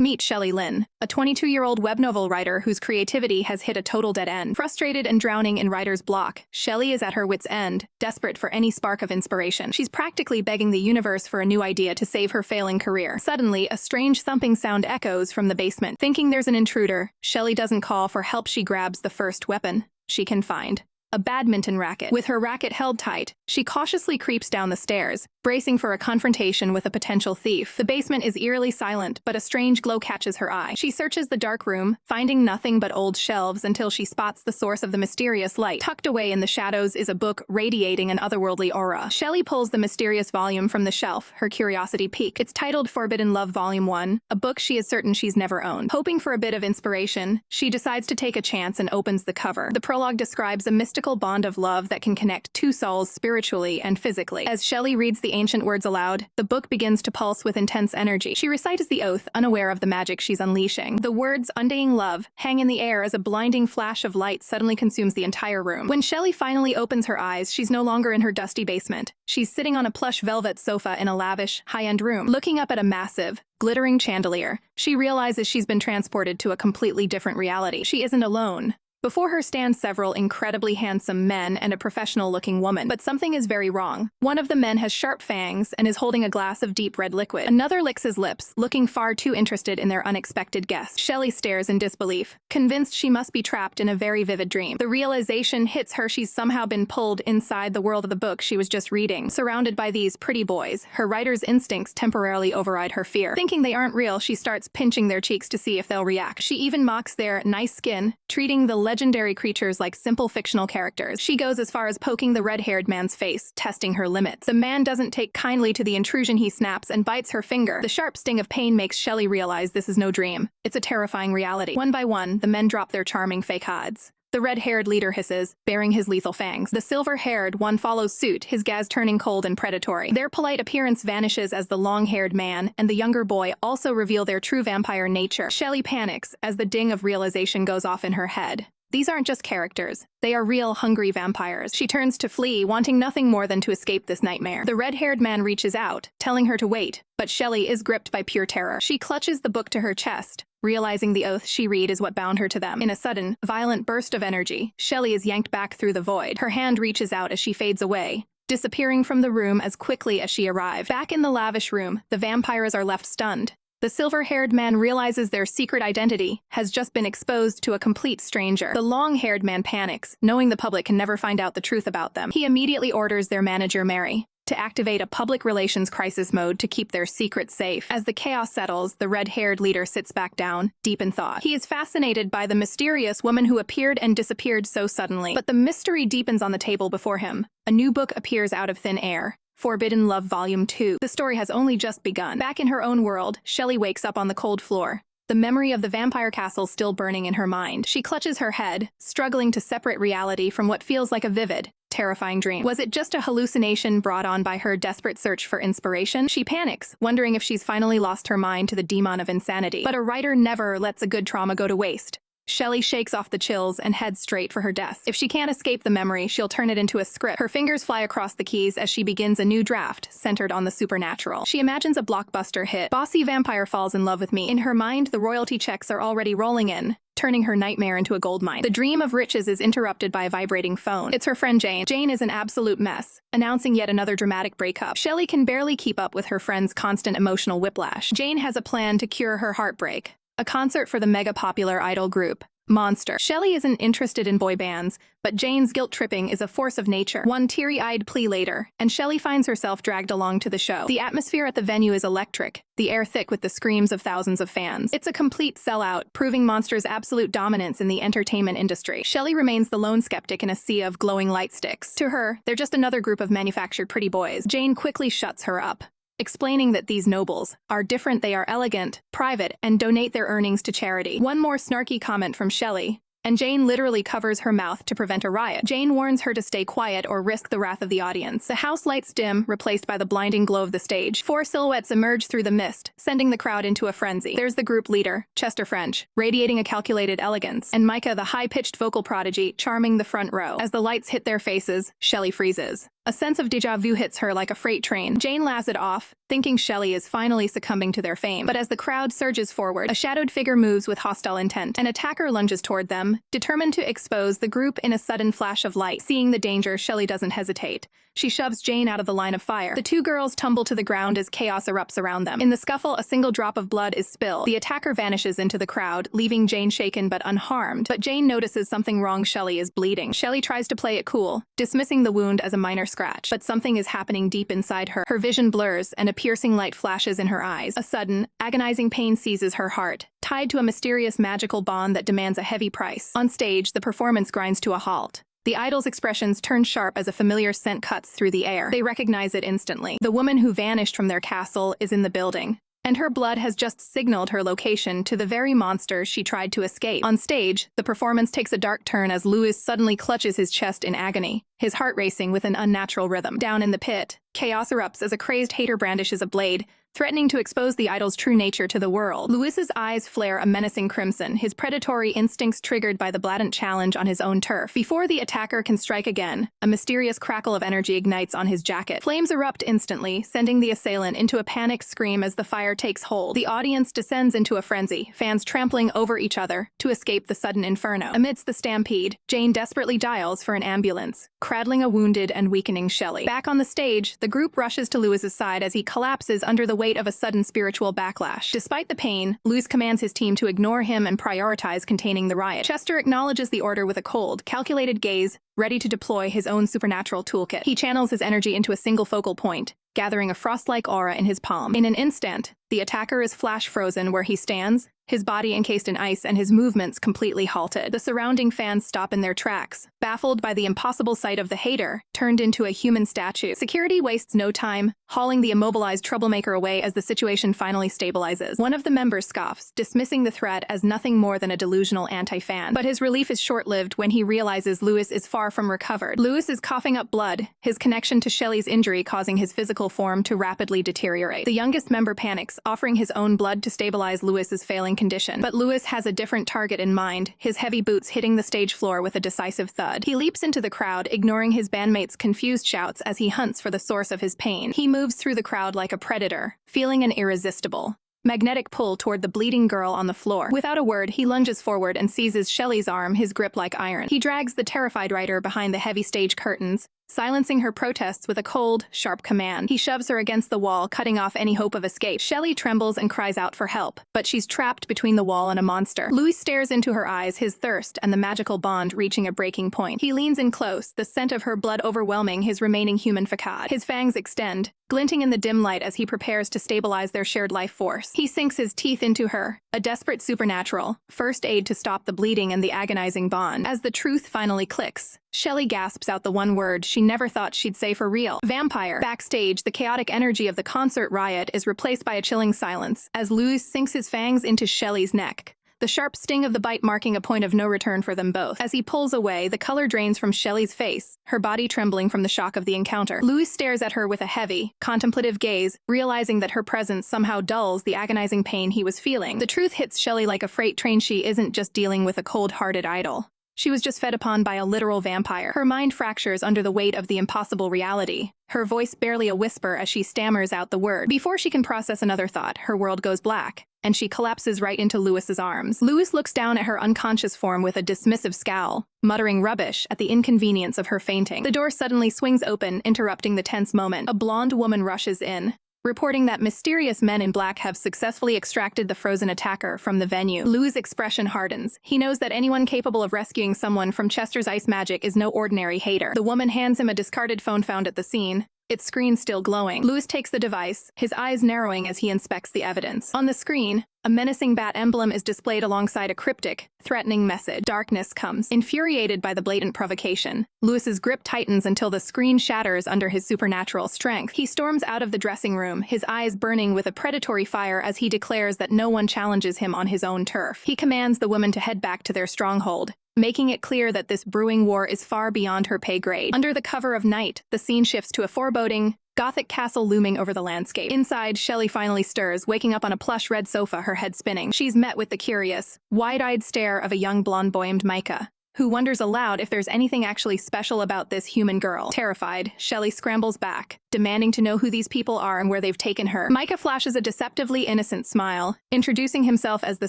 Meet Shelley Lynn, a 22-year-old web novel writer whose creativity has hit a total dead end. Frustrated and drowning in writer's block, Shelley is at her wit's end, desperate for any spark of inspiration. She's practically begging the universe for a new idea to save her failing career. Suddenly, a strange thumping sound echoes from the basement. Thinking there's an intruder, Shelley doesn't call for help. She grabs the first weapon she can find. A badminton racket. With her racket held tight, she cautiously creeps down the stairs, bracing for a confrontation with a potential thief. The basement is eerily silent, but a strange glow catches her eye. She searches the dark room, finding nothing but old shelves until she spots the source of the mysterious light. Tucked away in the shadows is a book radiating an otherworldly aura. Shelley pulls the mysterious volume from the shelf, her curiosity piqued. It's titled Forbidden Love Volume 1, a book she is certain she's never owned. Hoping for a bit of inspiration, she decides to take a chance and opens the cover. The prologue describes a mystical bond of love that can connect two souls spiritually and physically. As Shelley reads the ancient words aloud, the book begins to pulse with intense energy. She recites the oath, unaware of the magic she's unleashing. The words "undying love" hang in the air as a blinding flash of light suddenly consumes the entire room. When Shelley finally opens her eyes, she's no longer in her dusty basement. She's sitting on a plush velvet sofa in a lavish, high-end room. Looking up at a massive, glittering chandelier, she realizes she's been transported to a completely different reality. She isn't alone. Before her stand several incredibly handsome men and a professional-looking woman, but something is very wrong. One of the men has sharp fangs and is holding a glass of deep red liquid. Another licks his lips, looking far too interested in their unexpected guest. Shelley stares in disbelief, convinced she must be trapped in a very vivid dream. The realization hits her she's somehow been pulled inside the world of the book she was just reading. Surrounded by these pretty boys, her writer's instincts temporarily override her fear. Thinking they aren't real, she starts pinching their cheeks to see if they'll react. She even mocks their nice skin, treating the legendary creatures like simple fictional characters. She goes as far as poking the red-haired man's face, testing her limits. The man doesn't take kindly to the intrusion. He snaps and bites her finger. The sharp sting of pain makes Shelley realize this is no dream. It's a terrifying reality. One by one, the men drop their charming fake hides. The red-haired leader hisses, baring his lethal fangs. The silver-haired one follows suit, his gaze turning cold and predatory. Their polite appearance vanishes as the long-haired man and the younger boy also reveal their true vampire nature. Shelley panics as the ding of realization goes off in her head. These aren't just characters. They are real, hungry vampires. She turns to flee, wanting nothing more than to escape this nightmare. The red-haired man reaches out, telling her to wait, but Shelley is gripped by pure terror. She clutches the book to her chest, realizing the oath she read is what bound her to them. In a sudden, violent burst of energy, Shelley is yanked back through the void. Her hand reaches out as she fades away, disappearing from the room as quickly as she arrived. Back in the lavish room, the vampires are left stunned. The silver-haired man realizes their secret identity has just been exposed to a complete stranger. The long-haired man panics, knowing the public can never find out the truth about them. He immediately orders their manager, Mary, to activate a public relations crisis mode to keep their secret safe. As the chaos settles, the red-haired leader sits back down, deep in thought. He is fascinated by the mysterious woman who appeared and disappeared so suddenly. But the mystery deepens on the table before him. A new book appears out of thin air. Forbidden Love Volume 2. The story has only just begun. Back in her own world, Shelley wakes up on the cold floor, the memory of the vampire castle still burning in her mind. She clutches her head, struggling to separate reality from what feels like a vivid, terrifying dream. Was it just a hallucination brought on by her desperate search for inspiration? She panics, wondering if she's finally lost her mind to the demon of insanity. But a writer never lets a good trauma go to waste. Shelley shakes off the chills and heads straight for her desk. If she can't escape the memory, she'll turn it into a script. Her fingers fly across the keys as she begins a new draft, centered on the supernatural. She imagines a blockbuster hit. Bossy vampire falls in love with me. In her mind, the royalty checks are already rolling in, turning her nightmare into a goldmine. The dream of riches is interrupted by a vibrating phone. It's her friend Jane. Jane is an absolute mess, announcing yet another dramatic breakup. Shelley can barely keep up with her friend's constant emotional whiplash. Jane has a plan to cure her heartbreak. A concert for the mega-popular idol group, Monster. Shelley isn't interested in boy bands, but Jane's guilt-tripping is a force of nature. One teary-eyed plea later, and Shelley finds herself dragged along to the show. The atmosphere at the venue is electric, the air thick with the screams of thousands of fans. It's a complete sellout, proving Monster's absolute dominance in the entertainment industry. Shelley remains the lone skeptic in a sea of glowing light sticks. To her, they're just another group of manufactured pretty boys. Jane quickly shuts her up, explaining that these nobles are different. They are elegant, private, and donate their earnings to charity. One more snarky comment from Shelley, and Jane literally covers her mouth to prevent a riot. Jane warns her to stay quiet or risk the wrath of the audience. The house lights dim, replaced by the blinding glow of the stage. Four silhouettes emerge through the mist, sending the crowd into a frenzy. There's the group leader, Chester French, radiating a calculated elegance, and Micah, the high-pitched vocal prodigy, charming the front row. As the lights hit their faces, Shelley freezes. A sense of déjà vu hits her like a freight train. Jane laughs it off, thinking Shelley is finally succumbing to their fame. But as the crowd surges forward, a shadowed figure moves with hostile intent. An attacker lunges toward them, determined to expose the group in a sudden flash of light. Seeing the danger, Shelley doesn't hesitate. She shoves Jane out of the line of fire. The two girls tumble to the ground as chaos erupts around them. In the scuffle, a single drop of blood is spilled. The attacker vanishes into the crowd, leaving Jane shaken but unharmed. But Jane notices something wrong. Shelley is bleeding. Shelley tries to play it cool, dismissing the wound as a minor scratch. But something is happening deep inside her. Her vision blurs, and a piercing light flashes in her eyes. A sudden, agonizing pain seizes her heart, tied to a mysterious magical bond that demands a heavy price. On stage, the performance grinds to a halt. The idol's expressions turn sharp as a familiar scent cuts through the air. They recognize it instantly. The woman who vanished from their castle is in the building, and her blood has just signaled her location to the very monster she tried to escape. On stage, the performance takes a dark turn as Louis suddenly clutches his chest in agony, his heart racing with an unnatural rhythm. Down in the pit, chaos erupts as a crazed hater brandishes a blade, threatening to expose the idol's true nature to the world. Louis's eyes flare a menacing crimson, his predatory instincts triggered by the blatant challenge on his own turf. Before the attacker can strike again, a mysterious crackle of energy ignites on his jacket. Flames erupt instantly, sending the assailant into a panicked scream as the fire takes hold. The audience descends into a frenzy, fans trampling over each other to escape the sudden inferno. Amidst the stampede, Jane desperately dials for an ambulance, cradling a wounded and weakening Shelley. Back on the stage, the group rushes to Louis's side as he collapses under the weight of a sudden spiritual backlash. Despite the pain, Louis commands his team to ignore him and prioritize containing the riot. Chester acknowledges the order with a cold, calculated gaze, ready to deploy his own supernatural toolkit. He channels his energy into a single focal point, gathering a frost-like aura in his palm. In an instant, the attacker is flash-frozen where he stands, his body encased in ice and his movements completely halted. The surrounding fans stop in their tracks, baffled by the impossible sight of the hater, turned into a human statue. Security wastes no time, hauling the immobilized troublemaker away as the situation finally stabilizes. One of the members scoffs, dismissing the threat as nothing more than a delusional anti-fan. But his relief is short-lived when he realizes Louis is far from recovered. Louis is coughing up blood, his connection to Shelley's injury causing his physical form to rapidly deteriorate. The youngest member panics, offering his own blood to stabilize Louis's failing condition. But Louis has a different target in mind, his heavy boots hitting the stage floor with a decisive thud. He leaps into the crowd, ignoring his bandmates' confused shouts as he hunts for the source of his pain. He moves through the crowd like a predator, feeling an irresistible, magnetic pull toward the bleeding girl on the floor. Without a word, he lunges forward and seizes Shelley's arm, his grip like iron. He drags the terrified writer behind the heavy stage curtains, silencing her protests with a cold, sharp command. He shoves her against the wall, cutting off any hope of escape. Shelley trembles and cries out for help, but she's trapped between the wall and a monster. Louis stares into her eyes, his thirst and the magical bond reaching a breaking point. He leans in close, the scent of her blood overwhelming his remaining human facade. His fangs extend, glinting in the dim light as he prepares to stabilize their shared life force. He sinks his teeth into her, a desperate supernatural first aid to stop the bleeding and the agonizing bond. As the truth finally clicks, Shelley gasps out the one word she never thought she'd say for real: vampire. Backstage, the chaotic energy of the concert riot is replaced by a chilling silence as Louis sinks his fangs into Shelley's neck, the sharp sting of the bite marking a point of no return for them both. As he pulls away, the color drains from Shelley's face, her body trembling from the shock of the encounter. Louis stares at her with a heavy, contemplative gaze, realizing that her presence somehow dulls the agonizing pain he was feeling. The truth hits Shelley like a freight train. She isn't just dealing with a cold-hearted idol. She was just fed upon by a literal vampire. Her mind fractures under the weight of the impossible reality, her voice barely a whisper as she stammers out the word. Before she can process another thought, her world goes black, and she collapses right into Louis's arms. Louis looks down at her unconscious form with a dismissive scowl, muttering rubbish at the inconvenience of her fainting. The door suddenly swings open, interrupting the tense moment. A blonde woman rushes in, reporting that mysterious men in black have successfully extracted the frozen attacker from the venue. Lou's expression hardens. He knows that anyone capable of rescuing someone from Chester's ice magic is no ordinary hater. The woman hands him a discarded phone found at the scene, its screen still glowing. Louis takes the device, his eyes narrowing as he inspects the evidence. On the screen, a menacing bat emblem is displayed alongside a cryptic, threatening message. Darkness comes. Infuriated by the blatant provocation, Louis's grip tightens until the screen shatters under his supernatural strength. He storms out of the dressing room, his eyes burning with a predatory fire as he declares that no one challenges him on his own turf. He commands the woman to head back to their stronghold, making it clear that this brewing war is far beyond her pay grade. Under the cover of night, the scene shifts to a foreboding, Gothic castle looming over the landscape. Inside, Shelley finally stirs, waking up on a plush red sofa, her head spinning. She's met with the curious, wide-eyed stare of a young blonde boy named Micah, who wonders aloud if there's anything actually special about this human girl. Terrified, Shelley scrambles back, demanding to know who these people are and where they've taken her. Micah flashes a deceptively innocent smile, introducing himself as the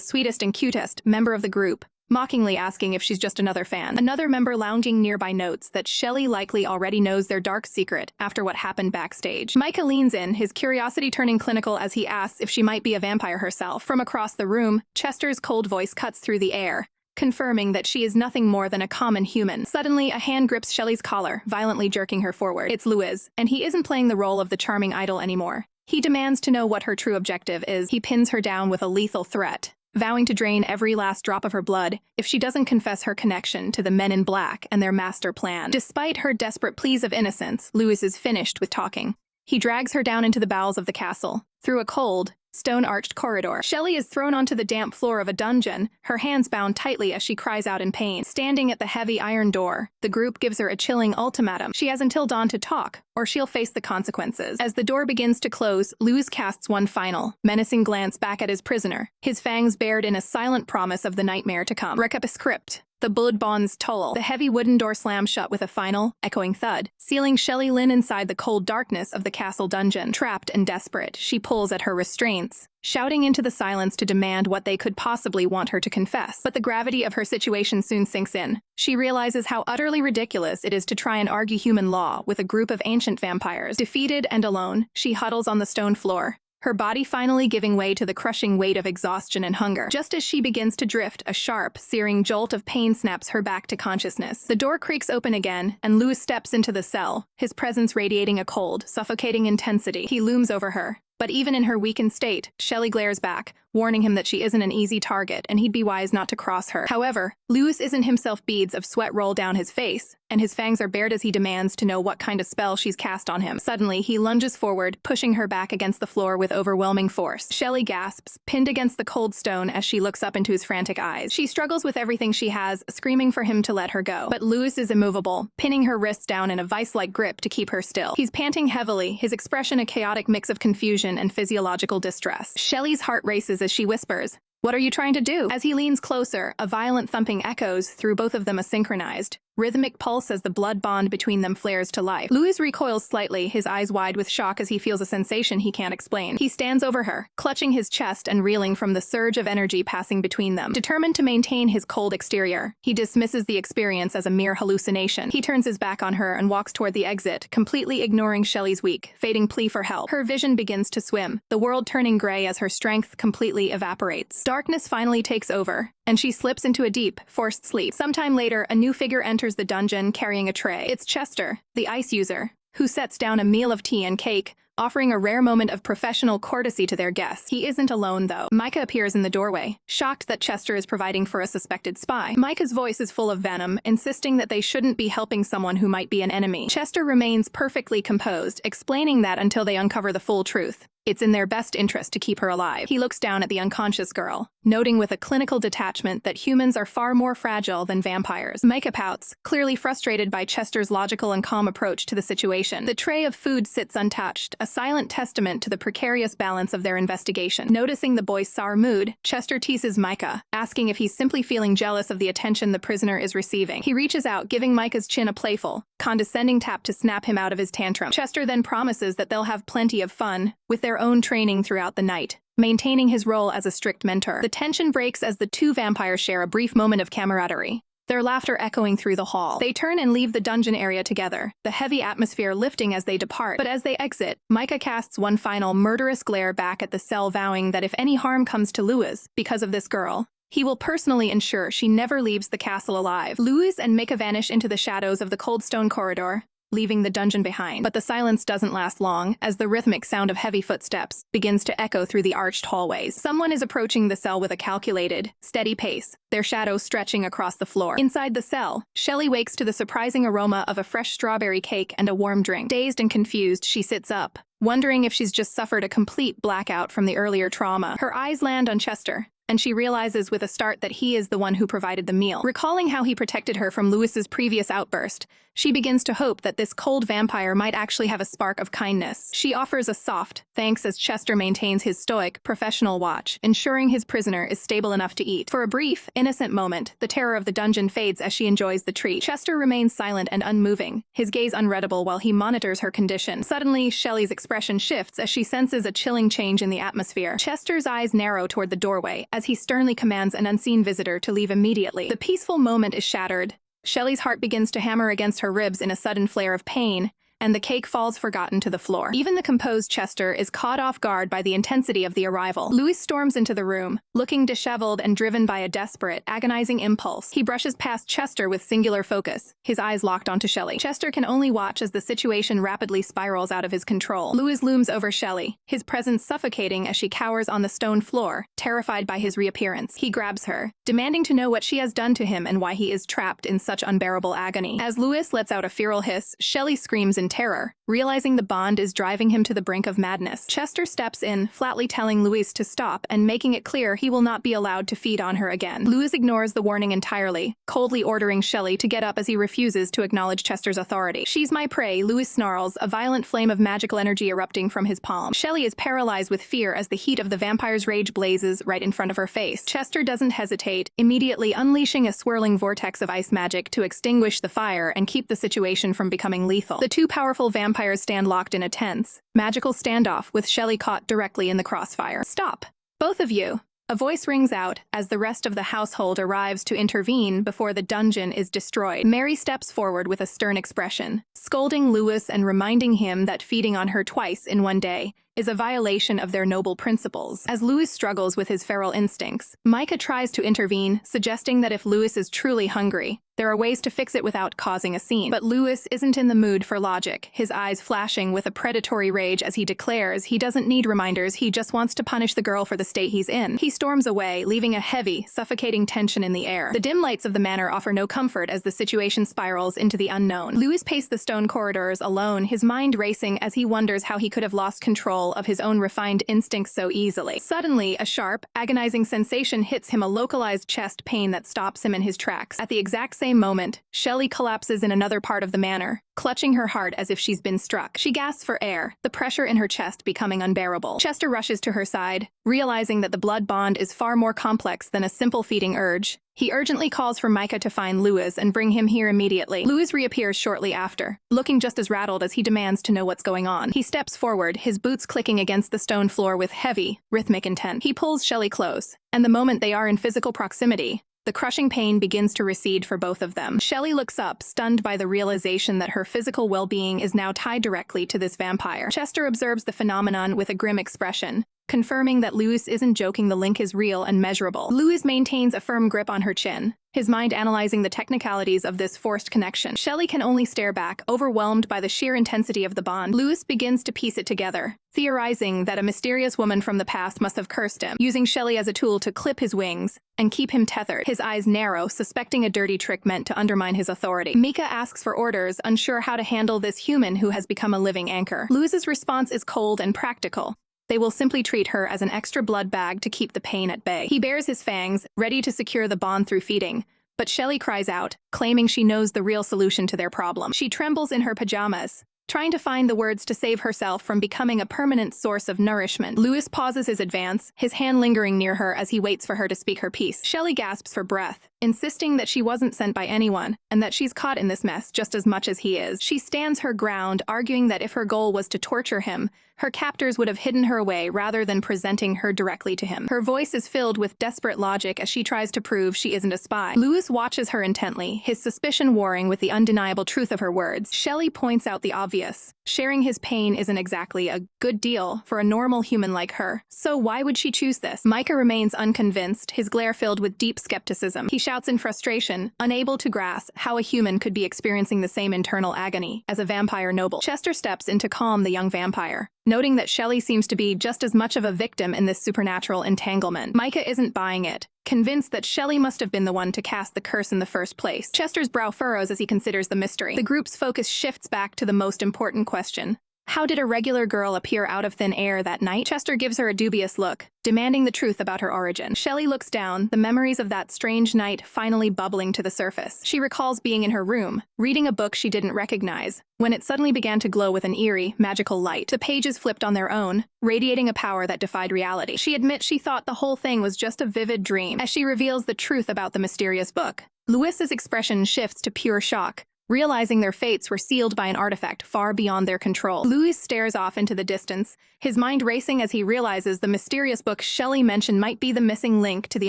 sweetest and cutest member of the group, mockingly asking if she's just another fan. Another member lounging nearby notes that Shelley likely already knows their dark secret after what happened backstage. Micah leans in, his curiosity turning clinical as he asks if she might be a vampire herself. From across the room, Chester's cold voice cuts through the air, confirming that she is nothing more than a common human. Suddenly, a hand grips Shelley's collar, violently jerking her forward. It's Louis, and he isn't playing the role of the charming idol anymore. He demands to know what her true objective is. He pins her down with a lethal threat, vowing to drain every last drop of her blood if she doesn't confess her connection to the men in black and their master plan. Despite her desperate pleas of innocence, Louis is finished with talking. He drags her down into the bowels of the castle, through a cold, stone-arched corridor. Shelley is thrown onto the damp floor of a dungeon, her hands bound tightly as she cries out in pain. Standing at the heavy iron door, the group gives her a chilling ultimatum. She has until dawn to talk, or she'll face the consequences. As the door begins to close, Luz casts one final, menacing glance back at his prisoner, his fangs bared in a silent promise of the nightmare to come. Recap script. The blood bonds toll. The heavy wooden door slams shut with a final, echoing thud, sealing Shelley Lynn inside the cold darkness of the castle dungeon. Trapped and desperate, she pulls at her restraints, shouting into the silence to demand what they could possibly want her to confess. But the gravity of her situation soon sinks in. She realizes how utterly ridiculous it is to try and argue human law with a group of ancient vampires. Defeated and alone, she huddles on the stone floor, her body finally giving way to the crushing weight of exhaustion and hunger. Just as she begins to drift, a sharp, searing jolt of pain snaps her back to consciousness. The door creaks open again, and Louis steps into the cell, his presence radiating a cold, suffocating intensity. He looms over her. But even in her weakened state, Shelley glares back, warning him that she isn't an easy target and he'd be wise not to cross her. However, Louis isn't himself. Beads of sweat roll down his face, and his fangs are bared as he demands to know what kind of spell she's cast on him. Suddenly, he lunges forward, pushing her back against the floor with overwhelming force. Shelley gasps, pinned against the cold stone as she looks up into his frantic eyes. She struggles with everything she has, screaming for him to let her go. But Louis is immovable, pinning her wrists down in a vice-like grip to keep her still. He's panting heavily, his expression a chaotic mix of confusion and physiological distress. Shelley's heart races as she whispers, "What are you trying to do?" As he leans closer, a violent thumping echoes through both of them, a synchronized, rhythmic pulse as the blood bond between them flares to life. Louis recoils slightly, his eyes wide with shock as he feels a sensation he can't explain. He stands over her, clutching his chest and reeling from the surge of energy passing between them. Determined to maintain his cold exterior, he dismisses the experience as a mere hallucination. He turns his back on her and walks toward the exit, completely ignoring Shelley's weak, fading plea for help. Her vision begins to swim, the world turning gray as her strength completely evaporates. Darkness finally takes over, and she slips into a deep, forced sleep. Sometime later, a new figure enters the dungeon carrying a tray. It's Chester, the ice user, who sets down a meal of tea and cake, offering a rare moment of professional courtesy to their guests. He isn't alone, though. Micah appears in the doorway, shocked that Chester is providing for a suspected spy. Micah's voice is full of venom, insisting that they shouldn't be helping someone who might be an enemy. Chester remains perfectly composed, explaining that until they uncover the full truth, it's in their best interest to keep her alive. He looks down at the unconscious girl, noting with a clinical detachment that humans are far more fragile than vampires. Micah pouts, clearly frustrated by Chester's logical and calm approach to the situation. The tray of food sits untouched, a silent testament to the precarious balance of their investigation. Noticing the boy's sour mood, Chester teases Micah, asking if he's simply feeling jealous of the attention the prisoner is receiving. He reaches out, giving Micah's chin a playful, condescending tap to snap him out of his tantrum. Chester then promises that they'll have plenty of fun with their own training throughout the night, maintaining his role as a strict mentor. The tension breaks as the two vampires share a brief moment of camaraderie, their laughter echoing through the hall. They turn and leave the dungeon area together, the heavy atmosphere lifting as they depart. But as they exit, Micah casts one final murderous glare back at the cell, vowing that if any harm comes to Louis because of this girl, he will personally ensure she never leaves the castle alive. Louis and Micah vanish into the shadows of the cold stone corridor, leaving the dungeon behind. But the silence doesn't last long, as the rhythmic sound of heavy footsteps begins to echo through the arched hallways. Someone is approaching the cell with a calculated, steady pace, their shadows stretching across the floor. Inside the cell, Shelley wakes to the surprising aroma of a fresh strawberry cake and a warm drink. Dazed and confused, she sits up, wondering if she's just suffered a complete blackout from the earlier trauma. Her eyes land on Chester, and she realizes with a start that he is the one who provided the meal. Recalling how he protected her from Louis's previous outburst, she begins to hope that this cold vampire might actually have a spark of kindness. She offers a soft thanks as Chester maintains his stoic, professional watch, ensuring his prisoner is stable enough to eat. For a brief, innocent moment, the terror of the dungeon fades as she enjoys the treat. Chester remains silent and unmoving, his gaze unreadable while he monitors her condition. Suddenly, Shelley's expression shifts as she senses a chilling change in the atmosphere. Chester's eyes narrow toward the doorway as he sternly commands an unseen visitor to leave immediately. The peaceful moment is shattered. Shelley's heart begins to hammer against her ribs in a sudden flare of pain, and the cake falls forgotten to the floor. Even the composed Chester is caught off guard by the intensity of the arrival. Louis storms into the room, looking disheveled and driven by a desperate, agonizing impulse. He brushes past Chester with singular focus, his eyes locked onto Shelley. Chester can only watch as the situation rapidly spirals out of his control. Louis looms over Shelley, his presence suffocating as she cowers on the stone floor, terrified by his reappearance. He grabs her, demanding to know what she has done to him and why he is trapped in such unbearable agony. As Louis lets out a feral hiss, Shelley screams in terror, realizing the bond is driving him to the brink of madness. Chester steps in, flatly telling Louis to stop and making it clear he will not be allowed to feed on her again. Louis ignores the warning entirely, coldly ordering Shelley to get up as he refuses to acknowledge Chester's authority. "She's my prey," Louis snarls, a violent flame of magical energy erupting from his palm. Shelley is paralyzed with fear as the heat of the vampire's rage blazes right in front of her face. Chester doesn't hesitate, immediately unleashing a swirling vortex of ice magic to extinguish the fire and keep the situation from becoming lethal. The two powerful vampires stand locked in a tense, magical standoff with Shelley caught directly in the crossfire. "Stop! Both of you!" A voice rings out as the rest of the household arrives to intervene before the dungeon is destroyed. Mary steps forward with a stern expression, scolding Louis and reminding him that feeding on her twice in one day is a violation of their noble principles. As Louis struggles with his feral instincts, Micah tries to intervene, suggesting that if Louis is truly hungry, there are ways to fix it without causing a scene. But Louis isn't in the mood for logic, his eyes flashing with a predatory rage as he declares he doesn't need reminders, he just wants to punish the girl for the state he's in. He storms away, leaving a heavy, suffocating tension in the air. The dim lights of the manor offer no comfort as the situation spirals into the unknown. Louis paced the stone corridors alone, his mind racing as he wonders how he could have lost control of his own refined instincts so easily. Suddenly, a sharp, agonizing sensation hits him, a localized chest pain that stops him in his tracks. At the exact same moment, Shelley collapses in another part of the manor, clutching her heart as if she's been struck. She gasps for air, the pressure in her chest becoming unbearable. Chester rushes to her side, realizing that the blood bond is far more complex than a simple feeding urge. He urgently calls for Micah to find Louis and bring him here immediately. Louis reappears shortly after, looking just as rattled as he demands to know what's going on. He steps forward, his boots clicking against the stone floor with heavy, rhythmic intent. He pulls Shelley close, and the moment they are in physical proximity, the crushing pain begins to recede for both of them. Shelley looks up, stunned by the realization that her physical well-being is now tied directly to this vampire. Chester observes the phenomenon with a grim expression, confirming that Louis isn't joking, the link is real and measurable. Louis maintains a firm grip on her chin, his mind analyzing the technicalities of this forced connection. Shelley can only stare back, overwhelmed by the sheer intensity of the bond. Louis begins to piece it together, theorizing that a mysterious woman from the past must have cursed him, using Shelley as a tool to clip his wings and keep him tethered. His eyes narrow, suspecting a dirty trick meant to undermine his authority. Micah asks for orders, unsure how to handle this human who has become a living anchor. Louis's response is cold and practical. They will simply treat her as an extra blood bag to keep the pain at bay. He bares his fangs, ready to secure the bond through feeding, but Shelley cries out, claiming she knows the real solution to their problem. She trembles in her pajamas, trying to find the words to save herself from becoming a permanent source of nourishment. Louis pauses his advance, his hand lingering near her as he waits for her to speak her piece. Shelley gasps for breath, insisting that she wasn't sent by anyone, and that she's caught in this mess just as much as he is. She stands her ground, arguing that if her goal was to torture him, her captors would have hidden her away rather than presenting her directly to him. Her voice is filled with desperate logic as she tries to prove she isn't a spy. Louis watches her intently, his suspicion warring with the undeniable truth of her words. Shelley points out the obvious. Sharing his pain isn't exactly a good deal for a normal human like her, so why would she choose this? Micah remains unconvinced, his glare filled with deep skepticism. He shouts in frustration, unable to grasp how a human could be experiencing the same internal agony as a vampire noble. Chester steps in to calm the young vampire, noting that Shelley seems to be just as much of a victim in this supernatural entanglement. Micah isn't buying it, convinced that Shelley must have been the one to cast the curse in the first place. Chester's brow furrows as he considers the mystery. The group's focus shifts back to the most important question. How did a regular girl appear out of thin air that night? Chester gives her a dubious look, demanding the truth about her origin. Shelley looks down, the memories of that strange night finally bubbling to the surface. She recalls being in her room, reading a book she didn't recognize, when it suddenly began to glow with an eerie, magical light. The pages flipped on their own, radiating a power that defied reality. She admits she thought the whole thing was just a vivid dream. As she reveals the truth about the mysterious book, Louis's expression shifts to pure shock, realizing their fates were sealed by an artifact far beyond their control. Louis stares off into the distance, his mind racing as he realizes the mysterious book Shelley mentioned might be the missing link to the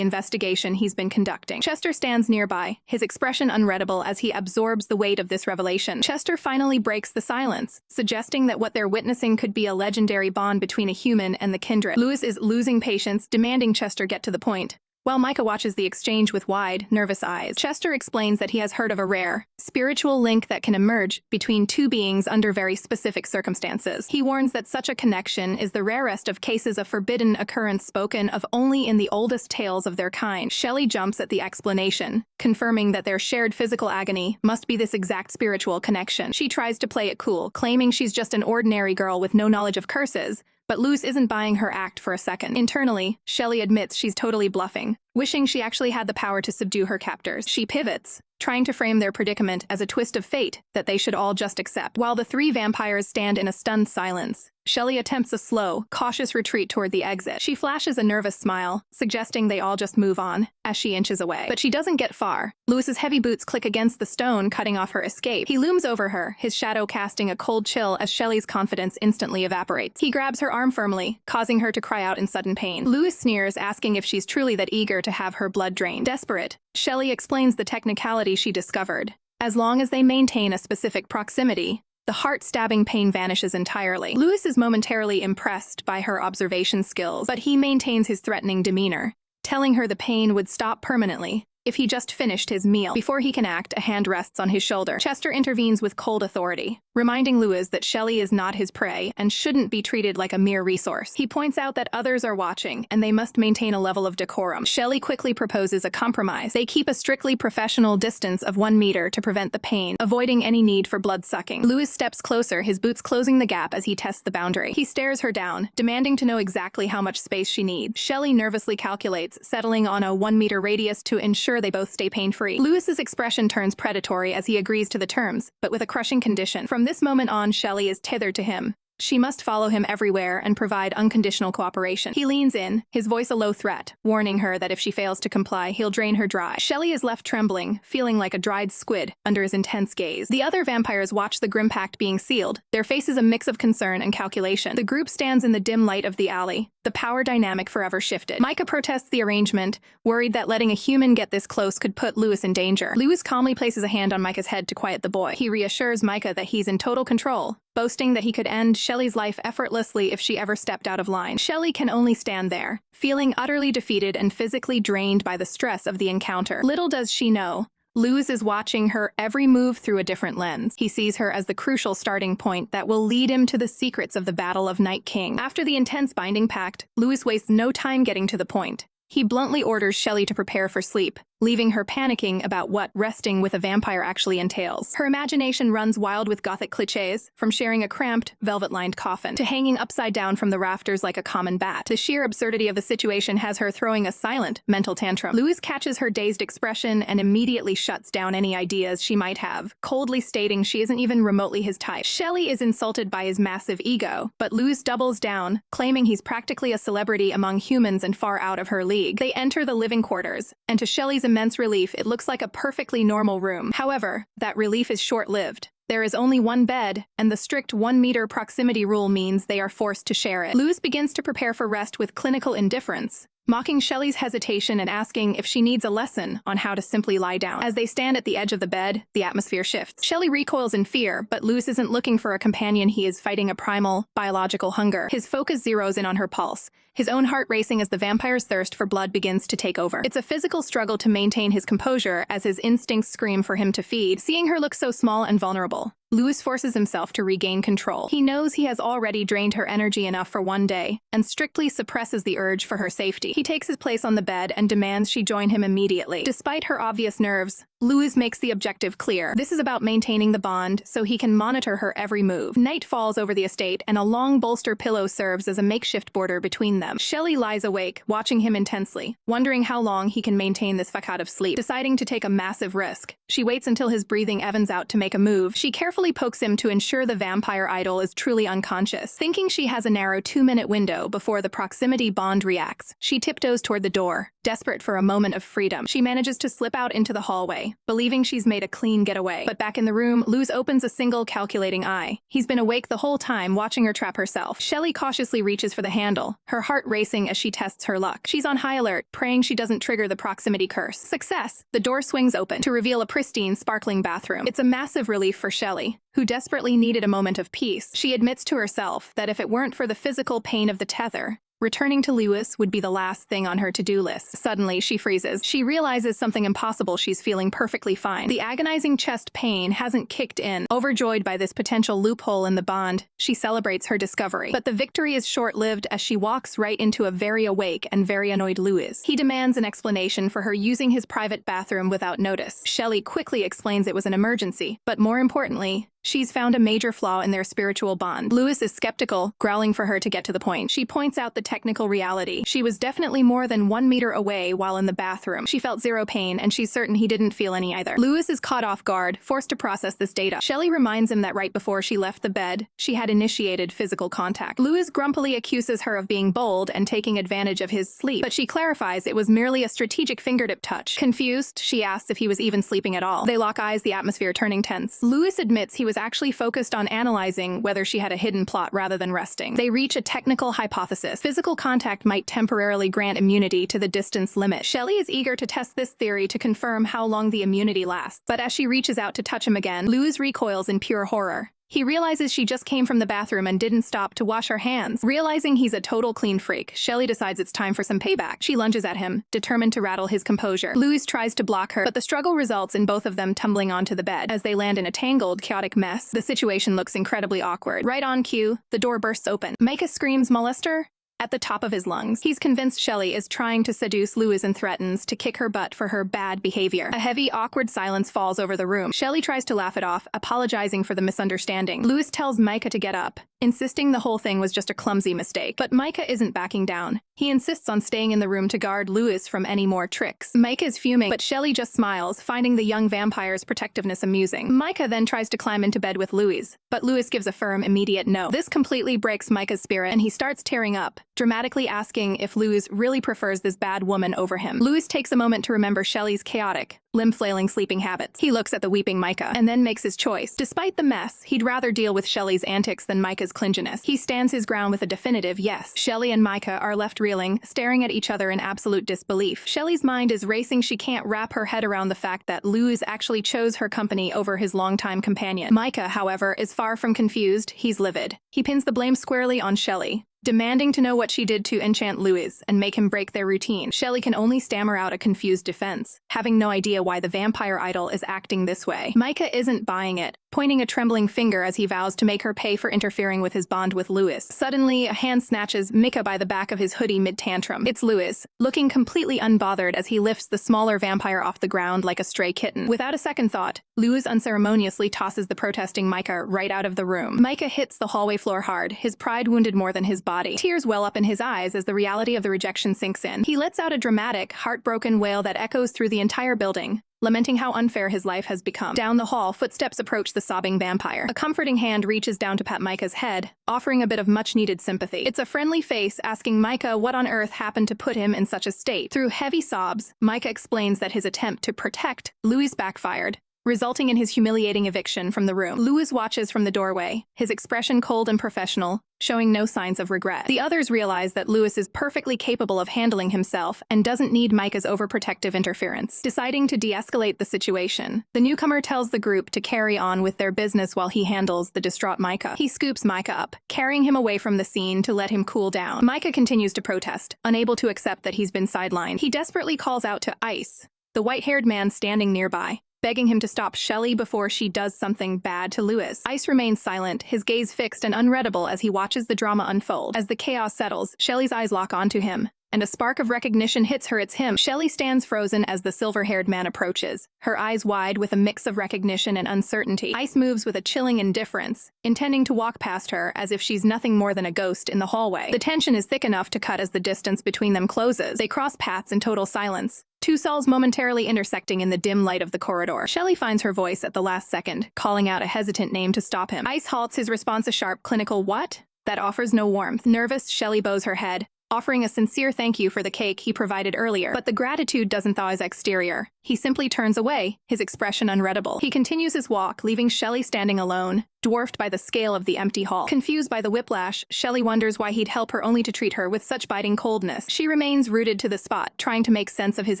investigation he's been conducting. Chester stands nearby, his expression unreadable as he absorbs the weight of this revelation. Chester finally breaks the silence, suggesting that what they're witnessing could be a legendary bond between a human and the kindred. Louis is losing patience, demanding Chester get to the point, while Micah watches the exchange with wide, nervous eyes. Chester explains that he has heard of a rare, spiritual link that can emerge between two beings under very specific circumstances. He warns that such a connection is the rarest of cases of forbidden occurrence spoken of only in the oldest tales of their kind. Shelley jumps at the explanation, confirming that their shared physical agony must be this exact spiritual connection. She tries to play it cool, claiming she's just an ordinary girl with no knowledge of curses, but Luz isn't buying her act for a second. Internally, Shelley admits she's totally bluffing, wishing she actually had the power to subdue her captors. She pivots, trying to frame their predicament as a twist of fate that they should all just accept. While the three vampires stand in a stunned silence, Shelley attempts a slow, cautious retreat toward the exit. She flashes a nervous smile, suggesting they all just move on, as she inches away. But she doesn't get far. Louis's heavy boots click against the stone, cutting off her escape. He looms over her, his shadow casting a cold chill as Shelley's confidence instantly evaporates. He grabs her arm firmly, causing her to cry out in sudden pain. Louis sneers, asking if she's truly that eager to have her blood drained. Desperate, Shelley explains the technicality she discovered. As long as they maintain a specific proximity, the heart-stabbing pain vanishes entirely. Louis is momentarily impressed by her observation skills, but he maintains his threatening demeanor, telling her the pain would stop permanently if he just finished his meal. Before he can act, a hand rests on his shoulder. Chester intervenes with cold authority, reminding Louis that Shelley is not his prey and shouldn't be treated like a mere resource. He points out that others are watching, and they must maintain a level of decorum. Shelley quickly proposes a compromise. They keep a strictly professional distance of 1 meter to prevent the pain, avoiding any need for blood-sucking. Louis steps closer, his boots closing the gap as he tests the boundary. He stares her down, demanding to know exactly how much space she needs. Shelley nervously calculates, settling on a 1 meter radius to ensure they both stay pain-free. Louis's expression turns predatory as he agrees to the terms, but with a crushing condition. From this moment on, Shelley is tethered to him. She must follow him everywhere and provide unconditional cooperation. He leans in, his voice a low threat, warning her that if she fails to comply, he'll drain her dry. Shelley is left trembling, feeling like a dried squid under his intense gaze. The other vampires watch the grim pact being sealed, their faces a mix of concern and calculation. The group stands in the dim light of the alley, the power dynamic forever shifted. Micah protests the arrangement, worried that letting a human get this close could put Louis in danger. Louis calmly places a hand on Micah's head to quiet the boy. He reassures Micah that he's in total control, boasting that he could end Shelley's life effortlessly if she ever stepped out of line. Shelley can only stand there, feeling utterly defeated and physically drained by the stress of the encounter. Little does she know, Louis is watching her every move through a different lens. He sees her as the crucial starting point that will lead him to the secrets of the Battle of Night King. After the intense binding pact, Louis wastes no time getting to the point. He bluntly orders Shelley to prepare for sleep, leaving her panicking about what resting with a vampire actually entails. Her imagination runs wild with gothic clichés, from sharing a cramped, velvet-lined coffin to hanging upside down from the rafters like a common bat. The sheer absurdity of the situation has her throwing a silent, mental tantrum. Louis catches her dazed expression and immediately shuts down any ideas she might have, coldly stating she isn't even remotely his type. Shelley is insulted by his massive ego, but Louis doubles down, claiming he's practically a celebrity among humans and far out of her league. They enter the living quarters, and to Shelley's immense relief, it looks like a perfectly normal room. However, that relief is short-lived. There is only one bed, and the strict 1 meter proximity rule means they are forced to share it. Louis begins to prepare for rest with clinical indifference, mocking Shelley's hesitation and asking if she needs a lesson on how to simply lie down. As they stand at the edge of the bed, the atmosphere shifts. Shelley recoils in fear, but Louis isn't looking for a companion. He is fighting a primal, biological hunger. His focus zeroes in on her pulse, his own heart racing as the vampire's thirst for blood begins to take over. It's a physical struggle to maintain his composure as his instincts scream for him to feed. Seeing her look so small and vulnerable, Louis forces himself to regain control. He knows he has already drained her energy enough for one day, and strictly suppresses the urge for her safety. He takes his place on the bed and demands she join him immediately. Despite her obvious nerves, Lewis makes the objective clear. This is about maintaining the bond so he can monitor her every move. Night falls over the estate and a long bolster pillow serves as a makeshift border between them. Shelley lies awake, watching him intensely, wondering how long he can maintain this facade of sleep. Deciding to take a massive risk, she waits until his breathing evens out to make a move. She carefully pokes him to ensure the vampire idol is truly unconscious. Thinking she has a narrow 2-minute window before the proximity bond reacts, she tiptoes toward the door, desperate for a moment of freedom. She manages to slip out into the hallway, believing she's made a clean getaway. But back in the room, Luz opens a single calculating eye. He's been awake the whole time, watching her trap herself. Shelley cautiously reaches for the handle, her heart racing as she tests her luck. She's on high alert, praying she doesn't trigger the proximity curse. Success! The door swings open to reveal a pristine, sparkling bathroom. It's a massive relief for Shelley, who desperately needed a moment of peace. She admits to herself that if it weren't for the physical pain of the tether, returning to Lewis would be the last thing on her to-do list. Suddenly, she freezes. She realizes something impossible. She's feeling perfectly fine. The agonizing chest pain hasn't kicked in. Overjoyed by this potential loophole in the bond, she celebrates her discovery. But the victory is short-lived as she walks right into a very awake and very annoyed Lewis. He demands an explanation for her using his private bathroom without notice. Shelley quickly explains it was an emergency, but more importantly, she's found a major flaw in their spiritual bond. Lewis is skeptical, growling for her to get to the point. She points out the technical reality. She was definitely more than 1 meter away while in the bathroom. She felt zero pain, and she's certain he didn't feel any either. Lewis is caught off guard, forced to process this data. Shelley reminds him that right before she left the bed, she had initiated physical contact. Lewis grumpily accuses her of being bold and taking advantage of his sleep, but she clarifies it was merely a strategic fingertip touch. Confused, she asks if he was even sleeping at all. They lock eyes, the atmosphere turning tense. Lewis admits he was actually focused on analyzing whether she had a hidden plot rather than resting. They reach a technical hypothesis. Physical contact might temporarily grant immunity to the distance limit. Shelley is eager to test this theory to confirm how long the immunity lasts. But as she reaches out to touch him again, Lewis recoils in pure horror. He realizes she just came from the bathroom and didn't stop to wash her hands. Realizing he's a total clean freak, Shelley decides it's time for some payback. She lunges at him, determined to rattle his composure. Lewis tries to block her, but the struggle results in both of them tumbling onto the bed. As they land in a tangled, chaotic mess, the situation looks incredibly awkward. Right on cue, the door bursts open. Micah screams, "Molester!" at the top of his lungs. He's convinced Shelley is trying to seduce Lewis and threatens to kick her butt for her bad behavior. A heavy, awkward silence falls over the room. Shelley tries to laugh it off, apologizing for the misunderstanding. Lewis tells Micah to get up, insisting the whole thing was just a clumsy mistake. But Micah isn't backing down. He insists on staying in the room to guard Lewis from any more tricks. Micah is fuming, but Shelley just smiles, finding the young vampire's protectiveness amusing. Micah then tries to climb into bed with Lewis, but Lewis gives a firm, immediate no. This completely breaks Micah's spirit, and he starts tearing up, dramatically asking if Lewis really prefers this bad woman over him. Lewis takes a moment to remember Shelley's chaotic, limb-flailing sleeping habits. He looks at the weeping Micah, and then makes his choice. Despite the mess, he'd rather deal with Shelley's antics than Micah's clinginess. He stands his ground with a definitive yes. Shelley and Micah are left reeling, staring at each other in absolute disbelief. Shelley's mind is racing. She can't wrap her head around the fact that Lewis actually chose her company over his longtime companion. Micah, however, is far from confused. He's livid. He pins the blame squarely on Shelley, demanding to know what she did to enchant Lewis and make him break their routine. Shelley can only stammer out a confused defense, having no idea why the vampire idol is acting this way. Micah isn't buying it, pointing a trembling finger as he vows to make her pay for interfering with his bond with Lewis. Suddenly, a hand snatches Micah by the back of his hoodie mid-tantrum. It's Lewis, looking completely unbothered as he lifts the smaller vampire off the ground like a stray kitten. Without a second thought, Lewis unceremoniously tosses the protesting Micah right out of the room. Micah hits the hallway floor hard, his pride wounded more than his body. Tears well up in his eyes as the reality of the rejection sinks in. He lets out a dramatic, heartbroken wail that echoes through the entire building, lamenting how unfair his life has become. Down the hall, footsteps approach the sobbing vampire. A comforting hand reaches down to pat Micah's head, offering a bit of much-needed sympathy. It's a friendly face asking Micah what on earth happened to put him in such a state. Through heavy sobs, Micah explains that his attempt to protect Lewis backfired, resulting in his humiliating eviction from the room. Lewis watches from the doorway, his expression cold and professional, showing no signs of regret. The others realize that Lewis is perfectly capable of handling himself and doesn't need Micah's overprotective interference. Deciding to de-escalate the situation, the newcomer tells the group to carry on with their business while he handles the distraught Micah. He scoops Micah up, carrying him away from the scene to let him cool down. Micah continues to protest, unable to accept that he's been sidelined. He desperately calls out to Ice, the white-haired man standing nearby, begging him to stop Shelley before she does something bad to Lewis. Ice remains silent, his gaze fixed and unreadable as he watches the drama unfold. As the chaos settles, Shelley's eyes lock onto him, and a spark of recognition hits her. It's him. Shelley stands frozen as the silver-haired man approaches, her eyes wide with a mix of recognition and uncertainty. Ice moves with a chilling indifference, intending to walk past her as if she's nothing more than a ghost in the hallway. The tension is thick enough to cut as the distance between them closes. They cross paths in total silence, two souls momentarily intersecting in the dim light of the corridor. Shelley finds her voice at the last second, calling out a hesitant name to stop him. Ice halts, his response a sharp, clinical "what?" that offers no warmth. Nervous, Shelley bows her head, offering a sincere thank you for the cake he provided earlier. But the gratitude doesn't thaw his exterior. He simply turns away, his expression unreadable. He continues his walk, leaving Shelley standing alone, dwarfed by the scale of the empty hall. Confused by the whiplash, Shelley wonders why he'd help her only to treat her with such biting coldness. She remains rooted to the spot, trying to make sense of his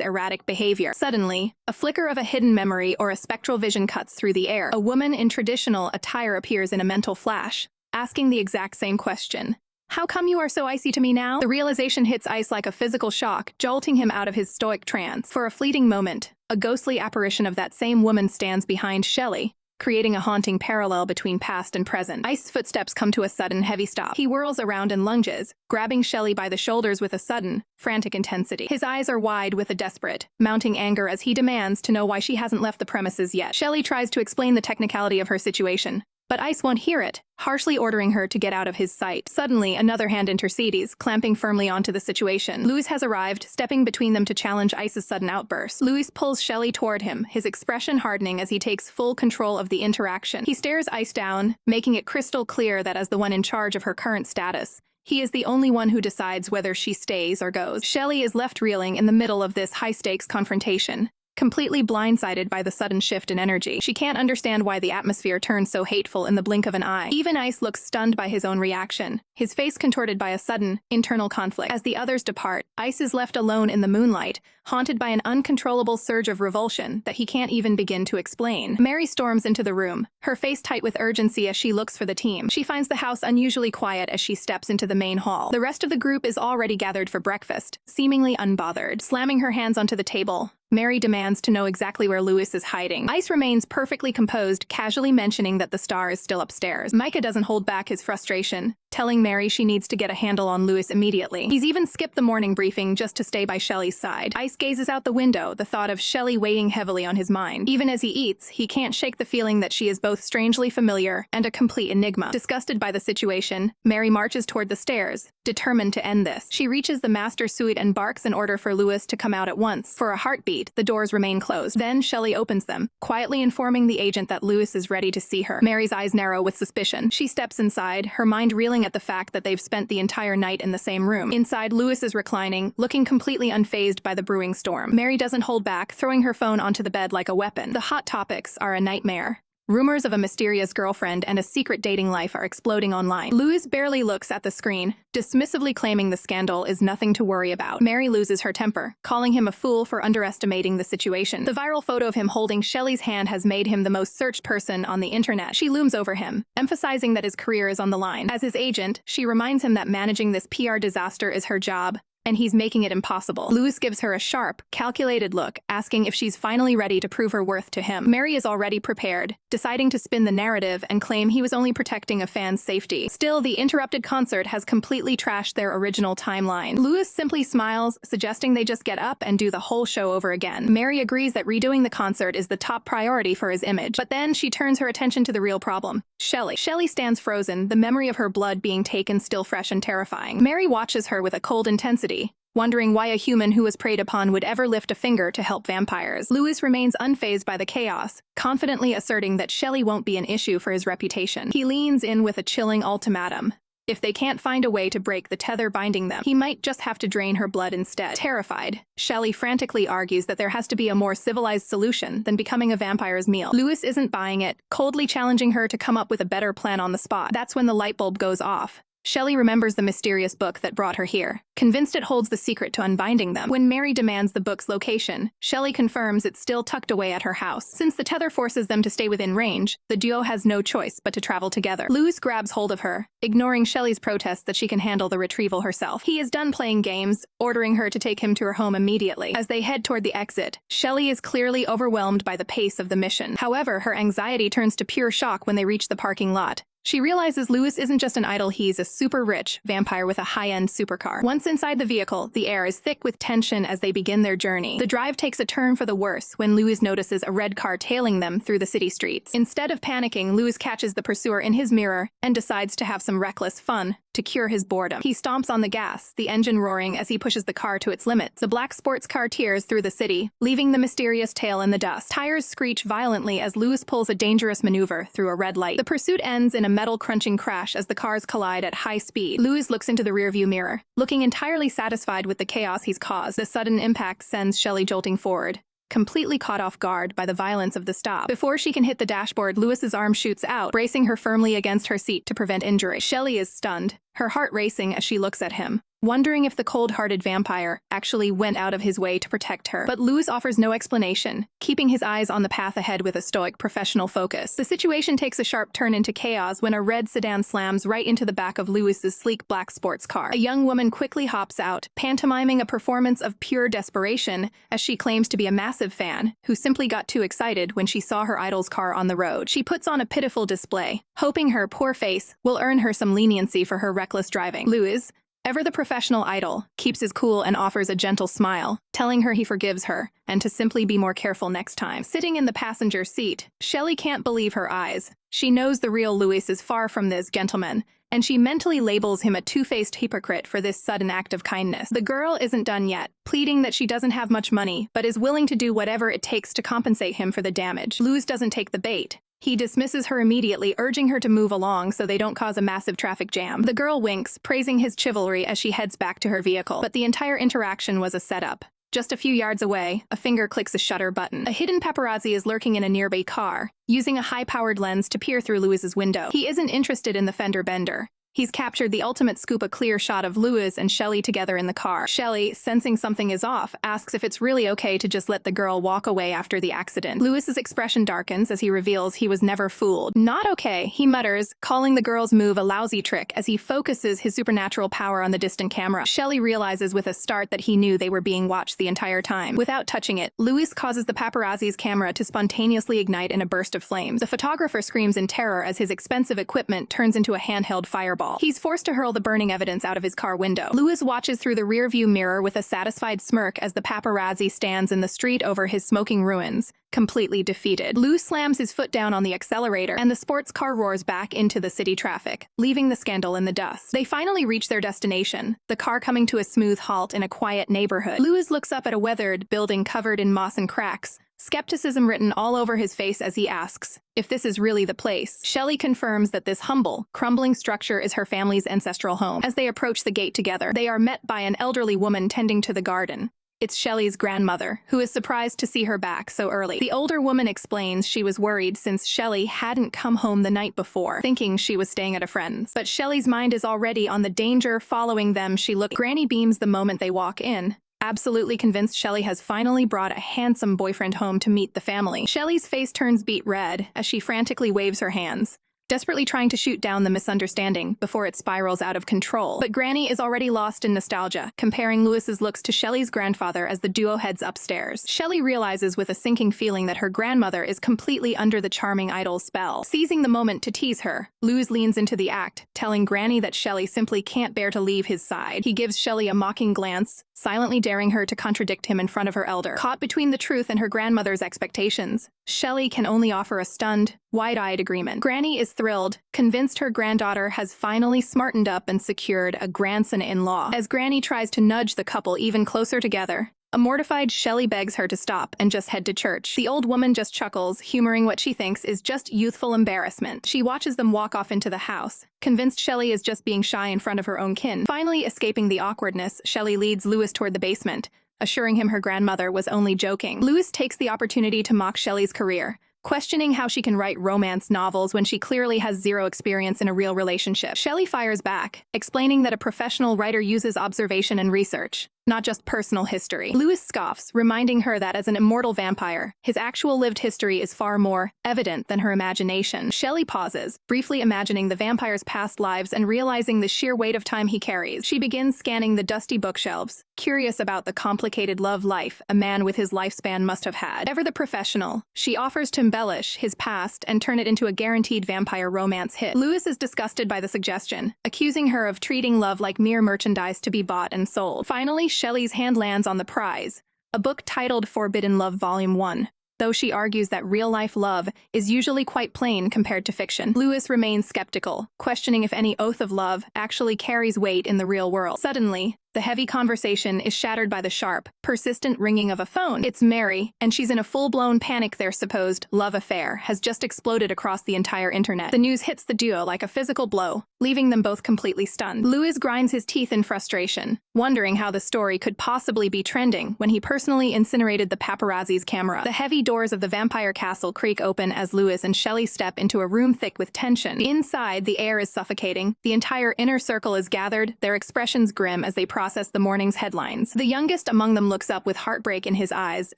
erratic behavior. Suddenly, a flicker of a hidden memory or a spectral vision cuts through the air. A woman in traditional attire appears in a mental flash, asking the exact same question. "How come you are so icy to me now?" The realization hits Ice like a physical shock, jolting him out of his stoic trance. For a fleeting moment, a ghostly apparition of that same woman stands behind Shelley, creating a haunting parallel between past and present. Ice's footsteps come to a sudden, heavy stop. He whirls around and lunges, grabbing Shelley by the shoulders with a sudden, frantic intensity. His eyes are wide with a desperate, mounting anger as he demands to know why she hasn't left the premises yet. Shelley tries to explain the technicality of her situation, but Ice won't hear it, harshly ordering her to get out of his sight. Suddenly, another hand intercedes, clamping firmly onto the situation. Louis has arrived, stepping between them to challenge Ice's sudden outburst. Louis pulls Shelley toward him, his expression hardening as he takes full control of the interaction. He stares Ice down, making it crystal clear that as the one in charge of her current status, he is the only one who decides whether she stays or goes. Shelley is left reeling in the middle of this high-stakes confrontation, completely blindsided by the sudden shift in energy. She can't understand why the atmosphere turns so hateful in the blink of an eye. Even Ice looks stunned by his own reaction, his face contorted by a sudden, internal conflict. As the others depart, Ice is left alone in the moonlight, haunted by an uncontrollable surge of revulsion that he can't even begin to explain. Mary storms into the room, her face tight with urgency as she looks for the team. She finds the house unusually quiet as she steps into the main hall. The rest of the group is already gathered for breakfast, seemingly unbothered. Slamming her hands onto the table, Mary demands to know exactly where Louis is hiding. Ice remains perfectly composed, casually mentioning that the star is still upstairs. Micah doesn't hold back his frustration, telling Mary she needs to get a handle on Louis immediately. He's even skipped the morning briefing just to stay by Shelley's side. Ice gazes out the window, the thought of Shelley weighing heavily on his mind. Even as he eats, he can't shake the feeling that she is both strangely familiar and a complete enigma. Disgusted by the situation, Mary marches toward the stairs, determined to end this. She reaches the master suite and barks an order for Louis to come out at once. For a heartbeat, the doors remain closed. Then Shelley opens them, quietly informing the agent that Louis is ready to see her. Mary's eyes narrow with suspicion. She steps inside, her mind reeling at the fact that they've spent the entire night in the same room. Inside, Louis is reclining, looking completely unfazed by the brewing storm. Mary doesn't hold back, throwing her phone onto the bed like a weapon. The hot topics are a nightmare. Rumors of a mysterious girlfriend and a secret dating life are exploding online. Louis barely looks at the screen, dismissively claiming the scandal is nothing to worry about. Mary loses her temper, calling him a fool for underestimating the situation. The viral photo of him holding Shelley's hand has made him the most searched person on the internet. She looms over him, emphasizing that his career is on the line. As his agent, she reminds him that managing this PR disaster is her job, and he's making it impossible. Louis gives her a sharp, calculated look, asking if she's finally ready to prove her worth to him. Mary is already prepared, deciding to spin the narrative and claim he was only protecting a fan's safety. Still, the interrupted concert has completely trashed their original timeline. Louis simply smiles, suggesting they just get up and do the whole show over again. Mary agrees that redoing the concert is the top priority for his image, but then she turns her attention to the real problem: Shelley. Shelley stands frozen, the memory of her blood being taken still fresh and terrifying. Mary watches her with a cold intensity, wondering why a human who was preyed upon would ever lift a finger to help vampires. Louis remains unfazed by the chaos, confidently asserting that Shelley won't be an issue for his reputation. He leans in with a chilling ultimatum. If they can't find a way to break the tether binding them, he might just have to drain her blood instead. Terrified, Shelley frantically argues that there has to be a more civilized solution than becoming a vampire's meal. Louis isn't buying it, coldly challenging her to come up with a better plan on the spot. That's when the light bulb goes off. Shelley remembers the mysterious book that brought her here, convinced it holds the secret to unbinding them. When Mary demands the book's location, Shelley confirms it's still tucked away at her house. Since the tether forces them to stay within range, the duo has no choice but to travel together. Louis grabs hold of her, ignoring Shelley's protests that she can handle the retrieval herself. He is done playing games, ordering her to take him to her home immediately. As they head toward the exit, Shelley is clearly overwhelmed by the pace of the mission. However, her anxiety turns to pure shock when they reach the parking lot, She realizes Louis isn't just an idol, he's a super rich vampire with a high-end supercar. Once inside the vehicle, the air is thick with tension as they begin their journey. The drive takes a turn for the worse when Louis notices a red car tailing them through the city streets. Instead of panicking, Louis catches the pursuer in his mirror and decides to have some reckless fun to cure his boredom. He stomps on the gas, the engine roaring as he pushes the car to its limits. The black sports car tears through the city, leaving the mysterious tail in the dust. Tires screech violently as Louis pulls a dangerous maneuver through a red light. The pursuit ends in a metal-crunching crash as the cars collide at high speed. Louis looks into the rearview mirror, looking entirely satisfied with the chaos he's caused. The sudden impact sends Shelley jolting forward, completely caught off guard by the violence of the stop. Before she can hit the dashboard, Louis's arm shoots out, bracing her firmly against her seat to prevent injury. Shelley is stunned, her heart racing as she looks at him, wondering if the cold-hearted vampire actually went out of his way to protect her. But Louis offers no explanation, keeping his eyes on the path ahead with a stoic professional focus. The situation takes a sharp turn into chaos when a red sedan slams right into the back of Louis's sleek black sports car. A young woman quickly hops out, pantomiming a performance of pure desperation as she claims to be a massive fan who simply got too excited when she saw her idol's car on the road. She puts on a pitiful display, hoping her poor face will earn her some leniency for her reckless driving. Louis, ever the professional idol, keeps his cool and offers a gentle smile, telling her he forgives her and to simply be more careful next time. Sitting in the passenger seat, Shelley can't believe her eyes. She knows the real Louis is far from this gentleman, and she mentally labels him a two-faced hypocrite for this sudden act of kindness. The girl isn't done yet, pleading that she doesn't have much money, but is willing to do whatever it takes to compensate him for the damage. Louis doesn't take the bait. He dismisses her immediately, urging her to move along so they don't cause a massive traffic jam. The girl winks, praising his chivalry as she heads back to her vehicle. But the entire interaction was a setup. Just a few yards away, a finger clicks a shutter button. A hidden paparazzi is lurking in a nearby car, using a high-powered lens to peer through Louis's window. He isn't interested in the fender bender. He's captured the ultimate scoop, a clear shot of Louis and Shelley together in the car. Shelley, sensing something is off, asks if it's really okay to just let the girl walk away after the accident. Louis's expression darkens as he reveals he was never fooled. Not okay, he mutters, calling the girl's move a lousy trick as he focuses his supernatural power on the distant camera. Shelley realizes with a start that he knew they were being watched the entire time. Without touching it, Louis causes the paparazzi's camera to spontaneously ignite in a burst of flames. The photographer screams in terror as his expensive equipment turns into a handheld fireball. He's forced to hurl the burning evidence out of his car window. Louis watches through the rearview mirror with a satisfied smirk as the paparazzi stands in the street over his smoking ruins, completely defeated. Louis slams his foot down on the accelerator, and the sports car roars back into the city traffic, leaving the scandal in the dust. They finally reach their destination, the car coming to a smooth halt in a quiet neighborhood. Louis looks up at a weathered building covered in moss and cracks, skepticism written all over his face as he asks if this is really the place. Shelley confirms that this humble, crumbling structure is her family's ancestral home. As they approach the gate together, they are met by an elderly woman tending to the garden. It's Shelley's grandmother, who is surprised to see her back so early. The older woman explains she was worried since Shelley hadn't come home the night before, thinking she was staying at a friend's. But Shelley's mind is already on the danger following them. Granny beams the moment they walk in, absolutely convinced Shelley has finally brought a handsome boyfriend home to meet the family. Shelley's face turns beet red as she frantically waves her hands, desperately trying to shoot down the misunderstanding before it spirals out of control. But Granny is already lost in nostalgia, comparing Louis's looks to Shelley's grandfather as the duo heads upstairs. Shelley realizes with a sinking feeling that her grandmother is completely under the charming idol's spell. Seizing the moment to tease her, Louis leans into the act, telling Granny that Shelley simply can't bear to leave his side. He gives Shelley a mocking glance, silently daring her to contradict him in front of her elder. Caught between the truth and her grandmother's expectations, Shelley can only offer a stunned, wide-eyed agreement. Granny is thrilled, convinced her granddaughter has finally smartened up and secured a grandson-in-law. As Granny tries to nudge the couple even closer together, a mortified Shelley begs her to stop and just head to church. The old woman just chuckles, humoring what she thinks is just youthful embarrassment. She watches them walk off into the house, convinced Shelley is just being shy in front of her own kin. Finally escaping the awkwardness, Shelley leads Louis toward the basement, assuring him her grandmother was only joking. Louis takes the opportunity to mock Shelley's career, questioning how she can write romance novels when she clearly has zero experience in a real relationship. Shelley fires back, explaining that a professional writer uses observation and research, not just personal history. Lewis scoffs, reminding her that as an immortal vampire, his actual lived history is far more evident than her imagination. Shelley pauses, briefly imagining the vampire's past lives and realizing the sheer weight of time he carries. She begins scanning the dusty bookshelves, curious about the complicated love life a man with his lifespan must have had. Ever the professional, she offers to embellish his past and turn it into a guaranteed vampire romance hit. Lewis is disgusted by the suggestion, accusing her of treating love like mere merchandise to be bought and sold. Finally, Shelley's hand lands on the prize, a book titled Forbidden Love Volume 1. Though she argues that real-life love is usually quite plain compared to fiction, Lewis remains skeptical, questioning if any oath of love actually carries weight in the real world. Suddenly, the heavy conversation is shattered by the sharp, persistent ringing of a phone. It's Mary, and she's in a full-blown panic. Their supposed love affair has just exploded across the entire internet. The news hits the duo like a physical blow, leaving them both completely stunned. Lewis grinds his teeth in frustration, wondering how the story could possibly be trending when he personally incinerated the paparazzi's camera. The heavy doors of the vampire castle creak open as Lewis and Shelley step into a room thick with tension. Inside, the air is suffocating. The entire inner circle is gathered, their expressions grim as they process the morning's headlines. The youngest among them looks up with heartbreak in his eyes,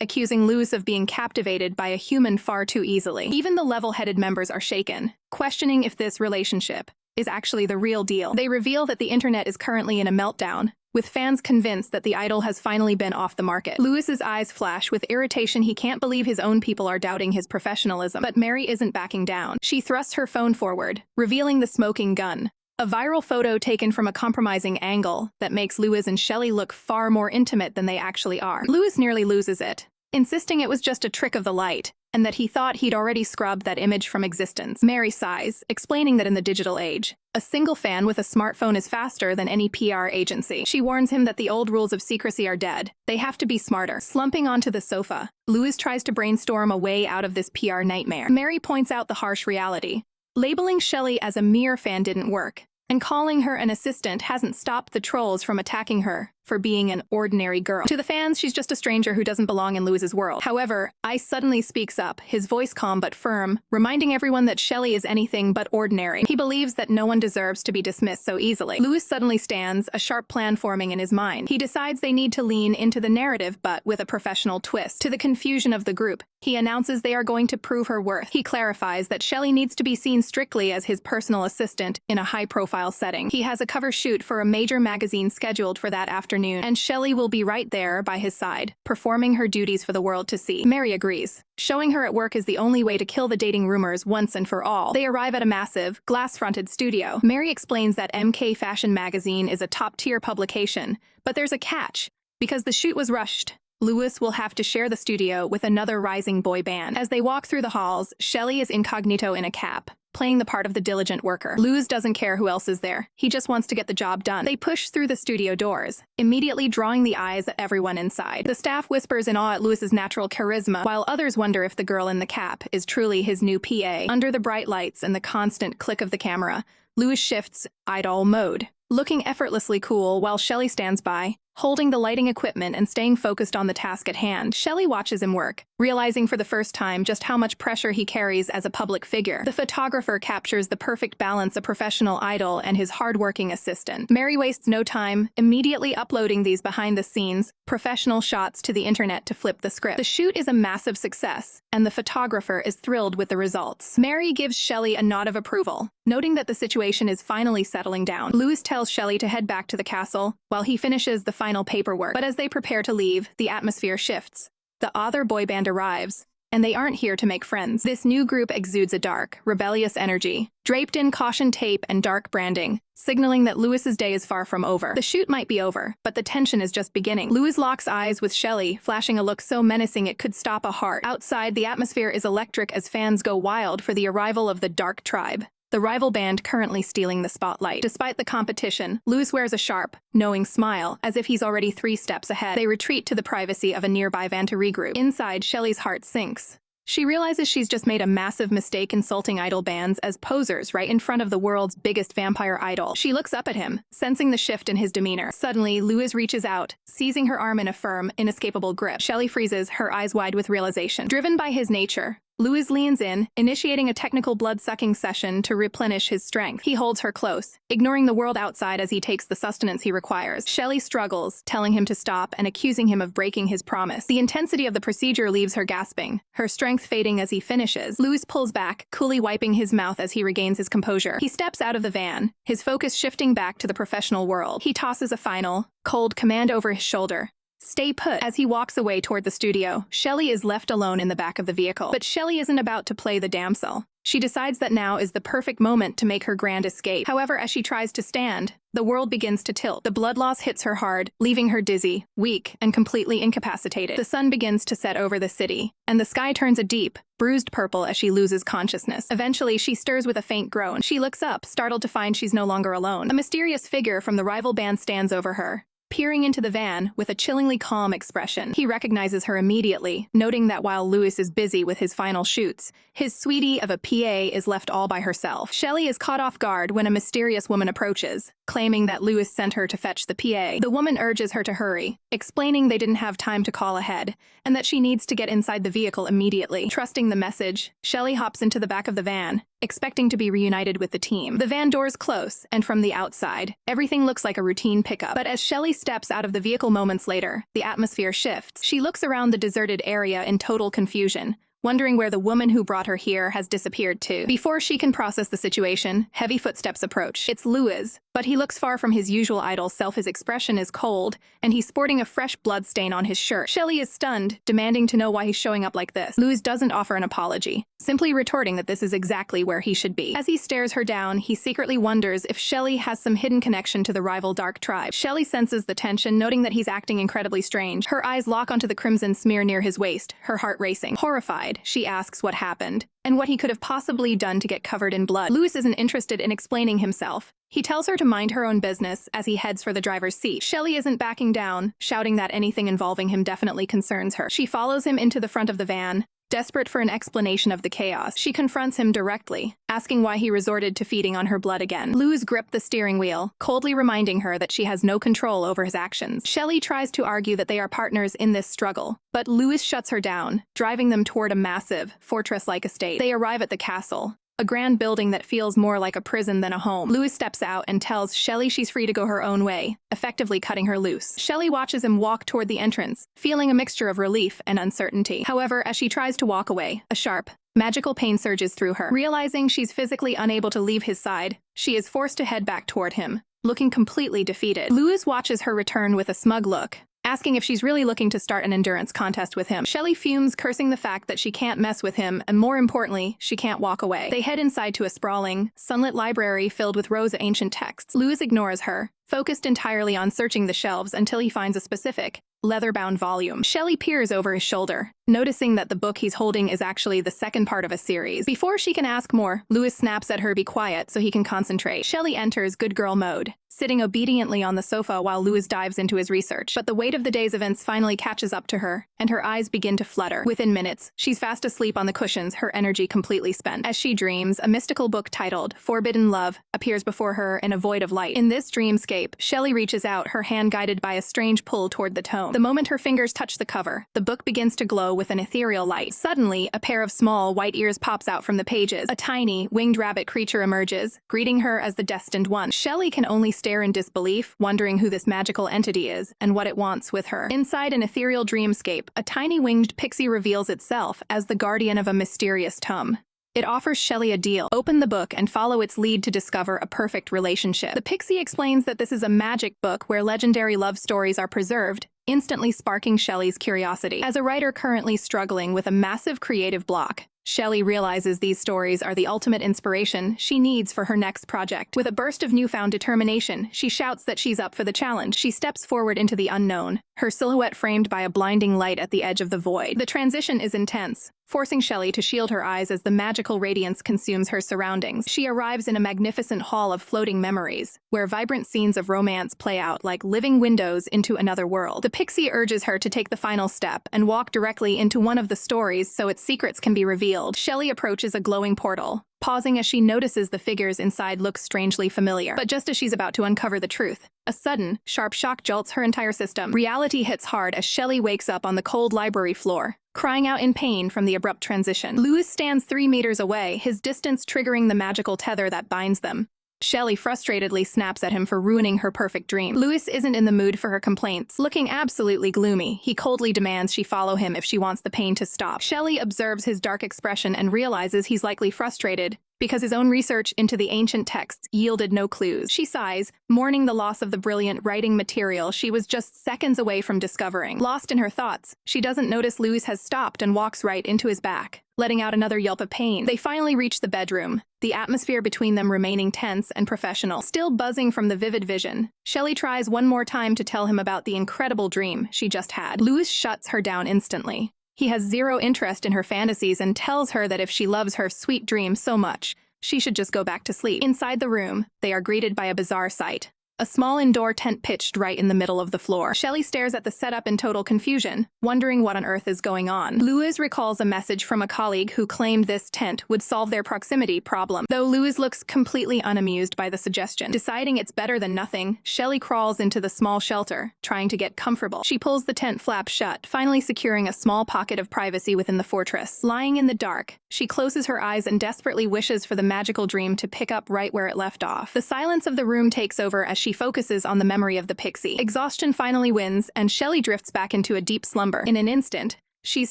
accusing Lewis of being captivated by a human far too easily. Even the level-headed members are shaken, questioning if this relationship is actually the real deal. They reveal that the internet is currently in a meltdown, with fans convinced that the idol has finally been off the market. Lewis's eyes flash with irritation. He can't believe his own people are doubting his professionalism. But Mary isn't backing down. She thrusts her phone forward, revealing the smoking gun, a viral photo taken from a compromising angle that makes Lewis and Shelley look far more intimate than they actually are. Lewis nearly loses it, insisting it was just a trick of the light, and that he thought he'd already scrubbed that image from existence. Mary sighs, explaining that in the digital age, a single fan with a smartphone is faster than any PR agency. She warns him that the old rules of secrecy are dead. They have to be smarter. Slumping onto the sofa, Lewis tries to brainstorm a way out of this PR nightmare. Mary points out the harsh reality. Labeling Shelley as a mere fan didn't work, and calling her an assistant hasn't stopped the trolls from attacking her for being an ordinary girl. To the fans, she's just a stranger who doesn't belong in Lewis's world. However, Ice suddenly speaks up, his voice calm but firm, reminding everyone that Shelley is anything but ordinary. He believes that no one deserves to be dismissed so easily. Lewis suddenly stands, a sharp plan forming in his mind. He decides they need to lean into the narrative, but with a professional twist. To the confusion of the group, he announces they are going to prove her worth. He clarifies that Shelley needs to be seen strictly as his personal assistant in a high-profile setting. He has a cover shoot for a major magazine scheduled for that afternoon, and Shelley will be right there by his side, performing her duties for the world to see. Mary agrees, showing her at work is the only way to kill the dating rumors once and for all. They arrive at a massive, glass-fronted studio. Mary explains that MK Fashion magazine is a top-tier publication, but there's a catch. Because the shoot was rushed, Lewis will have to share the studio with another rising boy band. As they walk through the halls, Shelley is incognito in a cap, playing the part of the diligent worker. Lewis doesn't care who else is there. He just wants to get the job done. They push through the studio doors, immediately drawing the eyes of everyone inside. The staff whispers in awe at Lewis's natural charisma, while others wonder if the girl in the cap is truly his new PA. Under the bright lights and the constant click of the camera, Lewis shifts idol mode, looking effortlessly cool while Shelley stands by, holding the lighting equipment and staying focused on the task at hand. Shelley watches him work, realizing for the first time just how much pressure he carries as a public figure. The photographer captures the perfect balance of professional idol and his hard-working assistant. Mary wastes no time, immediately uploading these behind-the-scenes, professional shots to the internet to flip the script. The shoot is a massive success, and the photographer is thrilled with the results. Mary gives Shelley a nod of approval, noting that the situation is finally settling down. Lewis tells Shelley to head back to the castle, while he finishes the final paperwork. But as they prepare to leave, the atmosphere shifts. The other boy band arrives, and they aren't here to make friends. This new group exudes a dark, rebellious energy, draped in caution tape and dark branding, signaling that Lewis's day is far from over. The shoot might be over, but the tension is just beginning. Lewis locks eyes with Shelley, flashing a look so menacing it could stop a heart. Outside, the atmosphere is electric as fans go wild for the arrival of the Dark Tribe, the rival band currently stealing the spotlight. Despite the competition, Lewis wears a sharp, knowing smile, as if he's already 3 steps ahead. They retreat to the privacy of a nearby van to regroup. Inside, Shelley's heart sinks. She realizes she's just made a massive mistake insulting idol bands as posers right in front of the world's biggest vampire idol. She looks up at him, sensing the shift in his demeanor. Suddenly, Lewis reaches out, seizing her arm in a firm, inescapable grip. Shelley freezes, her eyes wide with realization. Driven by his nature, Louis leans in, initiating a technical blood-sucking session to replenish his strength. He holds her close, ignoring the world outside as he takes the sustenance he requires. Shelley struggles, telling him to stop and accusing him of breaking his promise. The intensity of the procedure leaves her gasping, her strength fading as he finishes. Louis pulls back, coolly wiping his mouth as he regains his composure. He steps out of the van, his focus shifting back to the professional world. He tosses a final, cold command over his shoulder. Stay put. As he walks away toward the studio, Shelley is left alone in the back of the vehicle. But Shelley isn't about to play the damsel. She decides that now is the perfect moment to make her grand escape. However, as she tries to stand, the world begins to tilt. The blood loss hits her hard, leaving her dizzy, weak, and completely incapacitated. The sun begins to set over the city, and the sky turns a deep, bruised purple as she loses consciousness. Eventually, she stirs with a faint groan. She looks up, startled to find she's no longer alone. A mysterious figure from the rival band stands over her, peering into the van with a chillingly calm expression. He recognizes her immediately, noting that while Louis is busy with his final shoots, his sweetie of a PA is left all by herself. Shelley is caught off guard when a mysterious woman approaches, claiming that Louis sent her to fetch the PA. The woman urges her to hurry, explaining they didn't have time to call ahead, and that she needs to get inside the vehicle immediately. Trusting the message, Shelley hops into the back of the van, expecting to be reunited with the team. The van doors close, and from the outside, everything looks like a routine pickup. But as Shelley steps out of the vehicle moments later, the atmosphere shifts. She looks around the deserted area in total confusion, wondering where the woman who brought her here has disappeared to. Before she can process the situation, heavy footsteps approach. It's Louis, but he looks far from his usual idle self. His expression is cold, and he's sporting a fresh blood stain on his shirt. Shelley is stunned, demanding to know why he's showing up like this. Louis doesn't offer an apology, simply retorting that this is exactly where he should be. As he stares her down, he secretly wonders if Shelley has some hidden connection to the rival dark tribe. Shelley senses the tension, noting that he's acting incredibly strange. Her eyes lock onto the crimson smear near his waist, her heart racing. Horrified, she asks what happened, and what he could have possibly done to get covered in blood. Louis isn't interested in explaining himself. He tells her to mind her own business as he heads for the driver's seat. Shelley isn't backing down, shouting that anything involving him definitely concerns her. She follows him into the front of the van, desperate for an explanation of the chaos. She confronts him directly, asking why he resorted to feeding on her blood again. Louis gripped the steering wheel, coldly reminding her that she has no control over his actions. Shelley tries to argue that they are partners in this struggle, but Louis shuts her down, driving them toward a massive, fortress-like estate. They arrive at the castle, a grand building that feels more like a prison than a home. Louis steps out and tells Shelley she's free to go her own way, effectively cutting her loose. Shelley watches him walk toward the entrance, feeling a mixture of relief and uncertainty. However, as she tries to walk away, a sharp, magical pain surges through her. Realizing she's physically unable to leave his side, she is forced to head back toward him, looking completely defeated. Louis watches her return with a smug look, asking if she's really looking to start an endurance contest with him. Shelley fumes, cursing the fact that she can't mess with him, and more importantly, she can't walk away. They head inside to a sprawling, sunlit library filled with rows of ancient texts. Louis ignores her, focused entirely on searching the shelves until he finds a specific, leather-bound volume. Shelley peers over his shoulder, noticing that the book he's holding is actually the second part of a series. Before she can ask more, Louis snaps at her be quiet so he can concentrate. Shelley enters good girl mode, sitting obediently on the sofa while Louis dives into his research. But the weight of the day's events finally catches up to her, and her eyes begin to flutter. Within minutes, she's fast asleep on the cushions, her energy completely spent. As she dreams, a mystical book titled Forbidden Love appears before her in a void of light. In this dreamscape, Shelley reaches out, her hand guided by a strange pull toward the tome. The moment her fingers touch the cover, the book begins to glow with an ethereal light. Suddenly, a pair of small, white ears pops out from the pages. A tiny, winged rabbit creature emerges, greeting her as the destined one. Shelley can only stare in disbelief, wondering who this magical entity is and what it wants with her. Inside an ethereal dreamscape, a tiny winged pixie reveals itself as the guardian of a mysterious tome. It offers Shelley a deal. Open the book and follow its lead to discover a perfect relationship. The pixie explains that this is a magic book where legendary love stories are preserved, instantly sparking Shelley's curiosity. As a writer currently struggling with a massive creative block, Shelley realizes these stories are the ultimate inspiration she needs for her next project. With a burst of newfound determination, she shouts that she's up for the challenge. She steps forward into the unknown, her silhouette framed by a blinding light at the edge of the void. The transition is intense, forcing Shelley to shield her eyes as the magical radiance consumes her surroundings. She arrives in a magnificent hall of floating memories, where vibrant scenes of romance play out like living windows into another world. The pixie urges her to take the final step and walk directly into one of the stories so its secrets can be revealed. Shelley approaches a glowing portal, pausing as she notices the figures inside look strangely familiar. But just as she's about to uncover the truth, A sudden, sharp shock jolts her entire system. Reality hits hard as Shelley wakes up on the cold library floor, crying out in pain from the abrupt transition. Louis stands 3 meters away, his distance triggering the magical tether that binds them. Shelley frustratedly snaps at him for ruining her perfect dream. Louis isn't in the mood for her complaints. Looking absolutely gloomy, he coldly demands she follow him if she wants the pain to stop. Shelley observes his dark expression and realizes he's likely frustrated because his own research into the ancient texts yielded no clues. She sighs, mourning the loss of the brilliant writing material she was just seconds away from discovering. Lost in her thoughts, she doesn't notice Louis has stopped and walks right into his back, letting out another yelp of pain. They finally reach the bedroom, the atmosphere between them remaining tense and professional. Still buzzing from the vivid vision, Shelley tries one more time to tell him about the incredible dream she just had. Louis shuts her down instantly. He has zero interest in her fantasies and tells her that if she loves her sweet dream so much, she should just go back to sleep. Inside the room, they are greeted by a bizarre sight. A small indoor tent pitched right in the middle of the floor. Shelley stares at the setup in total confusion, wondering what on earth is going on. Louis recalls a message from a colleague who claimed this tent would solve their proximity problem, though Louis looks completely unamused by the suggestion. Deciding it's better than nothing, Shelley crawls into the small shelter, trying to get comfortable. She pulls the tent flap shut, finally securing a small pocket of privacy within the fortress. Lying in the dark, she closes her eyes and desperately wishes for the magical dream to pick up right where it left off. The silence of the room takes over as she focuses on the memory of the pixie. Exhaustion finally wins, and Shelley drifts back into a deep slumber. In an instant, she's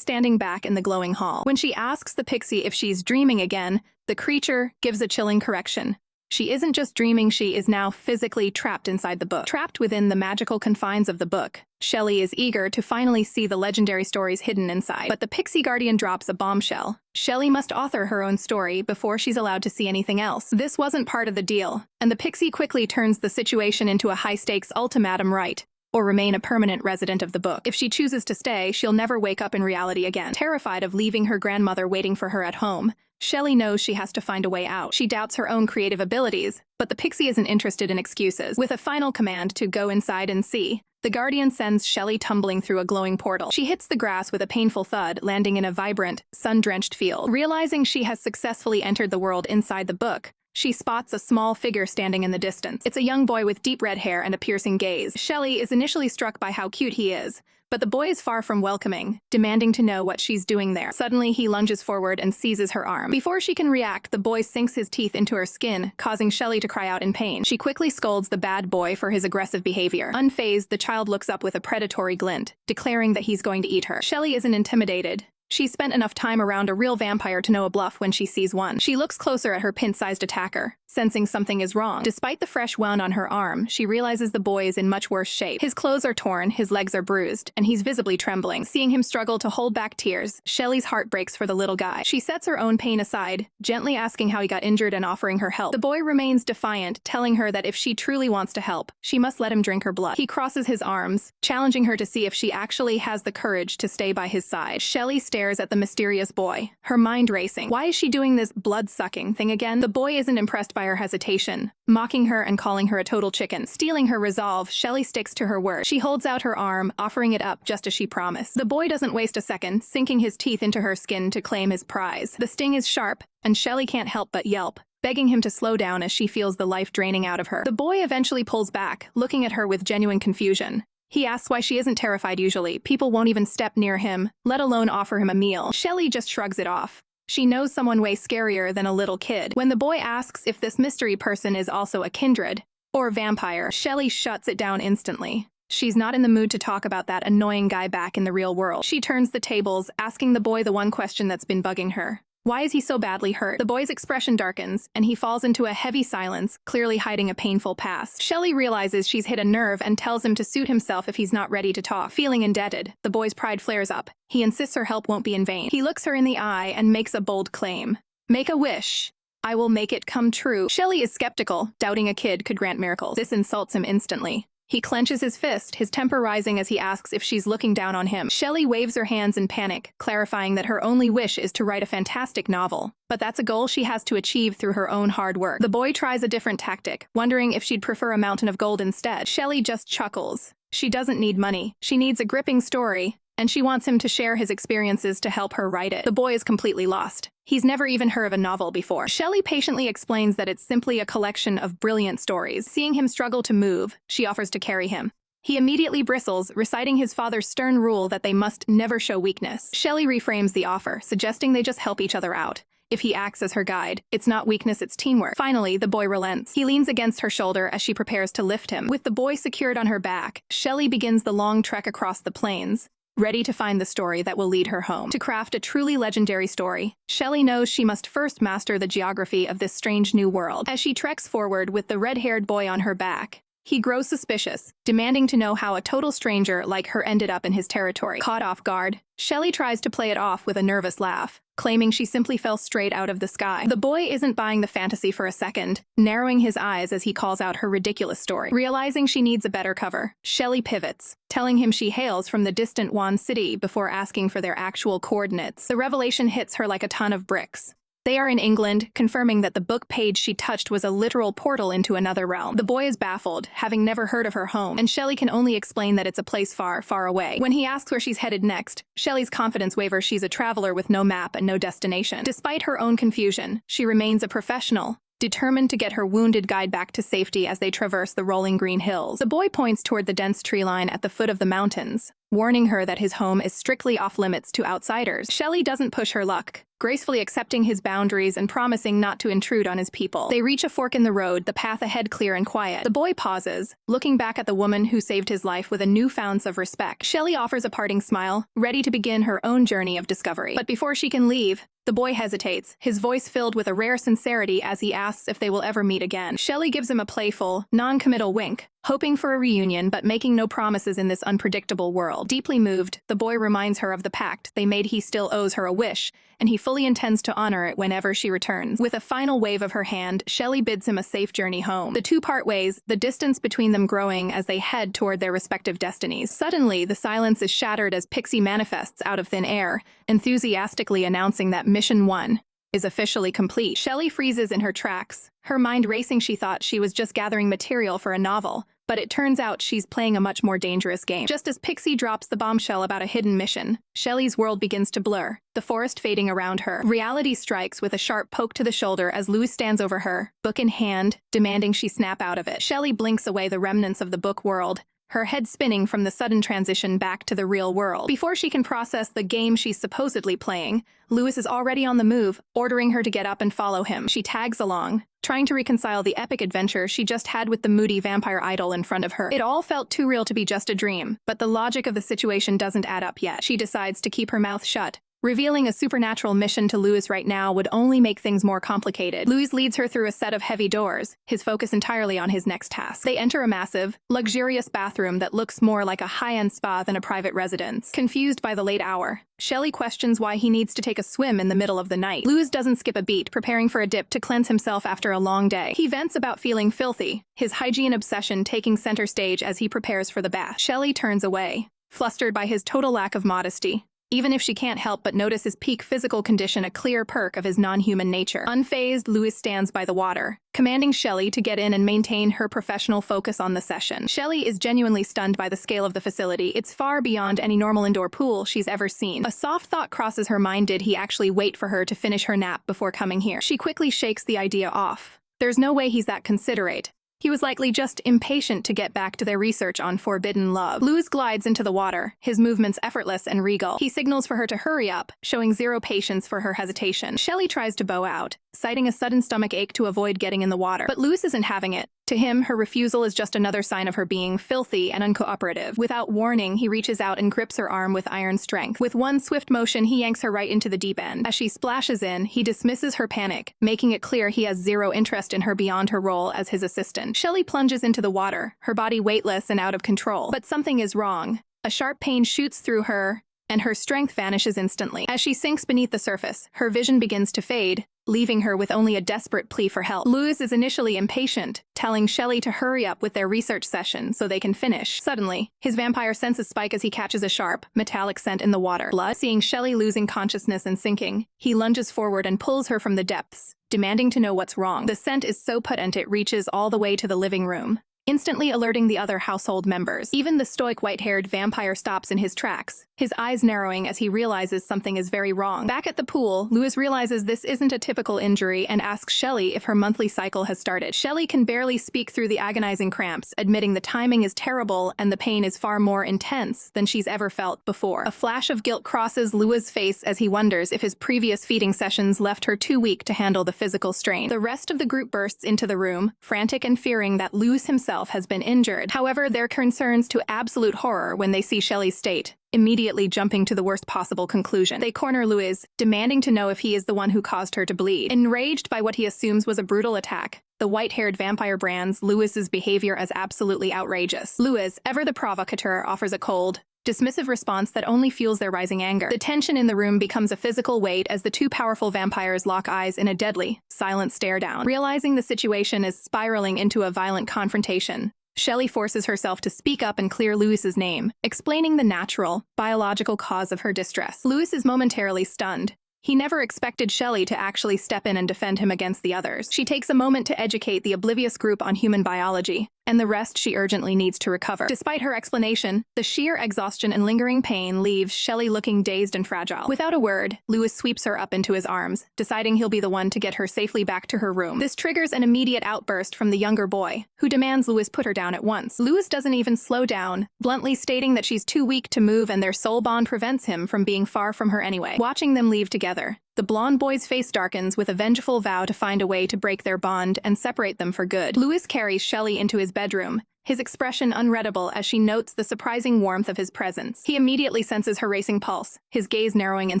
standing back in the glowing hall. When she asks the pixie if she's dreaming again, the creature gives a chilling correction. She isn't just dreaming, she is now physically trapped inside the book. Trapped within the magical confines of the book, Shelley is eager to finally see the legendary stories hidden inside. But the pixie guardian drops a bombshell. Shelley must author her own story before she's allowed to see anything else. This wasn't part of the deal, and the pixie quickly turns the situation into a high-stakes ultimatum: write or remain a permanent resident of the book. If she chooses to stay, she'll never wake up in reality again. Terrified of leaving her grandmother waiting for her at home, Shelley knows she has to find a way out. She doubts her own creative abilities, but the pixie isn't interested in excuses. With a final command to go inside and see, the guardian sends Shelley tumbling through a glowing portal. She hits the grass with a painful thud, landing in a vibrant, sun-drenched field. Realizing she has successfully entered the world inside the book, she spots a small figure standing in the distance. It's a young boy with deep red hair and a piercing gaze. Shelley is initially struck by how cute he is, but the boy is far from welcoming, demanding to know what she's doing there. Suddenly, he lunges forward and seizes her arm. Before she can react, the boy sinks his teeth into her skin, causing Shelley to cry out in pain. She quickly scolds the bad boy for his aggressive behavior. Unfazed, the child looks up with a predatory glint, declaring that he's going to eat her. Shelley isn't intimidated. She's spent enough time around a real vampire to know a bluff when she sees one. She looks closer at her pint-sized attacker, sensing something is wrong. Despite the fresh wound on her arm, she realizes the boy is in much worse shape. His clothes are torn, his legs are bruised, and he's visibly trembling. Seeing him struggle to hold back tears, Shelley's heart breaks for the little guy. She sets her own pain aside, gently asking how he got injured and offering her help. The boy remains defiant, telling her that if she truly wants to help, she must let him drink her blood. He crosses his arms, challenging her to see if she actually has the courage to stay by his side. Shelley stares at the mysterious boy, her mind racing. Why is she doing this blood-sucking thing again? The boy isn't impressed by her hesitation, mocking her and calling her a total chicken. Stealing her resolve, Shelley sticks to her word. She holds out her arm, offering it up just as she promised. The boy doesn't waste a second, sinking his teeth into her skin to claim his prize. The sting is sharp, and Shelley can't help but yelp, begging him to slow down as she feels the life draining out of her. The boy eventually pulls back, looking at her with genuine confusion. He asks why she isn't terrified usually. People won't even step near him, let alone offer him a meal. Shelley just shrugs it off. She knows someone way scarier than a little kid. When the boy asks if this mystery person is also a kindred or vampire, Shelley shuts it down instantly. She's not in the mood to talk about that annoying guy back in the real world. She turns the tables, asking the boy the one question that's been bugging her. Why is he so badly hurt? The boy's expression darkens, and he falls into a heavy silence, clearly hiding a painful past. Shelley realizes she's hit a nerve and tells him to suit himself if he's not ready to talk. Feeling indebted, the boy's pride flares up. He insists her help won't be in vain. He looks her in the eye and makes a bold claim. Make a wish. I will make it come true. Shelley is skeptical, doubting a kid could grant miracles. This insults him instantly. He clenches his fist, his temper rising as he asks if she's looking down on him. Shelley waves her hands in panic, clarifying that her only wish is to write a fantastic novel. But that's a goal she has to achieve through her own hard work. The boy tries a different tactic, wondering if she'd prefer a mountain of gold instead. Shelley just chuckles. She doesn't need money. She needs a gripping story, and she wants him to share his experiences to help her write it. The boy is completely lost. He's never even heard of a novel before. Shelley patiently explains that it's simply a collection of brilliant stories. Seeing him struggle to move, she offers to carry him. He immediately bristles, reciting his father's stern rule that they must never show weakness. Shelley reframes the offer, suggesting they just help each other out. If he acts as her guide, it's not weakness, it's teamwork. Finally, the boy relents. He leans against her shoulder as she prepares to lift him. With the boy secured on her back, Shelley begins the long trek across the plains, ready to find the story that will lead her home. To craft a truly legendary story, Shelley knows she must first master the geography of this strange new world. As she treks forward with the red-haired boy on her back, he grows suspicious, demanding to know how a total stranger like her ended up in his territory. Caught off guard, Shelley tries to play it off with a nervous laugh, claiming she simply fell straight out of the sky. The boy isn't buying the fantasy for a second, narrowing his eyes as he calls out her ridiculous story. Realizing she needs a better cover, Shelley pivots, telling him she hails from the distant Wan City before asking for their actual coordinates. The revelation hits her like a ton of bricks. They are in England, confirming that the book page she touched was a literal portal into another realm. The boy is baffled, having never heard of her home, and Shelley can only explain that it's a place far, far away. When he asks where she's headed next, Shelley's confidence wavers. She's a traveler with no map and no destination. Despite her own confusion, she remains a professional, determined to get her wounded guide back to safety as they traverse the rolling green hills. The boy points toward the dense tree line at the foot of the mountains, warning her that his home is strictly off-limits to outsiders. Shelley doesn't push her luck, gracefully accepting his boundaries and promising not to intrude on his people. They reach a fork in the road, the path ahead clear and quiet. The boy pauses, looking back at the woman who saved his life with a newfound sense of respect. Shelley offers a parting smile, ready to begin her own journey of discovery. But before she can leave, the boy hesitates, his voice filled with a rare sincerity as he asks if they will ever meet again. Shelley gives him a playful, non-committal wink, hoping for a reunion but making no promises in this unpredictable world. Deeply moved, the boy reminds her of the pact they made. He still owes her a wish, and he fully intends to honor it whenever she returns. With a final wave of her hand, Shelley bids him a safe journey home. The two part ways, the distance between them growing as they head toward their respective destinies. Suddenly, the silence is shattered as Pixie manifests out of thin air, enthusiastically announcing that Mission 1 is officially complete. Shelley freezes in her tracks, her mind racing. She thought she was just gathering material for a novel, but it turns out she's playing a much more dangerous game. Just as Pixie drops the bombshell about a hidden mission, Shelley's world begins to blur, the forest fading around her. Reality strikes with a sharp poke to the shoulder as Louis stands over her, book in hand, demanding she snap out of it. Shelley blinks away the remnants of the book world, her head spinning from the sudden transition back to the real world. Before she can process the game she's supposedly playing, Louis is already on the move, ordering her to get up and follow him. She tags along, trying to reconcile the epic adventure she just had with the moody vampire idol in front of her. It all felt too real to be just a dream, but the logic of the situation doesn't add up yet. She decides to keep her mouth shut. Revealing a supernatural mission to Louis right now would only make things more complicated. Louis leads her through a set of heavy doors, his focus entirely on his next task. They enter a massive, luxurious bathroom that looks more like a high-end spa than a private residence. Confused by the late hour, Shelley questions why he needs to take a swim in the middle of the night. Louis doesn't skip a beat, preparing for a dip to cleanse himself after a long day. He vents about feeling filthy, his hygiene obsession taking center stage as he prepares for the bath. Shelley turns away, flustered by his total lack of modesty, even if she can't help but notice his peak physical condition, a clear perk of his non-human nature. Unfazed, Louis stands by the water, commanding Shelley to get in and maintain her professional focus on the session. Shelley is genuinely stunned by the scale of the facility. It's far beyond any normal indoor pool she's ever seen. A soft thought crosses her mind: did he actually wait for her to finish her nap before coming here? She quickly shakes the idea off. There's no way he's that considerate. He was likely just impatient to get back to their research on forbidden love. Louis glides into the water, his movements effortless and regal. He signals for her to hurry up, showing zero patience for her hesitation. Shelley tries to bow out, citing a sudden stomach ache to avoid getting in the water. But Louis isn't having it. To him, her refusal is just another sign of her being filthy and uncooperative. Without warning, he reaches out and grips her arm with iron strength. With one swift motion, he yanks her right into the deep end. As she splashes in, he dismisses her panic, making it clear he has zero interest in her beyond her role as his assistant. Shelley plunges into the water, her body weightless and out of control. But something is wrong. A sharp pain shoots through her, and her strength vanishes instantly. As she sinks beneath the surface, her vision begins to fade, leaving her with only a desperate plea for help. Louis is initially impatient, telling Shelley to hurry up with their research session so they can finish. Suddenly, his vampire senses spike as he catches a sharp, metallic scent in the water. Blood. Seeing Shelley losing consciousness and sinking, he lunges forward and pulls her from the depths, demanding to know what's wrong. The scent is so potent it reaches all the way to the living room, instantly alerting the other household members. Even the stoic white-haired vampire stops in his tracks, his eyes narrowing as he realizes something is very wrong. Back at the pool, Lewis realizes this isn't a typical injury and asks Shelley if her monthly cycle has started. Shelley can barely speak through the agonizing cramps, admitting the timing is terrible and the pain is far more intense than she's ever felt before. A flash of guilt crosses Lua's face as he wonders if his previous feeding sessions left her too weak to handle the physical strain. The rest of the group bursts into the room, frantic and fearing that Lewis himself has been injured. However, their concerns to absolute horror when they see Shelley's state, immediately jumping to the worst possible conclusion. They corner Lewis, demanding to know if he is the one who caused her to bleed. Enraged by what he assumes was a brutal attack, the white-haired vampire brands Lewis's behavior as absolutely outrageous. Lewis, ever the provocateur, offers a cold, dismissive response that only fuels their rising anger. The tension in the room becomes a physical weight as the two powerful vampires lock eyes in a deadly, silent stare-down. Realizing the situation is spiraling into a violent confrontation, Shelley forces herself to speak up and clear Lewis's name, explaining the natural, biological cause of her distress. Lewis is momentarily stunned. He never expected Shelley to actually step in and defend him against the others. She takes a moment to educate the oblivious group on human biology, and the rest she urgently needs to recover. Despite her explanation, the sheer exhaustion and lingering pain leaves Shelley looking dazed and fragile. Without a word, Lewis sweeps her up into his arms, deciding he'll be the one to get her safely back to her room. This triggers an immediate outburst from the younger boy, who demands Lewis put her down at once. Lewis doesn't even slow down, bluntly stating that she's too weak to move and their soul bond prevents him from being far from her anyway. Watching them leave together, the blonde boy's face darkens with a vengeful vow to find a way to break their bond and separate them for good. Lewis carries Shelley into his bedroom, his expression unreadable as she notes the surprising warmth of his presence. He immediately senses her racing pulse, his gaze narrowing in